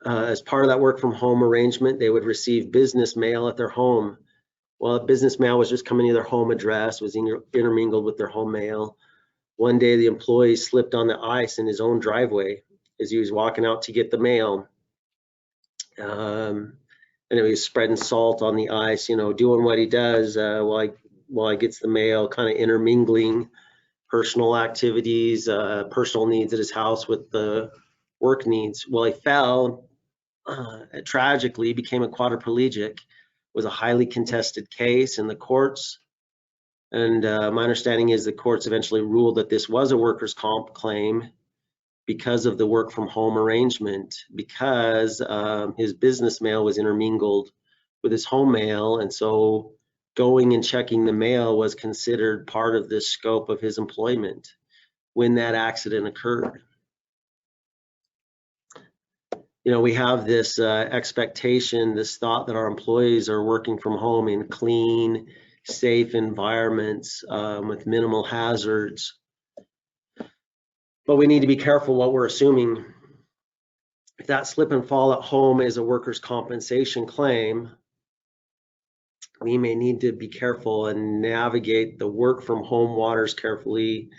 as part of that work from home arrangement, they would receive business mail at their home. Well, business mail was just coming to their home address, was intermingled with their home mail. One day, the employee slipped on the ice in his own driveway as he was walking out to get the mail. And he was spreading salt on the ice, you know, doing what he does while he gets the mail, kind of intermingling personal activities, personal needs at his house with the work needs. Well, he fell, tragically became a quadriplegic. It was a highly contested case in the courts. And my understanding is the courts eventually ruled that this was a workers' comp claim because of the work from home arrangement, because his business mail was intermingled with his home mail. And so going and checking the mail was considered part of the scope of his employment when that accident occurred. You know, we have this expectation, this thought that our employees are working from home in clean, safe environments with minimal hazards. But we need to be careful what we're assuming. If that slip and fall at home is a workers' compensation claim, we may need to be careful and navigate the work from home waters carefully,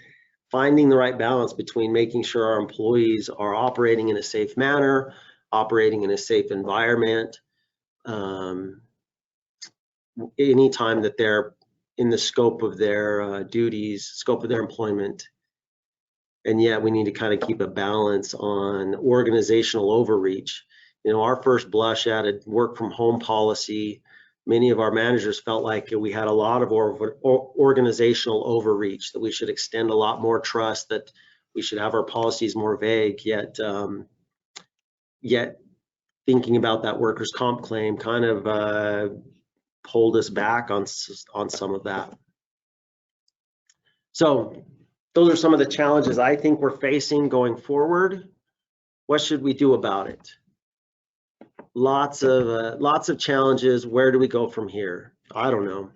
finding the right balance between making sure our employees are operating in a safe manner, operating in a safe environment, anytime that they're in the scope of their duties, scope of their employment. And yet we need to kind of keep a balance on organizational overreach. You know, our first blush at a work from home policy, many of our managers felt like we had a lot of organizational overreach, that we should extend a lot more trust, that we should have our policies more vague, yet thinking about that workers' comp claim kind of pulled us back on some of that. So those are some of the challenges I think we're facing going forward. What should we do about it? Lots of challenges. Where do we go from here? I don't know.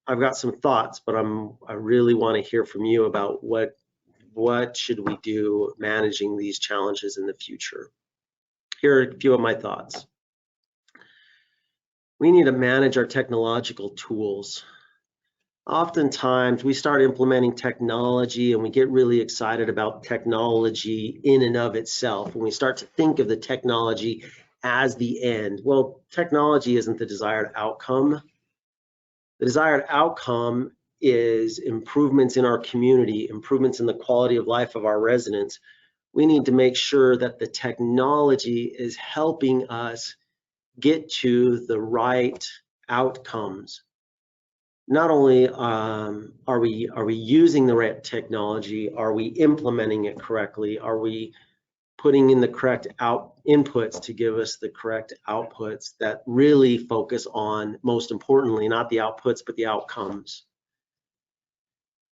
I've got some thoughts, but I really want to hear from you about what should we do managing these challenges in the future. Here are a few of my thoughts. We need to manage our technological tools. Oftentimes we start implementing technology and we get really excited about technology in and of itself, and we start to think of the technology as the end. Well, technology isn't the desired outcome. The desired outcome is improvements in our community, improvements in the quality of life of our residents. We need to make sure that the technology is helping us get to the right outcomes. Not only are we using the right technology, are we implementing it correctly? Are we putting in the correct inputs to give us the correct outputs that really focus on, most importantly, not the outputs, but the outcomes?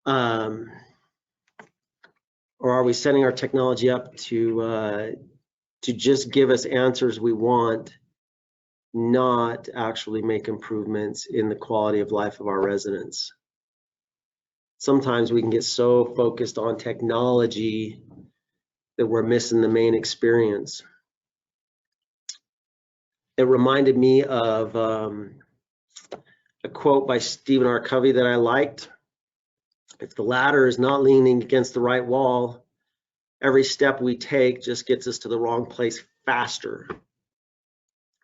Or are we setting our technology up to just give us answers we want, not actually make improvements in the quality of life of our residents? Sometimes we can get so focused on technology that we're missing the main experience. It reminded me of a quote by Stephen R. Covey that I liked. If the ladder is not leaning against the right wall, every step we take just gets us to the wrong place faster.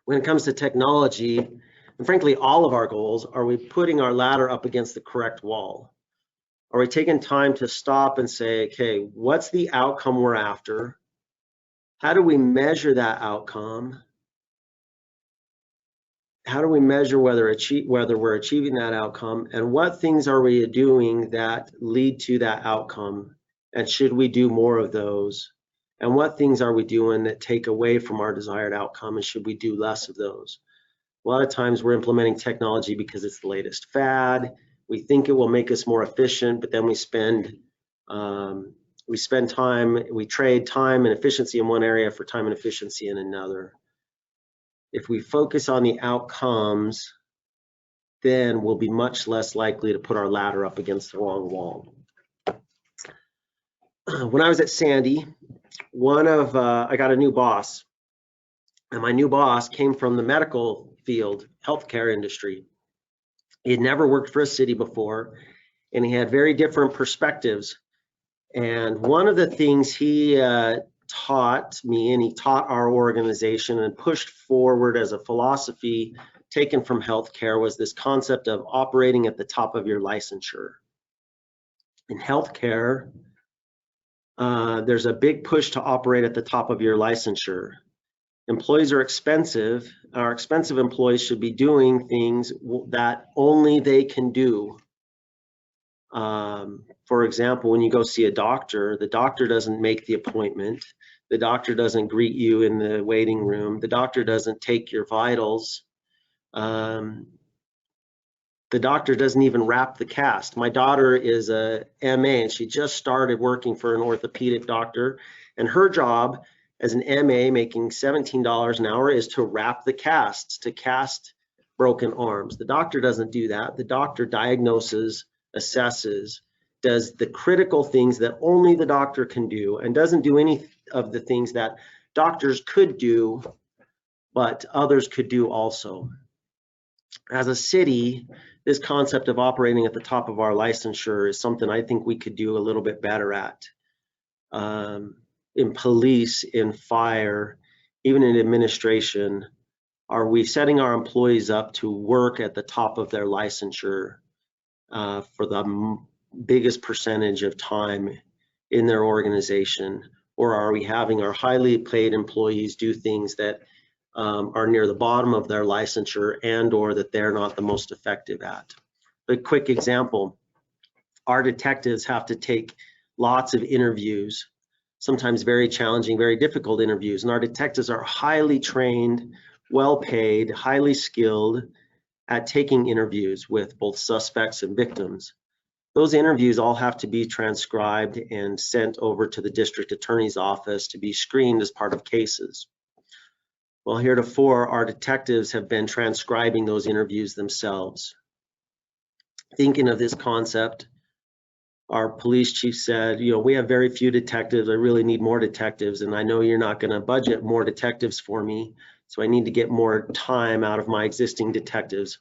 When it comes to technology, and frankly, all of our goals, are we putting our ladder up against the correct wall? Are we taking time to stop and say, okay, what's the outcome we're after? How do we measure that outcome? How do we measure whether we're achieving that outcome? And what things are we doing that lead to that outcome? And should we do more of those? And what things are we doing that take away from our desired outcome? And should we do less of those? A lot of times we're implementing technology because it's the latest fad. We think it will make us more efficient, but then we spend time, we trade time and efficiency in one area for time and efficiency in another. If we focus on the outcomes, then we'll be much less likely to put our ladder up against the wrong wall. When I was at Sandy, I got a new boss, and my new boss came from the medical field, healthcare industry. He had never worked for a city before, and he had very different perspectives. And one of the things he taught me, and he taught our organization and pushed forward as a philosophy taken from healthcare, was this concept of operating at the top of your licensure. In healthcare, there's a big push to operate at the top of your licensure. Employees are expensive. Our expensive employees should be doing things that only they can do. For example, when you go see a doctor, the doctor doesn't make the appointment. The doctor doesn't greet you in the waiting room. The doctor doesn't take your vitals. The doctor doesn't even wrap the cast. My daughter is a MA, and she just started working for an orthopedic doctor, and her job as an MA making $17 an hour is to wrap the casts, to cast broken arms. The doctor doesn't do that. The doctor diagnoses, assesses, does the critical things that only the doctor can do, and doesn't do any of the things that doctors could do, but others could do also. As a city, this concept of operating at the top of our licensure is something I think we could do a little bit better at. In police, in fire, even in administration, are we setting our employees up to work at the top of their licensure for the biggest percentage of time in their organization? Or are we having our highly paid employees do things that are near the bottom of their licensure and or that they're not the most effective at? A quick example, our detectives have to take lots of interviews, sometimes very challenging, very difficult interviews, and our detectives are highly trained, well paid, highly skilled at taking interviews with both suspects and victims. Those interviews all have to be transcribed and sent over to the district attorney's office to be screened as part of cases. Well, heretofore, our detectives have been transcribing those interviews themselves. Thinking of this concept, our police chief said, you know, we have very few detectives. I really need more detectives, and I know you're not going to budget more detectives for me, so I need to get more time out of my existing detectives.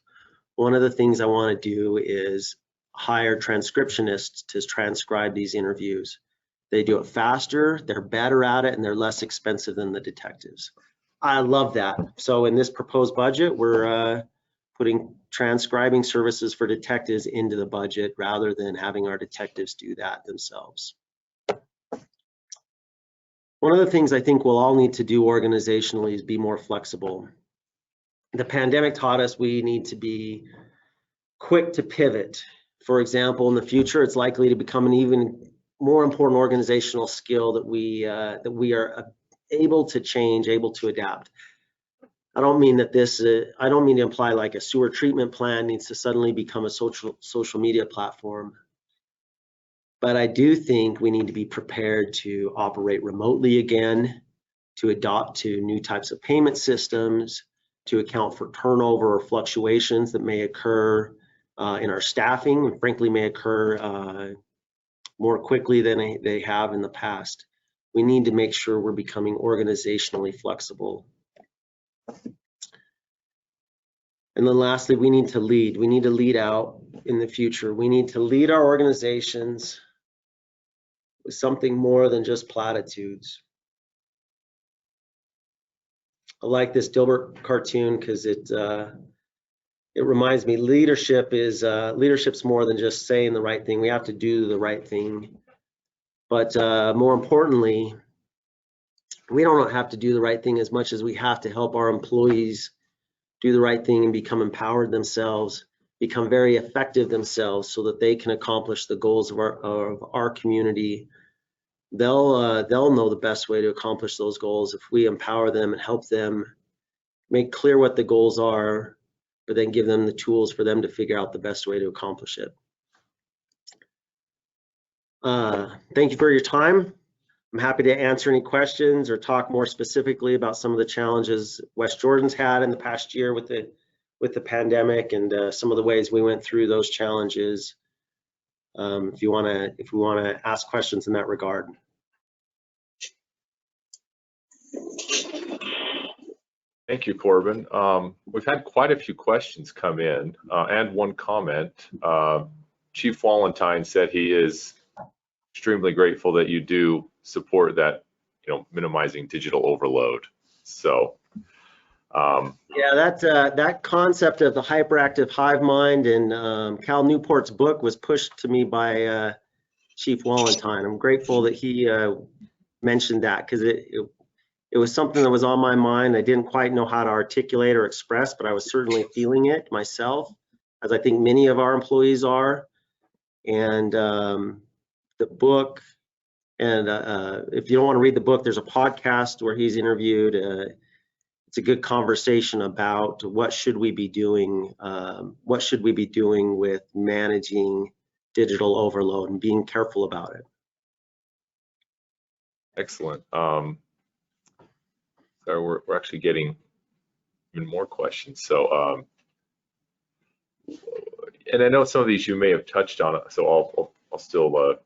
One of the things I want to do is hire transcriptionists to transcribe these interviews. They do it faster, they're better at it, and they're less expensive than the detectives. I love that. So in this proposed budget, we're putting transcribing services for detectives into the budget rather than having our detectives do that themselves. One of the things I think we'll all need to do organizationally is be more flexible. The pandemic taught us we need to be quick to pivot. For example, in the future, it's likely to become an even more important organizational skill that we are able to change, able to adapt. I don't mean that I don't mean to imply like a sewer treatment plant needs to suddenly become a social media platform. But I do think we need to be prepared to operate remotely again, to adopt to new types of payment systems, to account for turnover or fluctuations that may occur in our staffing, and frankly may occur more quickly than they have in the past. We need to make sure we're becoming organizationally flexible. And then lastly, we need to lead. We need to lead out in the future. We need to lead our organizations with something more than just platitudes. I like this Dilbert cartoon because it it reminds me, leadership's more than just saying the right thing. We have to do the right thing. But more importantly, we don't have to do the right thing as much as we have to help our employees do the right thing and become empowered themselves, become very effective themselves so that they can accomplish the goals of our community. They'll know the best way to accomplish those goals if we empower them and help them make clear what the goals are, but then give them the tools for them to figure out the best way to accomplish it. Thank you for your time. I'm happy to answer any questions or talk more specifically about some of the challenges West Jordan's had in the past year with the pandemic and some of the ways we went through those challenges. If we want to ask questions in that regard. Thank you, Corbin. We've had quite a few questions come in and one comment. Chief Wallentyne said he is extremely grateful that you do support that, minimizing digital overload. So, yeah, that concept of the hyperactive hive mind and Cal Newport's book was pushed to me by Chief Wallentyne. I'm grateful that he mentioned that because it was something that was on my mind. I didn't quite know how to articulate or express, but I was certainly feeling it myself, as I think many of our employees are. And the book, and if you don't want to read the book, there's a podcast where he's interviewed. It's a good conversation about what should we be doing with managing digital overload and being careful about it. Excellent. So we're actually getting even more questions. So, and I know some of these you may have touched on, so I'll still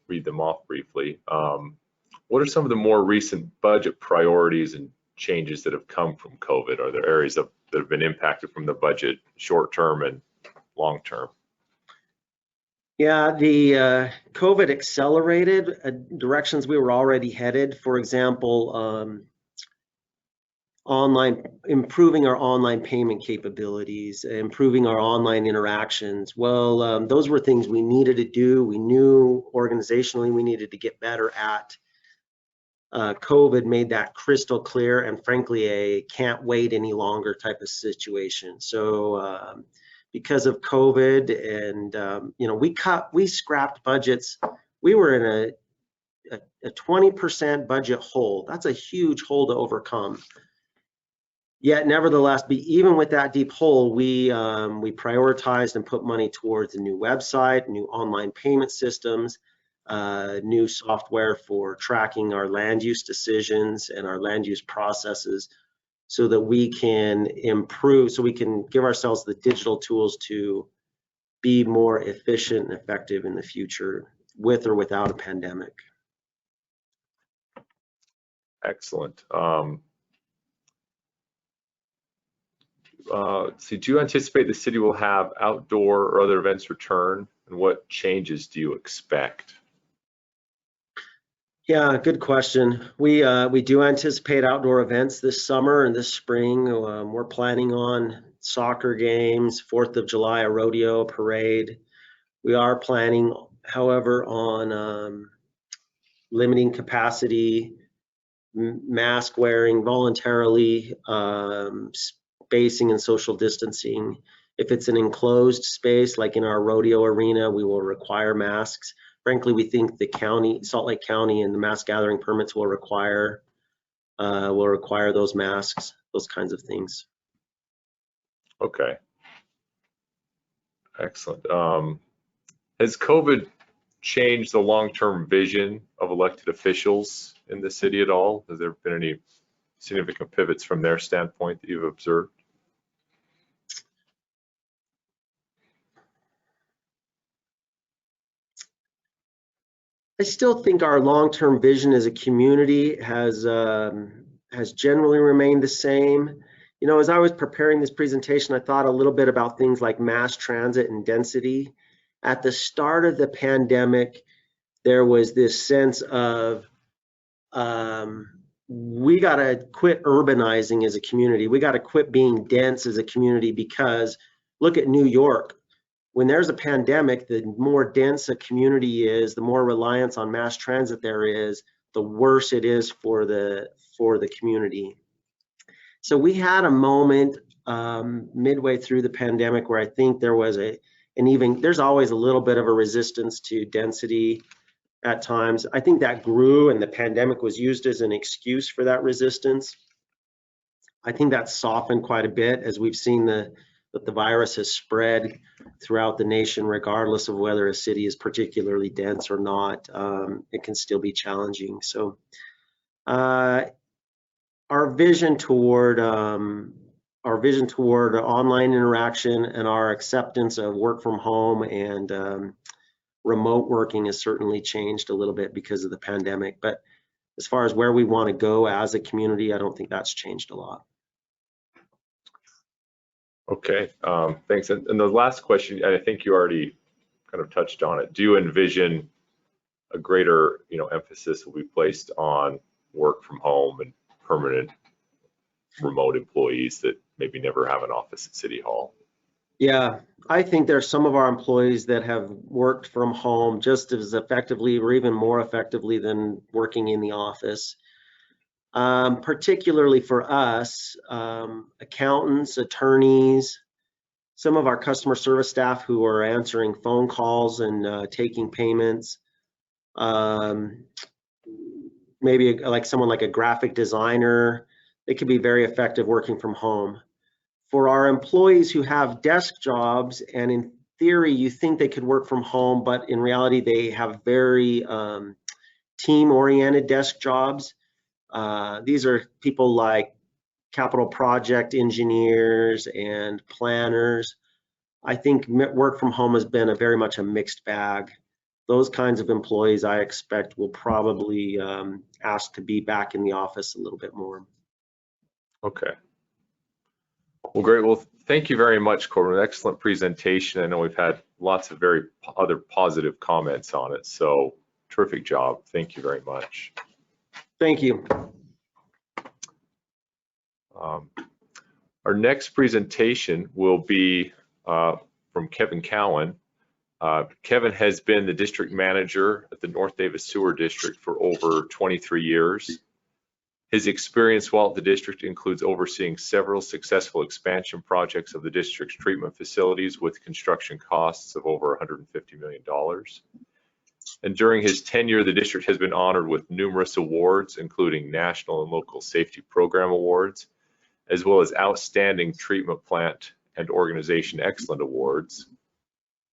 read them off briefly. What are some of the more recent budget priorities and changes that have come from COVID? Are there areas that have been impacted from the budget, short term and long term? Yeah, the COVID accelerated directions we were already headed. For example, improving our online payment capabilities, improving our online interactions. Well, those were things we needed to do. We knew organizationally we needed to get better at. COVID made that crystal clear, and frankly, a can't wait any longer type of situation. So because of COVID and, we scrapped budgets. We were in a 20% budget hole. That's a huge hole to overcome. Yet, nevertheless, even with that deep hole, we prioritized and put money towards a new website, new online payment systems, new software for tracking our land use decisions and our land use processes, so that we can improve, so we can give ourselves the digital tools to be more efficient and effective in the future, with or without a pandemic. Excellent. So do you anticipate the city will have outdoor or other events return, and what changes do you expect? Yeah, good question. We do anticipate outdoor events this summer and this spring. We're planning on soccer games, 4th of July, a rodeo parade. We are planning, however, on limiting capacity, mask wearing voluntarily, spacing and social distancing. If it's an enclosed space, like in our rodeo arena, we will require masks. Frankly, we think the county, Salt Lake County, and the mass gathering permits will require those masks, those kinds of things. Okay. Excellent. Has COVID changed the long-term vision of elected officials in the city at all? Has there been any significant pivots from their standpoint that you've observed? I still think our long-term vision as a community has generally remained the same. You know, as I was preparing this presentation, I thought a little bit about things like mass transit and density. At the start of the pandemic, there was this sense of we got to quit urbanizing as a community. We got to quit being dense as a community, because look at New York. When there's a pandemic, the more dense a community is, the more reliance on mass transit there is, the worse it is for the community. So we had a moment midway through the pandemic where I think there was there's always a little bit of a resistance to density at times. I think that grew, and the pandemic was used as an excuse for that resistance. I think that's softened quite a bit as we've seen that the virus has spread throughout the nation, regardless of whether a city is particularly dense or not. It can still be challenging. So our vision toward online interaction and our acceptance of work from home and remote working has certainly changed a little bit because of the pandemic. But as far as where we want to go as a community, I don't think that's changed a lot. Okay, thanks. And the last question, I think you already kind of touched on it. Do you envision a greater, emphasis will be placed on work from home and permanent remote employees that maybe never have an office at City Hall? Yeah, I think there's some of our employees that have worked from home just as effectively or even more effectively than working in the office. Particularly for us, accountants, attorneys, some of our customer service staff who are answering phone calls and taking payments. Maybe like someone like a graphic designer, they could be very effective working from home. For our employees who have desk jobs, and in theory you think they could work from home, but in reality they have very team-oriented desk jobs. These are people like capital project engineers and planners. I think work from home has been very much a mixed bag. Those kinds of employees I expect will probably ask to be back in the office a little bit more. Okay. Well, great. Well, thank you very much, Corbin. Excellent presentation. I know we've had lots of other positive comments on it. So terrific job. Thank you very much. Thank you. Our next presentation will be from Kevin Cowan. Kevin has been the district manager at the North Davis Sewer District for over 23 years. His experience while at the district includes overseeing several successful expansion projects of the district's treatment facilities with construction costs of over $150 million. And during his tenure, the district has been honored with numerous awards, including national and local safety program awards, as well as outstanding treatment plant and organization excellent awards.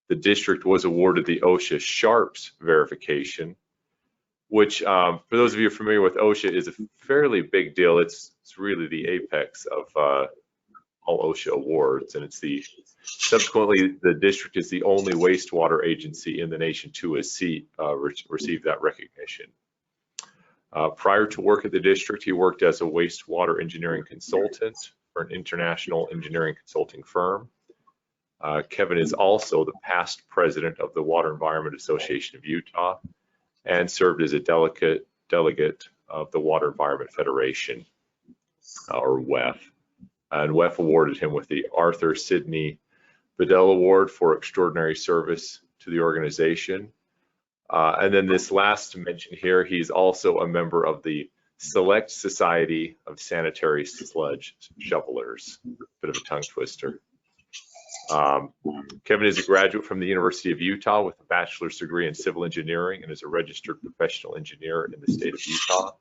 The district was awarded the OSHA Sharps verification, which for those of you familiar with OSHA is a fairly big deal. It's really the apex of all OSHA awards, and subsequently the district is the only wastewater agency in the nation to receive that recognition. Prior to work at the district, he worked as a wastewater engineering consultant for an international engineering consulting firm. Kevin is also the past president of the Water Environment Association of Utah and served as a delegate of the Water Environment Federation, or WEF. And WEF awarded him with the Arthur Sidney Bedell Award for extraordinary service to the organization. And then this last mention here, he's also a member of the Select Society of Sanitary Sludge Shovelers. Bit of a tongue twister. Kevin is a graduate from the University of Utah with a bachelor's degree in civil engineering and is a registered professional engineer in the state of Utah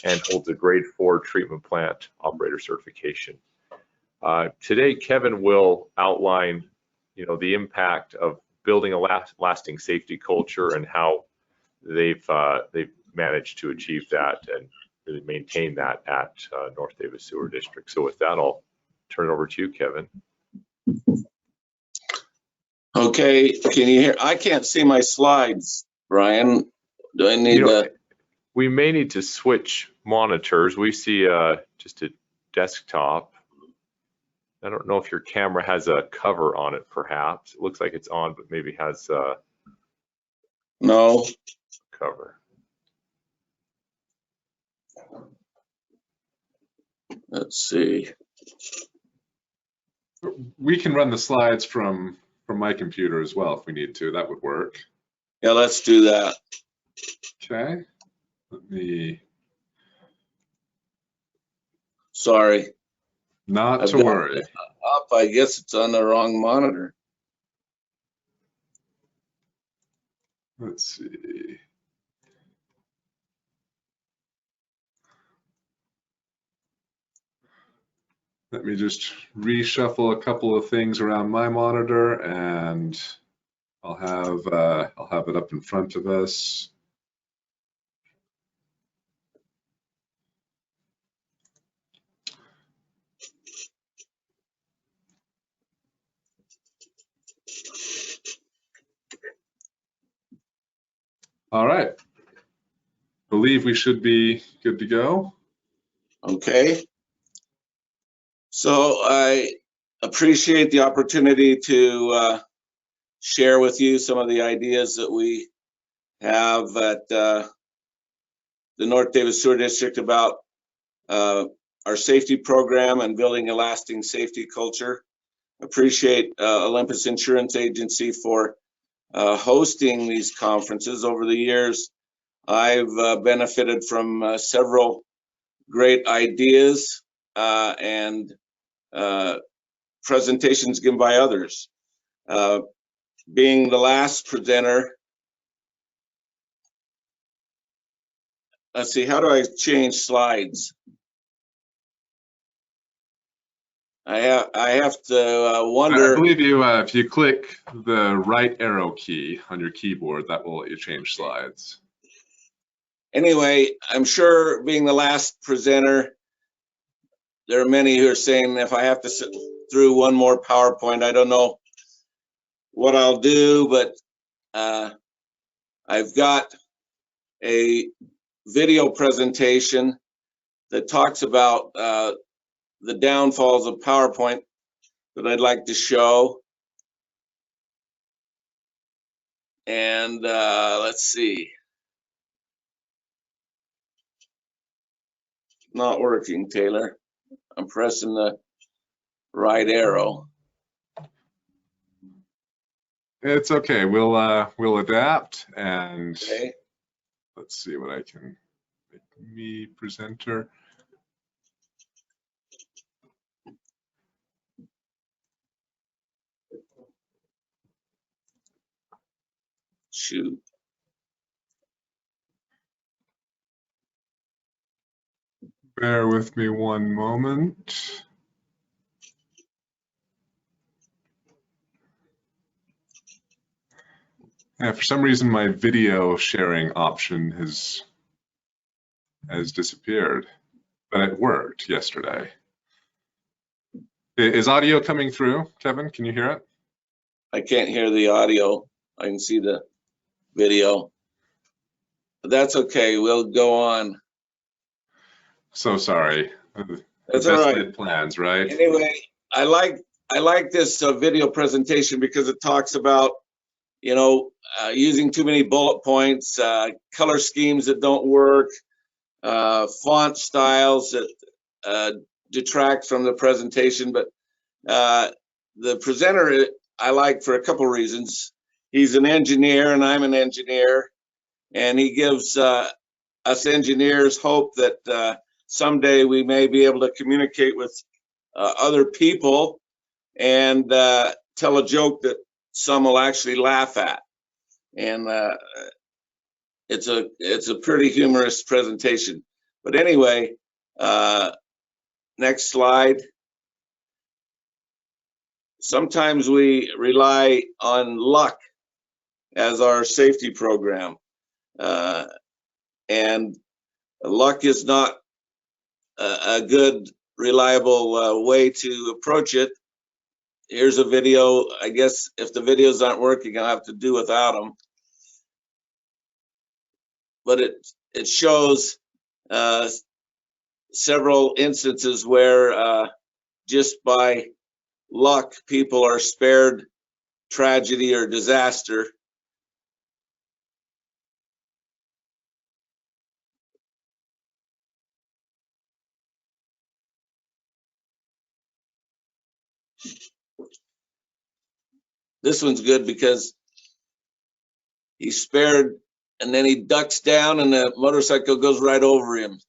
and holds a grade 4 treatment plant operator certification. Today, Kevin will outline, the impact of building a lasting safety culture and how they've managed to achieve that and really maintain that at North Davis Sewer District. So with that, I'll turn it over to you, Kevin. Okay, can you hear? I can't see my slides, Brian. Do I need that? We may need to switch monitors. We see just a desktop. I don't know if your camera has a cover on it, perhaps. It looks like it's on, but maybe has no cover. Let's see. We can run the slides from my computer as well if we need to. That would work. Yeah, let's do that. Okay. Let me. Sorry. Not I've to got worry. it up. I guess it's on the wrong monitor. Let's see. Let me just reshuffle a couple of things around my monitor, and I'll have it up in front of us. All right. Believe we should be good to go. Okay. So I appreciate the opportunity to share with you some of the ideas that we have at the North Davis Sewer District about our safety program and building a lasting safety culture. Appreciate Olympus Insurance Agency for hosting these conferences. Over the years, I've benefited from several great ideas and presentations given by others. Being the last presenter, let's see, how do I change slides? I have to wonder. I believe you, if you click the right arrow key on your keyboard, that will let you change slides. Anyway, I'm sure being the last presenter, there are many who are saying if I have to sit through one more PowerPoint, I don't know what I'll do, but I've got a video presentation that talks about the downfalls of PowerPoint that I'd like to show. And let's see. Not working, Taylor. I'm pressing the right arrow. It's okay. We'll adapt, and Okay. let's see what I can make me presenter. Shoot. Bear with me one moment. Yeah, for some reason my video sharing option has disappeared, but it worked yesterday. Is audio coming through, Kevin? Can you hear it? I can't hear the audio. I can see the video. But that's okay. We'll go on. So sorry. That's all right. Laid plans, right? Anyway, I like this video presentation because it talks about, you know, using too many bullet points, color schemes that don't work, font styles that detract from the presentation. But the presenter I like for a couple reasons. He's an engineer and I'm an engineer, and he gives us engineers hope that someday we may be able to communicate with other people and tell a joke that some will actually laugh at. And it's a pretty humorous presentation. But anyway, next slide. Sometimes we rely on luck as our safety program. And luck is not a good, reliable way to approach it. Here's a video. I guess if the videos aren't working, I'll have to do without them. But it shows several instances where just by luck, people are spared tragedy or disaster. This one's good because he's spared, and then he ducks down and the motorcycle goes right over him.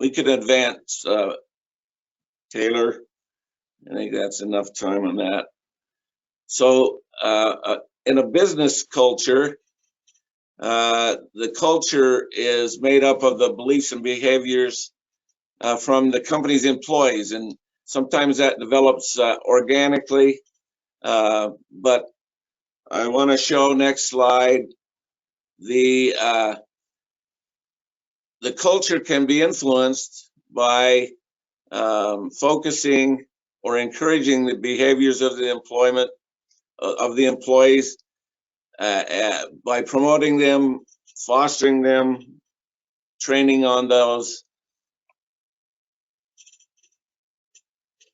We could advance, Taylor. I think that's enough time on that. So in a business culture, the culture is made up of the beliefs and behaviors from the company's employees, and sometimes that develops organically, but I want to show, next slide, the culture can be influenced by focusing or encouraging the behaviors of the employment of the employees, by promoting them, fostering them, training on those.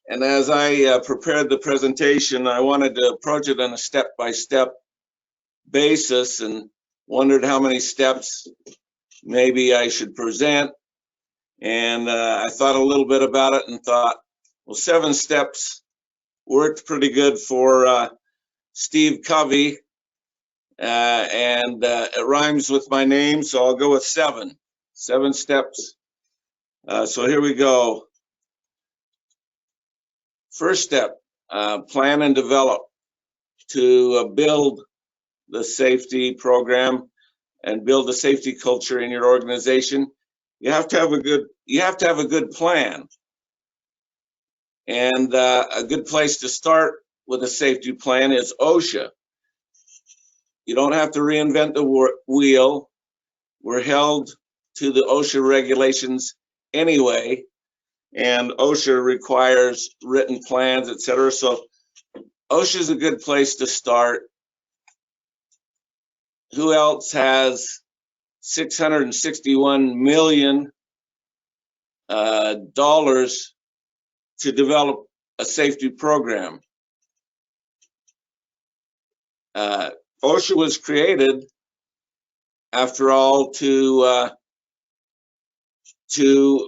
And as I prepared the presentation, I wanted to approach it on a step-by-step basis and wondered how many steps maybe I should present. And I thought a little bit about it and thought, well, 7 steps worked pretty good for Steve Covey, and it rhymes with my name, so I'll go with 7 steps. So here we go. First step, plan and develop to build the safety program and build a safety culture in your organization. You have to have a good plan. And a good place to start with a safety plan is OSHA. You don't have to reinvent the wheel. We're held to the OSHA regulations anyway, and OSHA requires written plans, etc. So OSHA is a good place to start. Who else has $661 million to develop a safety program? OSHA was created, after all, to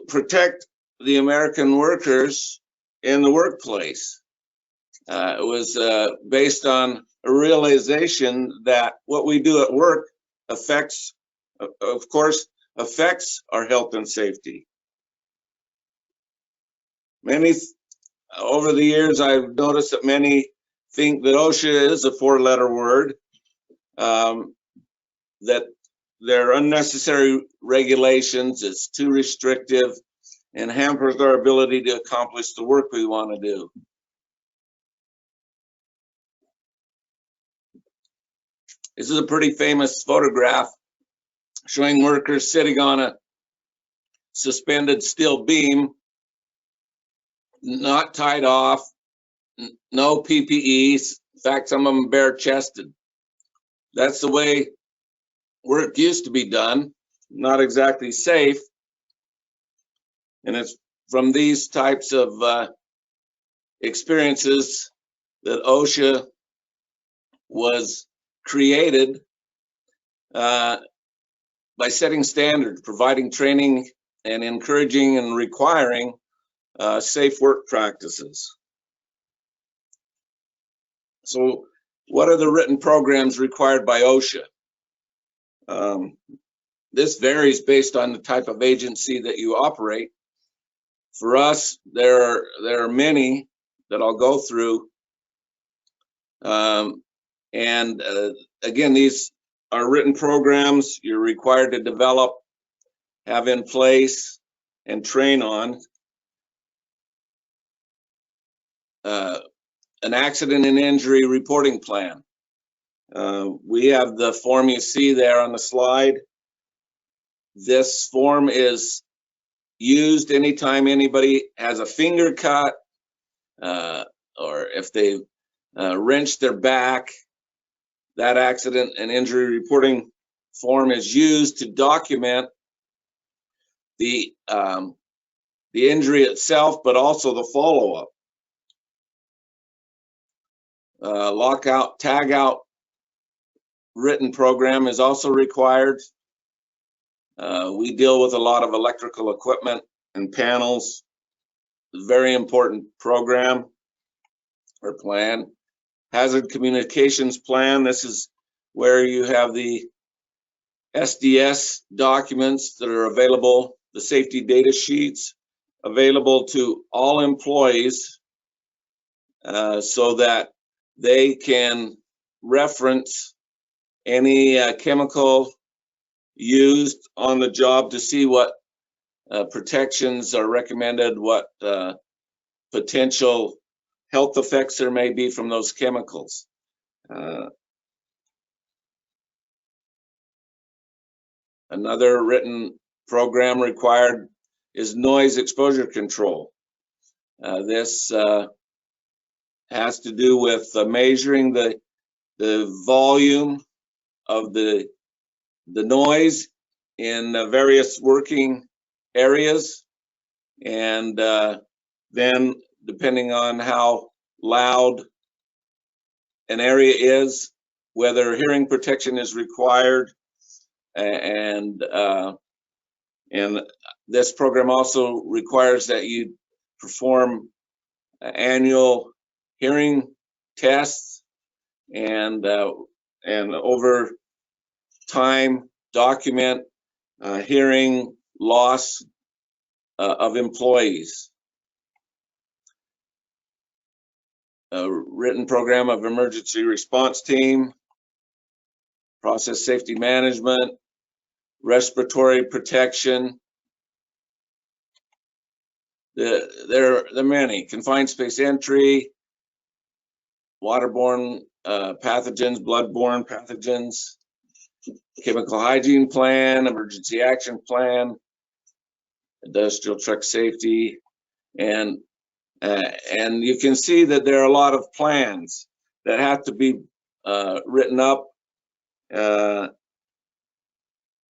protect the American workers in the workplace. It was based on a realization that what we do at work affects our health and safety. Over the years, I've noticed that many think that OSHA is a 4-letter word, that there are unnecessary regulations, it's too restrictive, and hampers our ability to accomplish the work we want to do. This is a pretty famous photograph showing workers sitting on a suspended steel beam, not tied off, no PPEs. In fact, some of them bare-chested. That's the way work used to be done, not exactly safe. And it's from these types of experiences that OSHA was created, by setting standards, providing training, and encouraging and requiring safe work practices. So what are the written programs required by OSHA? This varies based on the type of agency that you operate. For us, there are many that I'll go through. Again, these are written programs you're required to develop, have in place, and train on. An accident and injury reporting plan. We have the form you see there on the slide. This form is used anytime anybody has a finger cut, or if they wrenched their back. that accident and injury reporting form is used to document the injury itself, but also the follow-up. Lockout, tagout written program is also required. We deal with a lot of electrical equipment and panels. Very important program or plan. Hazard communications plan. This is where you have the SDS documents that are available, the safety data sheets available to all employees so that they can reference any chemical used on the job to see what protections are recommended, what potential health effects there may be from those chemicals. Another written program required is noise exposure control. This has to do with measuring the volume of the noise in various working areas, and then depending on how loud an area is, whether hearing protection is required, and this program also requires that you perform annual hearing tests and over time document hearing loss of employees. A written program of emergency response team, process safety management, respiratory protection. There are many. Confined space entry, waterborne pathogens, bloodborne pathogens, chemical hygiene plan, emergency action plan, industrial truck safety, and you can see that there are a lot of plans that have to be written up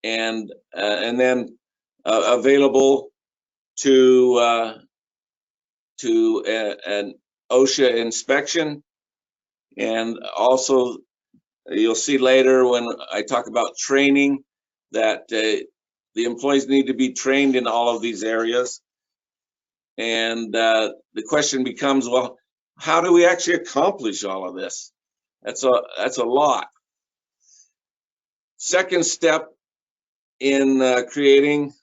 and then available to an OSHA inspection. And also you'll see later when I talk about training that the employees need to be trained in all of these areas. And the question becomes, well, how do we actually accomplish all of this? That's a lot. Second step in creating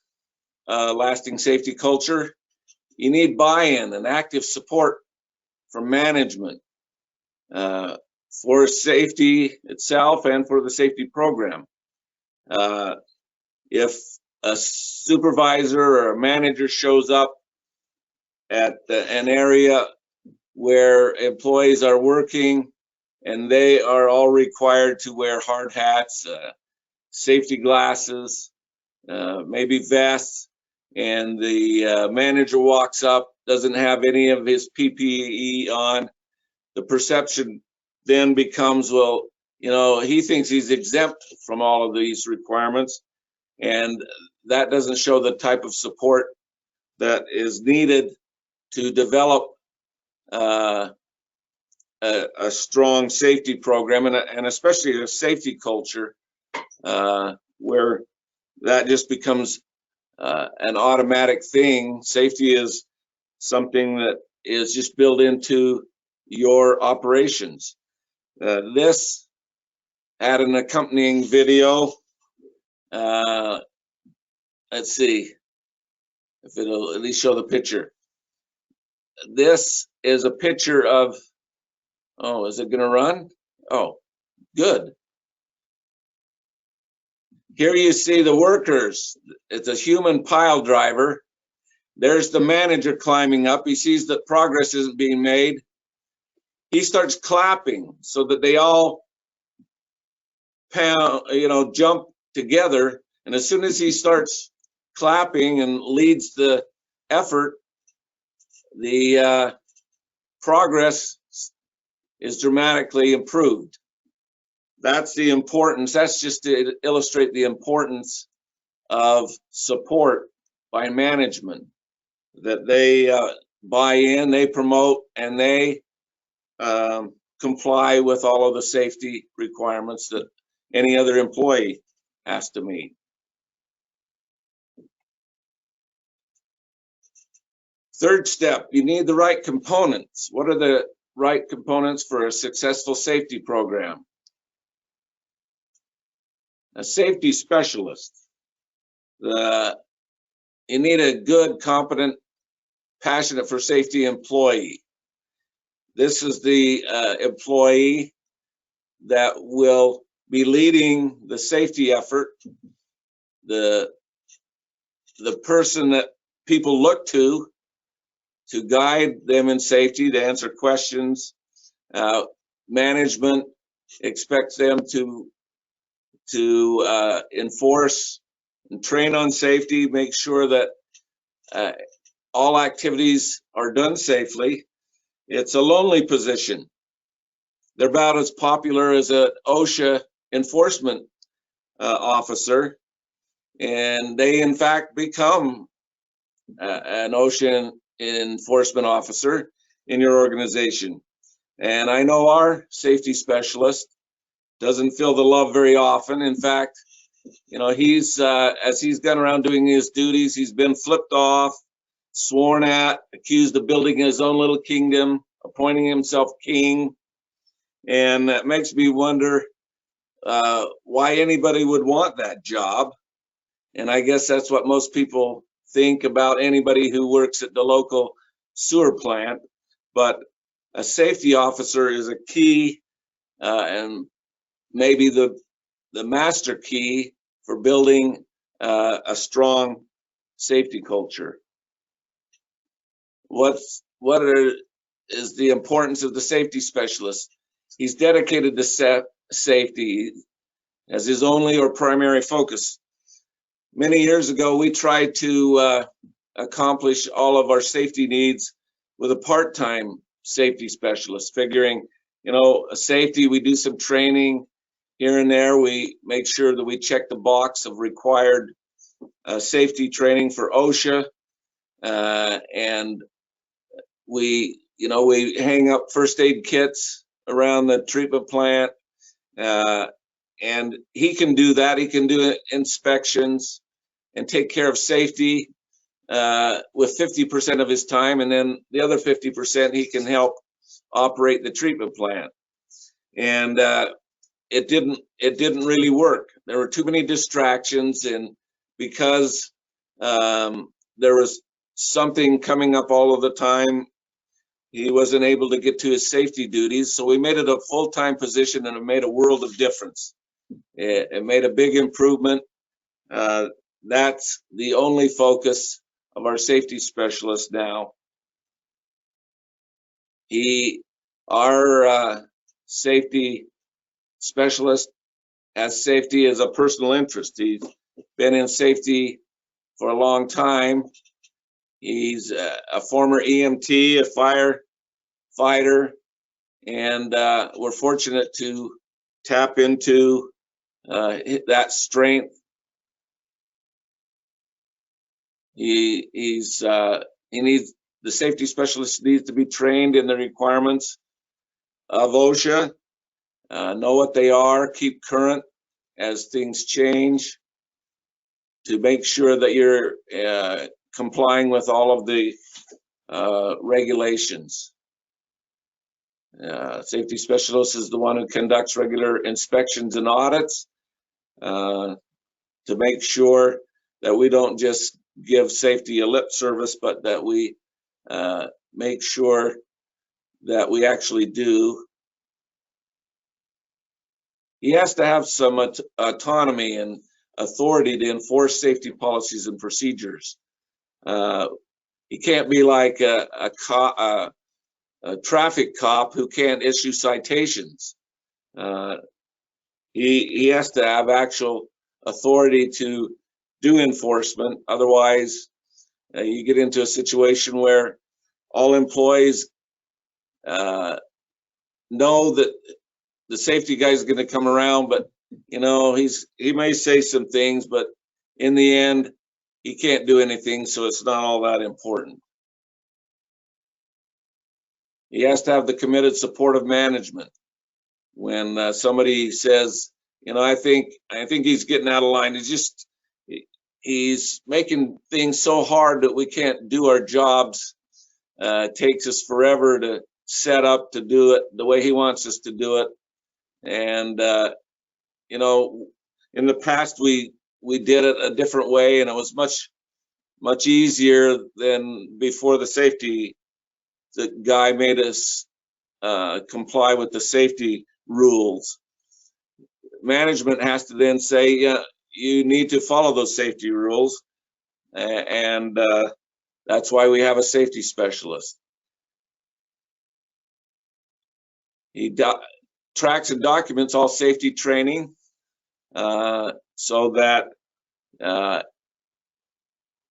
a lasting safety culture, you need buy-in and active support from management for safety itself and for the safety program. If a supervisor or a manager shows up at an area where employees are working and they are all required to wear hard hats, safety glasses, maybe vests, and the manager walks up, doesn't have any of his PPE on, the perception then becomes, well, you know, he thinks he's exempt from all of these requirements, and that doesn't show the type of support that is needed to develop a strong safety program and especially a safety culture where that just becomes an automatic thing. Safety is something that is just built into your operations. This had an accompanying video. Let's see if it'll at least show the picture. This is a picture of, oh, is it gonna run? Oh, good. Here you see the workers. It's a human pile driver. There's the manager climbing up. He sees that progress isn't being made. He starts clapping so that they all jump together. And as soon as he starts clapping and leads the effort, the progress is dramatically improved. that's the importance. That's just to illustrate the importance of support by management, that they buy in, they promote, and they comply with all of the safety requirements that any other employee has to meet. Third step, you need the right components. What are the right components for a successful safety program? A safety specialist. You need a good, competent, passionate for safety employee. This is the employee that will be leading the safety effort, the person that people look to guide them in safety, to answer questions. Management expects them to enforce and train on safety, make sure that all activities are done safely. It's a lonely position. They're about as popular as an OSHA enforcement officer, and they in fact become an OSHA enforcement officer in your organization. And I know our safety specialist doesn't feel the love very often. In fact, you know, he's as he's gone around doing his duties, he's been flipped off, sworn at, accused of building his own little kingdom, appointing himself king. And that makes me wonder why anybody would want that job. And I guess that's what most people think about anybody who works at the local sewer plant. But a safety officer is a key and maybe the master key for building a strong safety culture. What is the importance of the safety specialist? He's dedicated to safety as his only or primary focus. Many years ago, we tried to accomplish all of our safety needs with a part-time safety specialist, figuring, you know, safety, we do some training here and there. We make sure that we check the box of required safety training for OSHA, and we hang up first aid kits around the treatment plant, and he can do that. He can do inspections and take care of safety with 50% of his time, and then the other 50% he can help operate the treatment plant. And it didn't really work. There were too many distractions, and because there was something coming up all of the time, he wasn't able to get to his safety duties. So we made it a full-time position, and it made a world of difference. It made a big improvement. That's the only focus of our safety specialist now. Our safety specialist has safety as a personal interest. He's been in safety for a long time. He's a former EMT, a firefighter, and we're fortunate to tap into that strength. The safety specialist needs to be trained in the requirements of OSHA, know what they are, keep current as things change, to make sure that you're complying with all of the regulations. Safety specialist is the one who conducts regular inspections and audits to make sure that we don't just give safety a lip service, but that we make sure that we actually do. He has to have some autonomy and authority to enforce safety policies and procedures. He can't be like a traffic cop who can't issue citations. He has to have actual authority to do enforcement. Otherwise, you get into a situation where all employees know that the safety guy's going to come around, but you know, he may say some things, but in the end, he can't do anything, so it's not all that important. He has to have the committed support of management. When somebody says, you know, I think he's getting out of line, he's making things so hard that we can't do our jobs. It takes us forever to set up to do it the way he wants us to do it. And you know, in the past we did it a different way, and it was much easier than before the guy made us comply with the safety rules. Management has to then say, yeah, you need to follow those safety rules, and that's why we have a safety specialist. He tracks and documents all safety training so that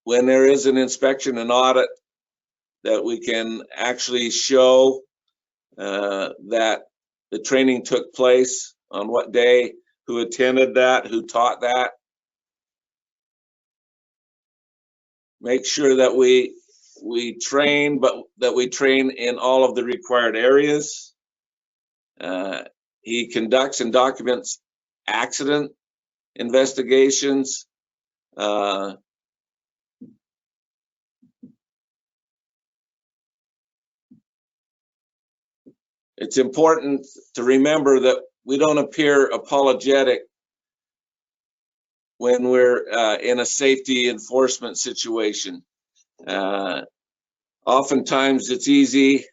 when there is an inspection and audit, that we can actually show that the training took place, on what day, who attended that, who taught that. Make sure that we train, but that we train in all of the required areas. He conducts and documents accident investigations. It's important to remember that we don't appear apologetic when we're in a safety enforcement situation. Oftentimes it's easy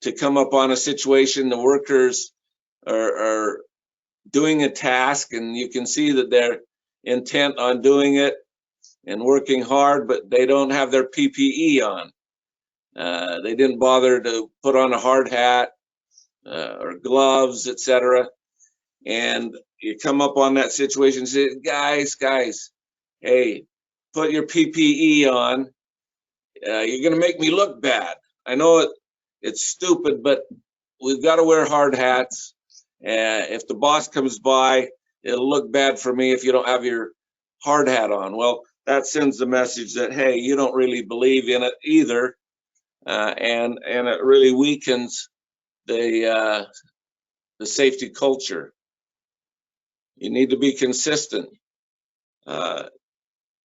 to come up on a situation, the workers are doing a task and you can see that they're intent on doing it and working hard, but they don't have their PPE on. They didn't bother to put on a hard hat or gloves, etc. And you come up on that situation and say, guys, hey, put your PPE on. You're gonna make me look bad. I know it's stupid, but we've got to wear hard hats. If the boss comes by, it'll look bad for me if you don't have your hard hat on. Well, that sends the message that, hey, you don't really believe in it either. And it really weakens the safety culture. You need to be consistent.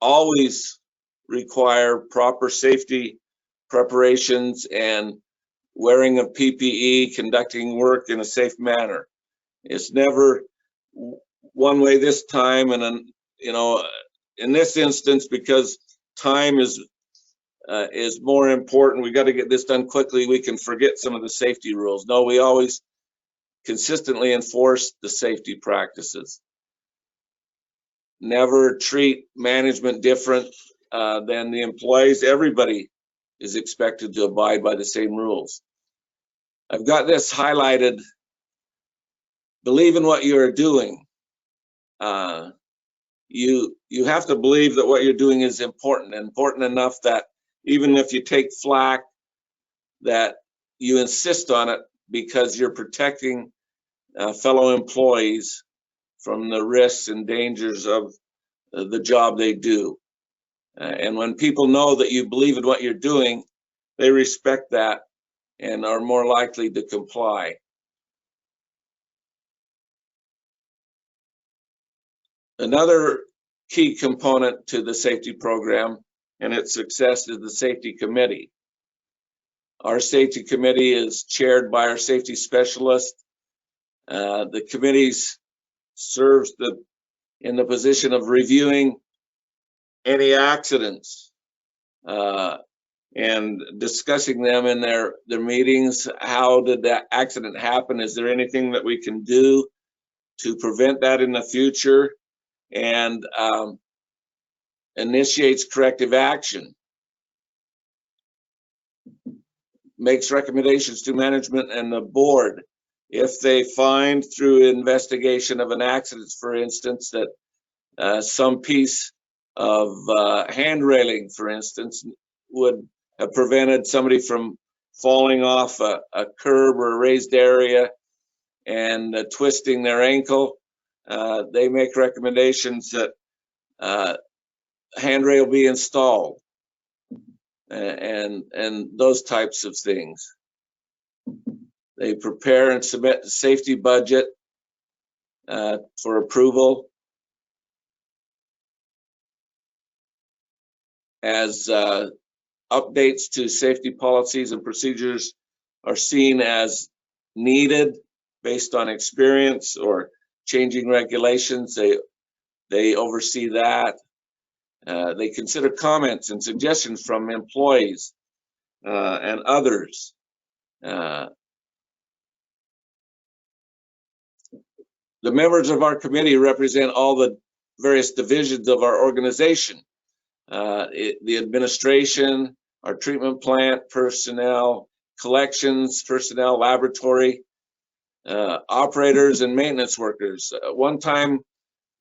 Always require proper safety preparations and wearing of PPE, conducting work in a safe manner. It's never one way this time, and then, you know, in this instance, because time is more important, we got to get this done quickly, we can forget some of the safety rules. No, we always consistently enforce the safety practices. Never treat management different than the employees. Everybody is expected to abide by the same rules. I've got this highlighted. Believe in what you're doing. You have to believe that what you're doing is important enough that even if you take flack, that you insist on it because you're protecting fellow employees from the risks and dangers of the job they do. And when people know that you believe in what you're doing, they respect that and are more likely to comply. Another key component to the safety program and its success is the safety committee. Our safety committee is chaired by our safety specialist. The committee serves in the position of reviewing any accidents and discussing them in their meetings. How did that accident happen? Is there anything that we can do to prevent that in the future? And initiates corrective action. Makes recommendations to management and the board. If they find through investigation of an accident, for instance, that some piece of hand railing, for instance, would have prevented somebody from falling off a curb or a raised area, and twisting their ankle. They make recommendations that handrail be installed and those types of things. They prepare and submit the safety budget for approval as updates to safety policies and procedures are seen as needed based on experience or changing regulations. They oversee that. They consider comments and suggestions from employees and others. The members of our committee represent all the various divisions of our organization. The administration, our treatment plant personnel, collections personnel, laboratory, operators and maintenance workers. One time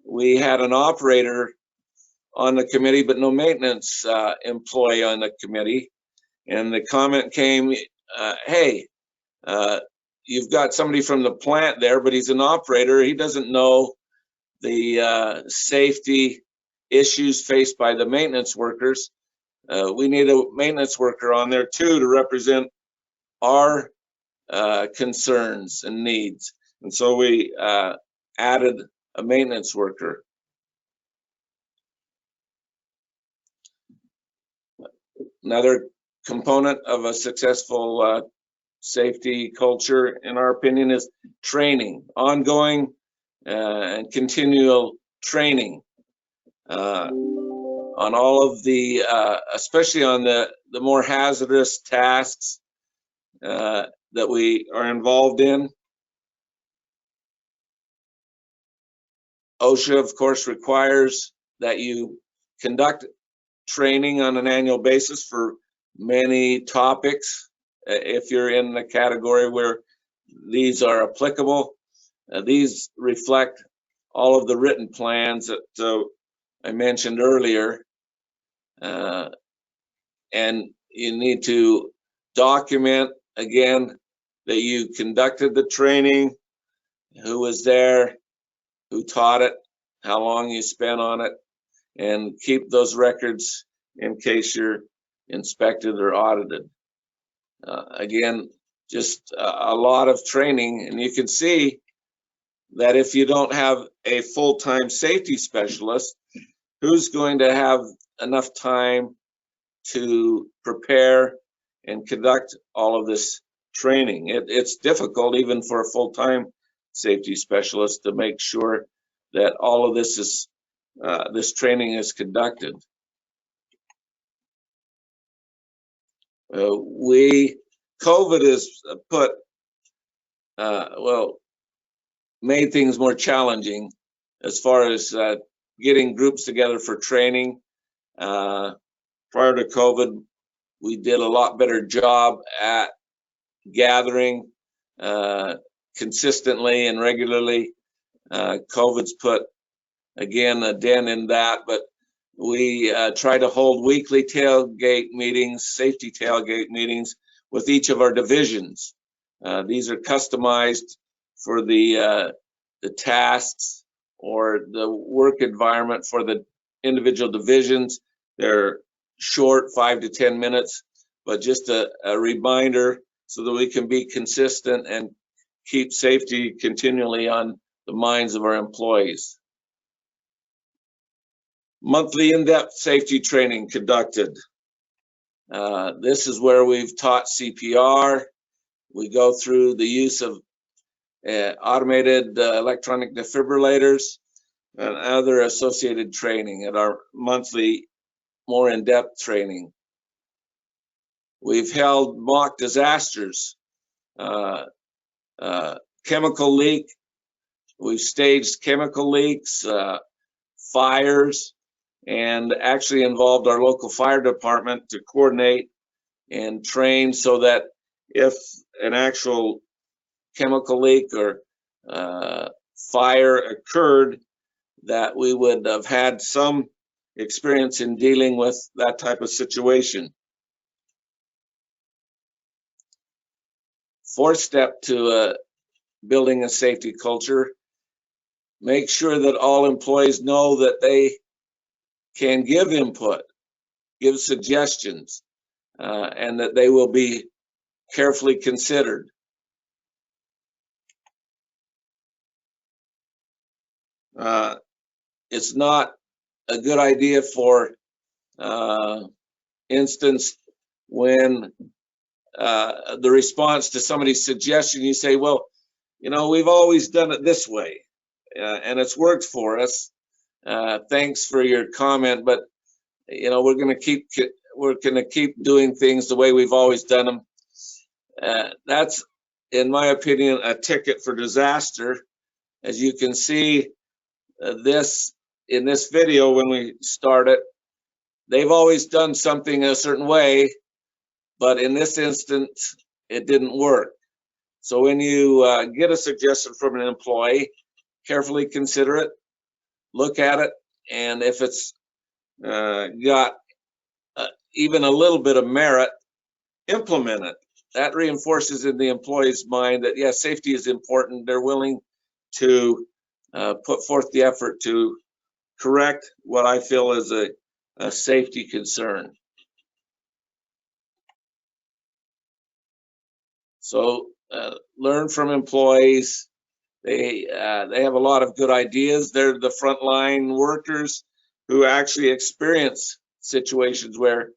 we had an operator on the committee, but no maintenance employee on the committee. And the comment came, hey, you've got somebody from the plant there, but he's an operator. He doesn't know the safety issues faced by the maintenance workers. We need a maintenance worker on there too to represent our concerns and needs. And so we added a maintenance worker. Another component of a successful safety culture, in our opinion, is training, ongoing and continual training on all of the, especially on the more hazardous tasks that we are involved in. OSHA, of course, requires that you conduct training on an annual basis for many topics. If you're in the category where these are applicable, these reflect all of the written plans that I mentioned earlier. And you need to document, again, that you conducted the training, who was there, who taught it, how long you spent on it, and keep those records in case you're inspected or audited. Again, just a lot of training, and you can see that if you don't have a full-time safety specialist, who's going to have enough time to prepare and conduct all of this training? It's difficult even for a full-time safety specialist to make sure that all of this is this training is conducted. COVID has put, made things more challenging as far as getting groups together for training. Prior to COVID, we did a lot better job at gathering consistently and regularly. COVID's put, again, a dent in that, but we try to hold weekly tailgate meetings, safety tailgate meetings with each of our divisions. These are customized for the tasks or the work environment for the individual divisions. They're short, 5 to 10 minutes, but just a reminder so that we can be consistent and keep safety continually on the minds of our employees. Monthly in-depth safety training conducted. This is where we've taught CPR. We go through the use of automated electronic defibrillators and other associated training at our monthly more in-depth training. We've held mock disasters, chemical leak. We've staged chemical leaks, fires, and actually involved our local fire department to coordinate and train so that if an actual chemical leak or fire occurred, that we would have had some experience in dealing with that type of situation. Fourth step to building a safety culture. Make sure that all employees know that they can give input, give suggestions, and that they will be carefully considered. It's not a good idea, for instance, when the response to somebody's suggestion, you say, well, you know, we've always done it this way, and it's worked for us. Thanks for your comment, but you know, we're going to keep doing things the way we've always done them. That's, in my opinion, a ticket for disaster. As you can see, in this video when we started, they've always done something a certain way, but in this instance, it didn't work. So when you get a suggestion from an employee, carefully consider it, look at it, and if it's got even a little bit of merit, implement it. That reinforces in the employee's mind that, yes, safety is important. They're willing to put forth the effort to correct what I feel is a safety concern. So learn from employees. They have a lot of good ideas. They're the frontline workers who actually experience situations where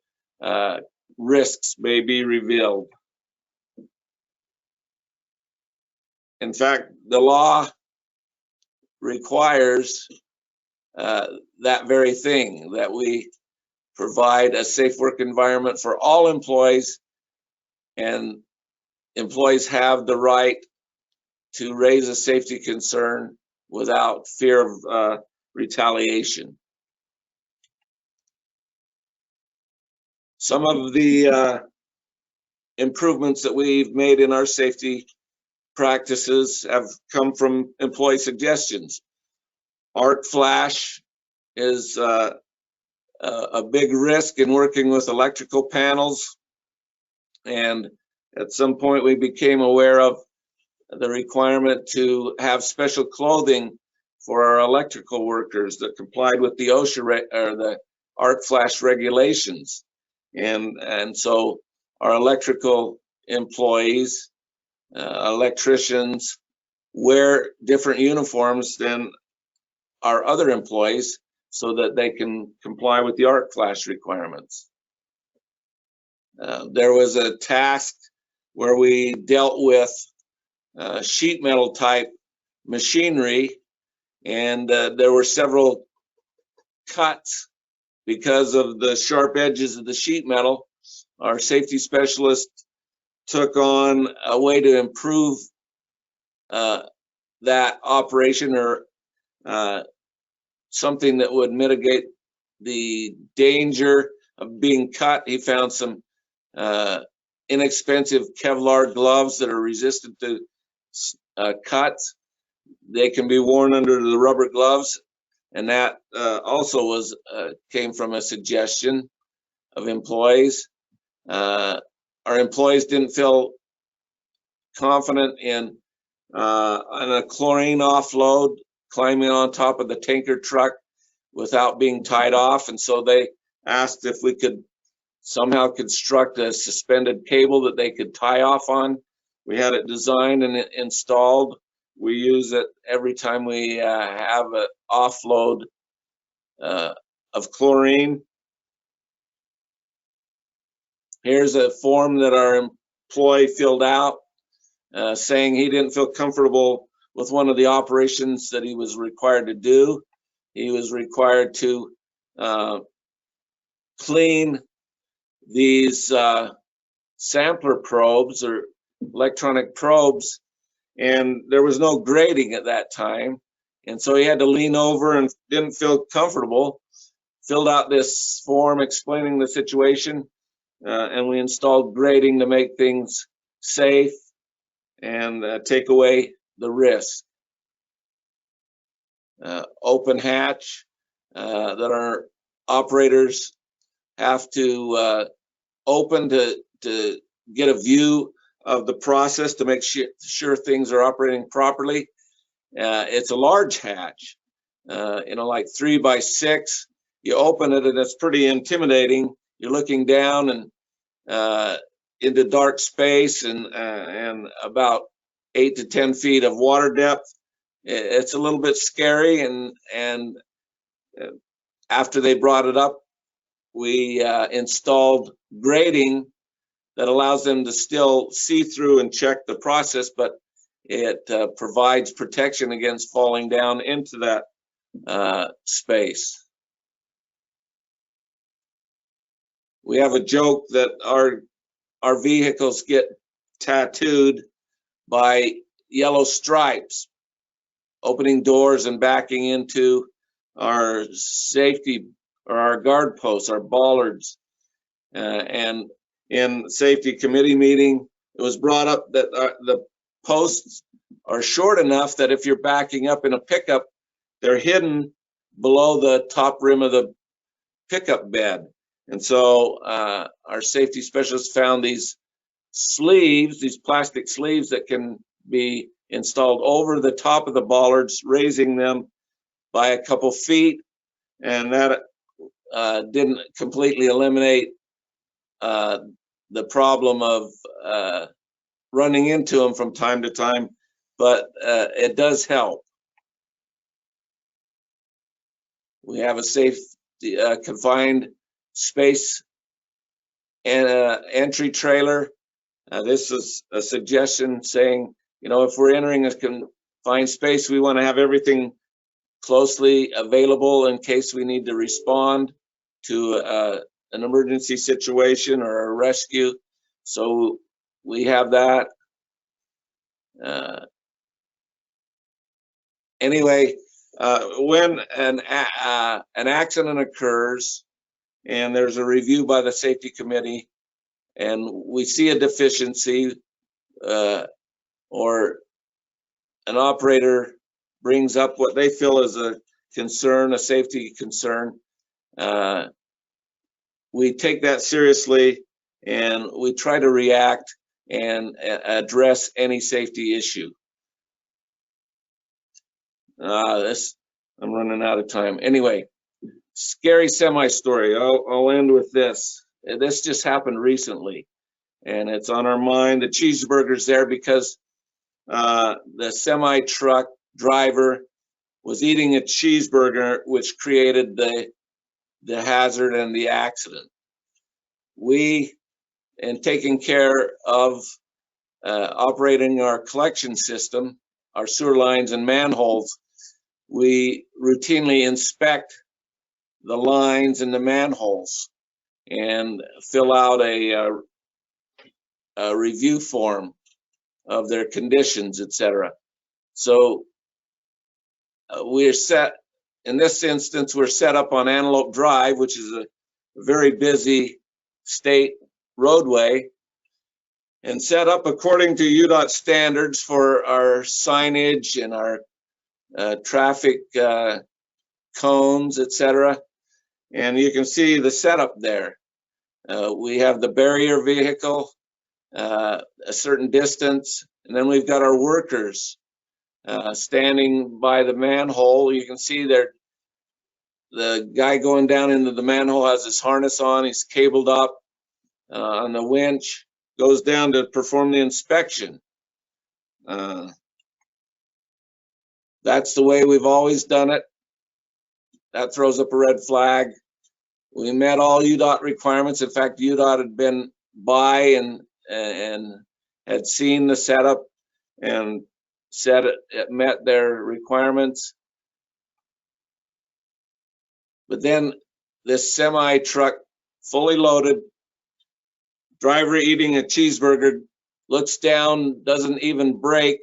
risks may be revealed. In fact, the law requires that very thing, that we provide a safe work environment for all employees, and employees have the right to raise a safety concern without fear of retaliation. Some of the improvements that we've made in our safety practices have come from employee suggestions. Arc flash is a big risk in working with electrical panels, and at some point we became aware of the requirement to have special clothing for our electrical workers that complied with the OSHA or the arc flash regulations, and so our electrical employees, electricians, wear different uniforms than our other employees so that they can comply with the arc flash requirements. There was a task where we dealt with sheet metal type machinery, and there were several cuts because of the sharp edges of the sheet metal. Our safety specialist took on a way to improve that operation, or something that would mitigate the danger of being cut. He found some inexpensive Kevlar gloves that are resistant to cuts. They can be worn under the rubber gloves, and that also was came from a suggestion of employees. Our employees didn't feel confident in a chlorine offload, climbing on top of the tanker truck without being tied off, and so they asked if we could somehow construct a suspended cable that they could tie off on. We had it designed and installed. We use it every time we have an offload of chlorine. Here's a form that our employee filled out saying he didn't feel comfortable with one of the operations that he was required to do. He was required to clean these sampler probes, or electronic probes, and there was no grading at that time, and so he had to lean over and didn't feel comfortable. Filled out this form explaining the situation, and we installed grading to make things safe and take away the risk. Open hatch that our operators have to open to get a view of the process to make sure things are operating properly. It's a large hatch, like 3 by 6. You open it and it's pretty intimidating. You're looking down and into dark space and about 8 to 10 feet of water depth. It's a little bit scary, and after they brought it up, we installed grating that allows them to still see through and check the process, but it provides protection against falling down into that space. We have a joke that our vehicles get tattooed by yellow stripes, opening doors and backing into our safety or our guard posts, our bollards. And in safety committee meeting, it was brought up that the posts are short enough that if you're backing up in a pickup, they're hidden below the top rim of the pickup bed. And so our safety specialists found these sleeves, these plastic sleeves that can be installed over the top of the bollards, raising them by a couple feet. And that didn't completely eliminate the problem of running into them from time to time, but it does help. We have a safe confined space and entry trailer. This is a suggestion saying, if we're entering a confined space, we want to have everything closely available in case we need to respond to an emergency situation or a rescue. So we have that. Anyway, when an accident occurs and there's a review by the safety committee and we see a deficiency or an operator brings up what they feel is a concern, a safety concern, we take that seriously and we try to react and address any safety issue. I'm running out of time. Anyway, scary semi story. I'll end with this. This just happened recently, and it's on our mind. The cheeseburger's there because the semi truck driver was eating a cheeseburger, which created the hazard and the accident. We, in taking care of operating our collection system, our sewer lines and manholes, we routinely inspect the lines and the manholes and fill out a review form of their conditions, etc. So we're set, in this instance, we're set up on Antelope Drive, which is a very busy state roadway, and set up according to UDOT standards for our signage and our traffic cones, etc. And you can see the setup there. We have the barrier vehicle a certain distance, and then we've got our workers standing by the manhole. You can see there, the guy going down into the manhole has his harness on. He's cabled up on the winch, goes down to perform the inspection. That's the way we've always done it. That throws up a red flag. We met all UDOT requirements. In fact, UDOT had been by and had seen the setup and said it met their requirements. But then this semi truck, fully loaded, driver eating a cheeseburger, looks down, doesn't even brake,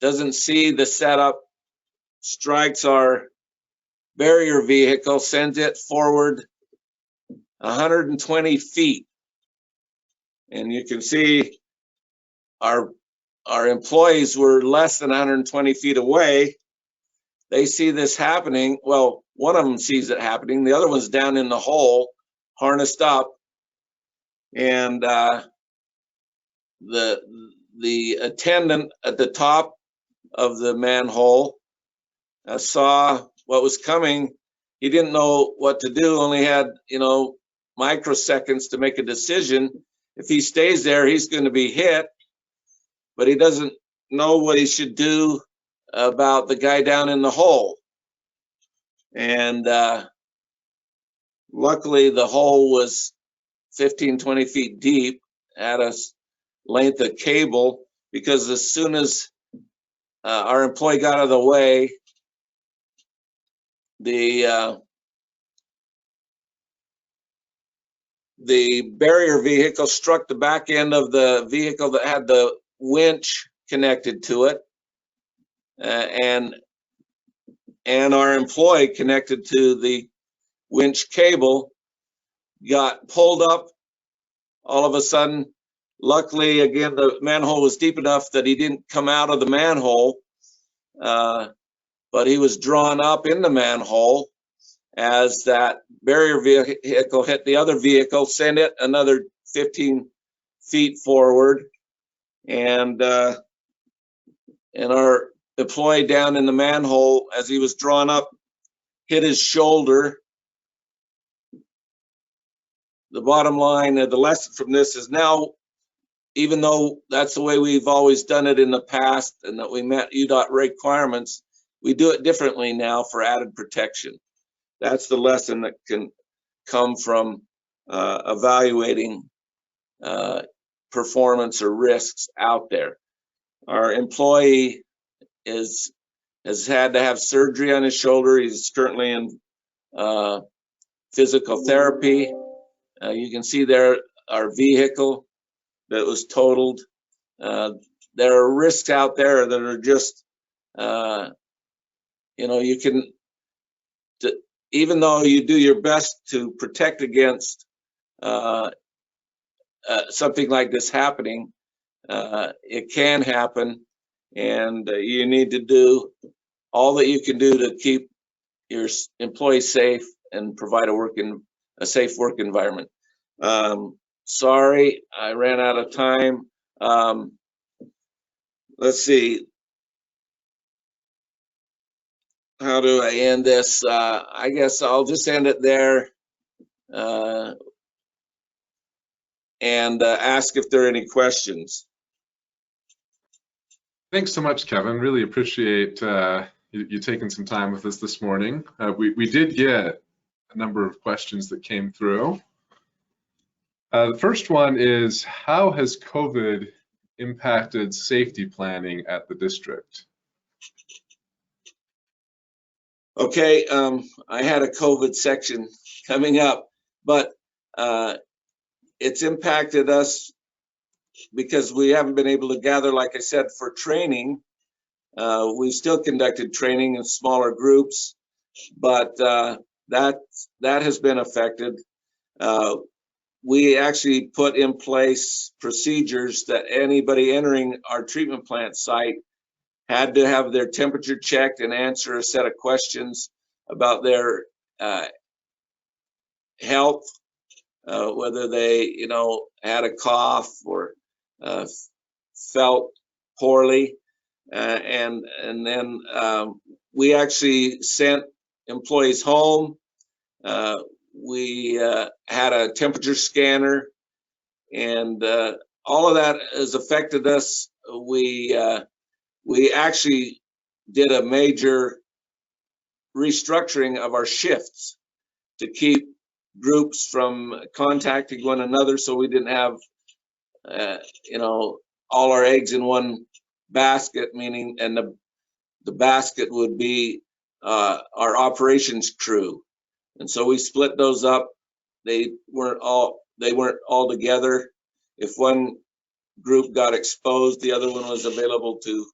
doesn't see the setup, strikes our barrier vehicle, sends it forward 120 feet. And you can see our employees were less than 120 feet away. They see this happening. Well, one of them sees it happening. The other one's down in the hole, harnessed up. And the attendant at the top of the manhole saw what was coming. He didn't know what to do, only had, microseconds to make a decision. If he stays there, he's going to be hit, but he doesn't know what he should do about the guy down in the hole. And luckily the hole was 15, 20 feet deep at a length of cable, because as soon as our employee got out of the way, the barrier vehicle struck the back end of the vehicle that had the winch connected to it, and our employee connected to the winch cable got pulled up. All of a sudden, luckily, again, the manhole was deep enough that he didn't come out of the manhole, but he was drawn up in the manhole as that barrier vehicle hit the other vehicle, sent it another 15 feet forward, and our employee down in the manhole, as he was drawn up, hit his shoulder. The bottom line, the lesson from this is now, even though that's the way we've always done it in the past and that we met UDOT requirements, we do it differently now for added protection. That's the lesson that can come from evaluating performance or risks out there. Our employee has had to have surgery on his shoulder. He's currently in physical therapy. You can see there our vehicle that was totaled. There are risks out there that are just, you can, even though you do your best to protect against something like this happening, it can happen, and you need to do all that you can do to keep your employees safe and provide a safe work environment. Sorry, I ran out of time. Let's see. How do I end this? I guess I'll just end it there and ask if there are any questions. Thanks so much, Kevin. Really appreciate you taking some time with us this morning. We did get a number of questions that came through. The first one is, how has COVID impacted safety planning at the district? Okay, I had a COVID section coming up, but it's impacted us because we haven't been able to gather, like I said, for training. We still conducted training in smaller groups, but that has been affected. We actually put in place procedures that anybody entering our treatment plant site had to have their temperature checked and answer a set of questions about their health, whether they, had a cough or felt poorly, and then we actually sent employees home. We had a temperature scanner, and all of that has affected us. We actually did a major restructuring of our shifts to keep groups from contacting one another, so we didn't have, all our eggs in one basket, meaning, and the basket would be our operations crew. And so we split those up. They weren't all together. If one group got exposed, the other one was available to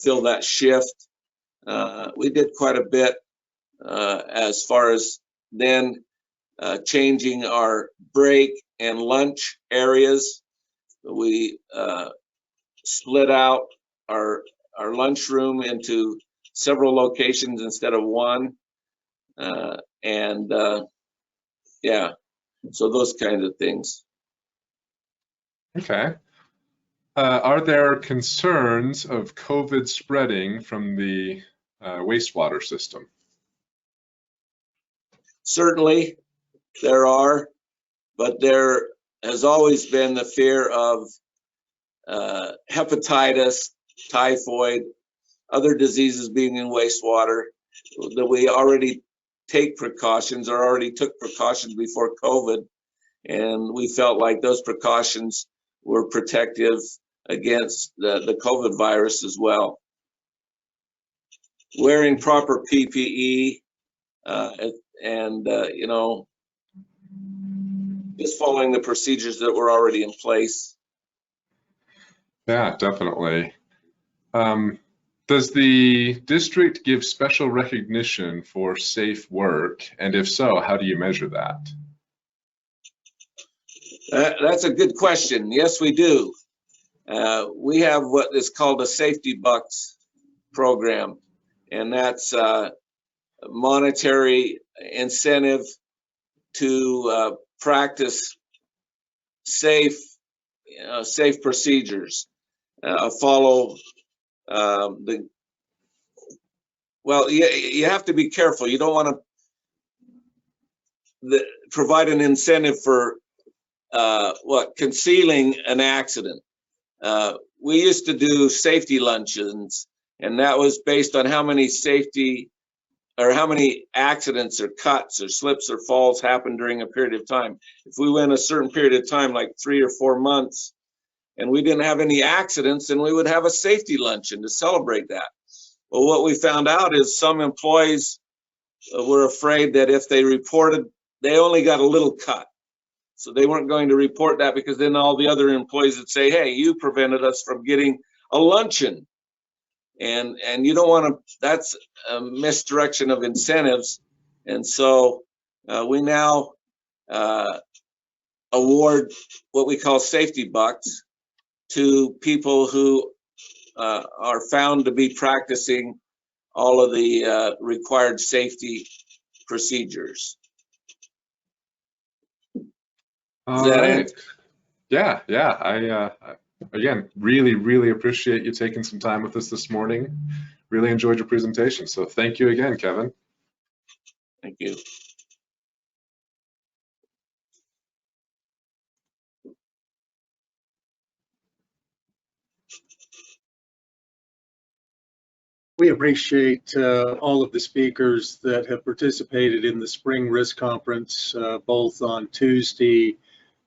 fill that shift. We did quite a bit as far as then changing our break and lunch areas. We split out our lunchroom into several locations instead of one. Yeah, so those kinds of things. Okay. Are there concerns of COVID spreading from the wastewater system? Certainly, there are, but there has always been the fear of hepatitis, typhoid, other diseases being in wastewater, that we already take precautions or already took precautions before COVID. And we felt like those precautions were protective against the COVID virus as well. Wearing proper PPE and you know, just following the procedures that were already in place. Yeah, definitely. Does the district give special recognition for safe work? And if so, how do you measure that? That's a good question. Yes, we do. We have what is called a Safety Bucks program, and that's monetary incentive to practice safe procedures, follow well, you have to be careful. You don't want to provide an incentive for concealing an accident. We used to do safety luncheons, and that was based on how many safety or how many accidents or cuts or slips or falls happened during a period of time. If we went a certain period of time, like 3 or 4 months, and we didn't have any accidents, then we would have a safety luncheon to celebrate that. Well, what we found out is some employees were afraid that if they reported, they only got a little cut. So they weren't going to report that, because then all the other employees would say, hey, you prevented us from getting a luncheon. And you don't want to, that's a misdirection of incentives. And so we now award what we call Safety Bucks to people who are found to be practicing all of the required safety procedures. All right. Yeah. I again, really appreciate you taking some time with us this morning. Really enjoyed your presentation. So thank you again, Kevin. Thank you. We appreciate all of the speakers that have participated in the Spring Risk Conference, both on Tuesday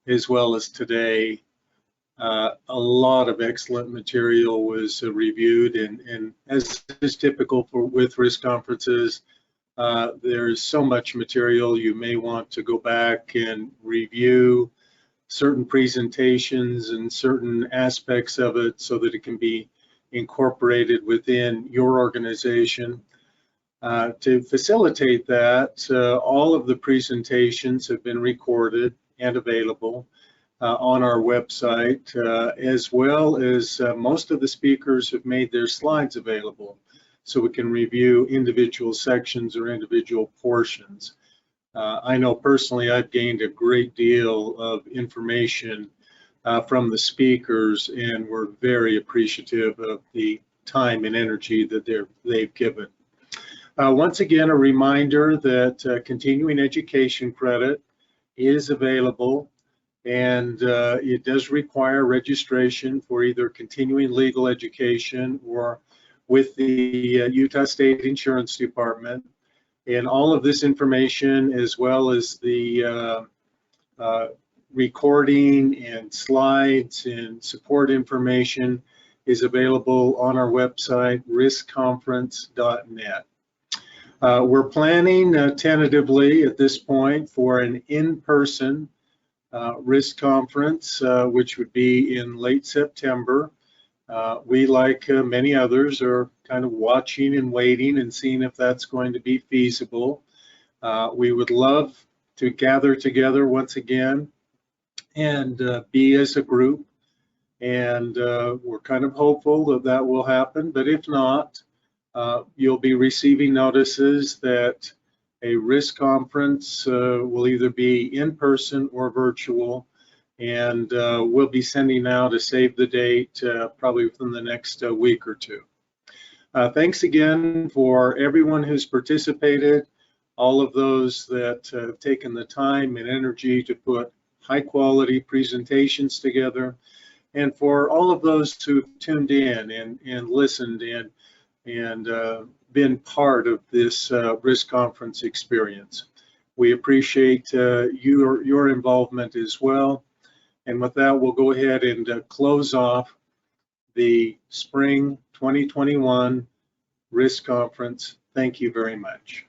as well as today. A lot of excellent material was reviewed, and as is typical with risk conferences, there's so much material you may want to go back and review certain presentations and certain aspects of it so that it can be incorporated within your organization. To facilitate that, all of the presentations have been recorded and available on our website, as well as most of the speakers have made their slides available so we can review individual sections or individual portions. I know personally I've gained a great deal of information from the speakers, and we're very appreciative of the time and energy that they've given. Once again, a reminder that continuing education credit is available, and it does require registration for either continuing legal education or with the Utah State Insurance Department. And all of this information, as well as the recording and slides and support information, is available on our website, riskconference.net. We're planning tentatively at this point for an in-person risk conference, which would be in late September. We, like many others, are kind of watching and waiting and seeing if that's going to be feasible. We would love to gather together once again and be as a group, and we're kind of hopeful that that will happen, but if not, you'll be receiving notices that a risk conference will either be in person or virtual, And we'll be sending out a save the date probably within the next week or two. Thanks again for everyone who's participated, all of those that have taken the time and energy to put high quality presentations together, and for all of those who've tuned in and listened and been part of this risk conference experience. We appreciate your involvement as well. And with that, we'll go ahead and close off the Spring 2021 Risk Conference. Thank you very much.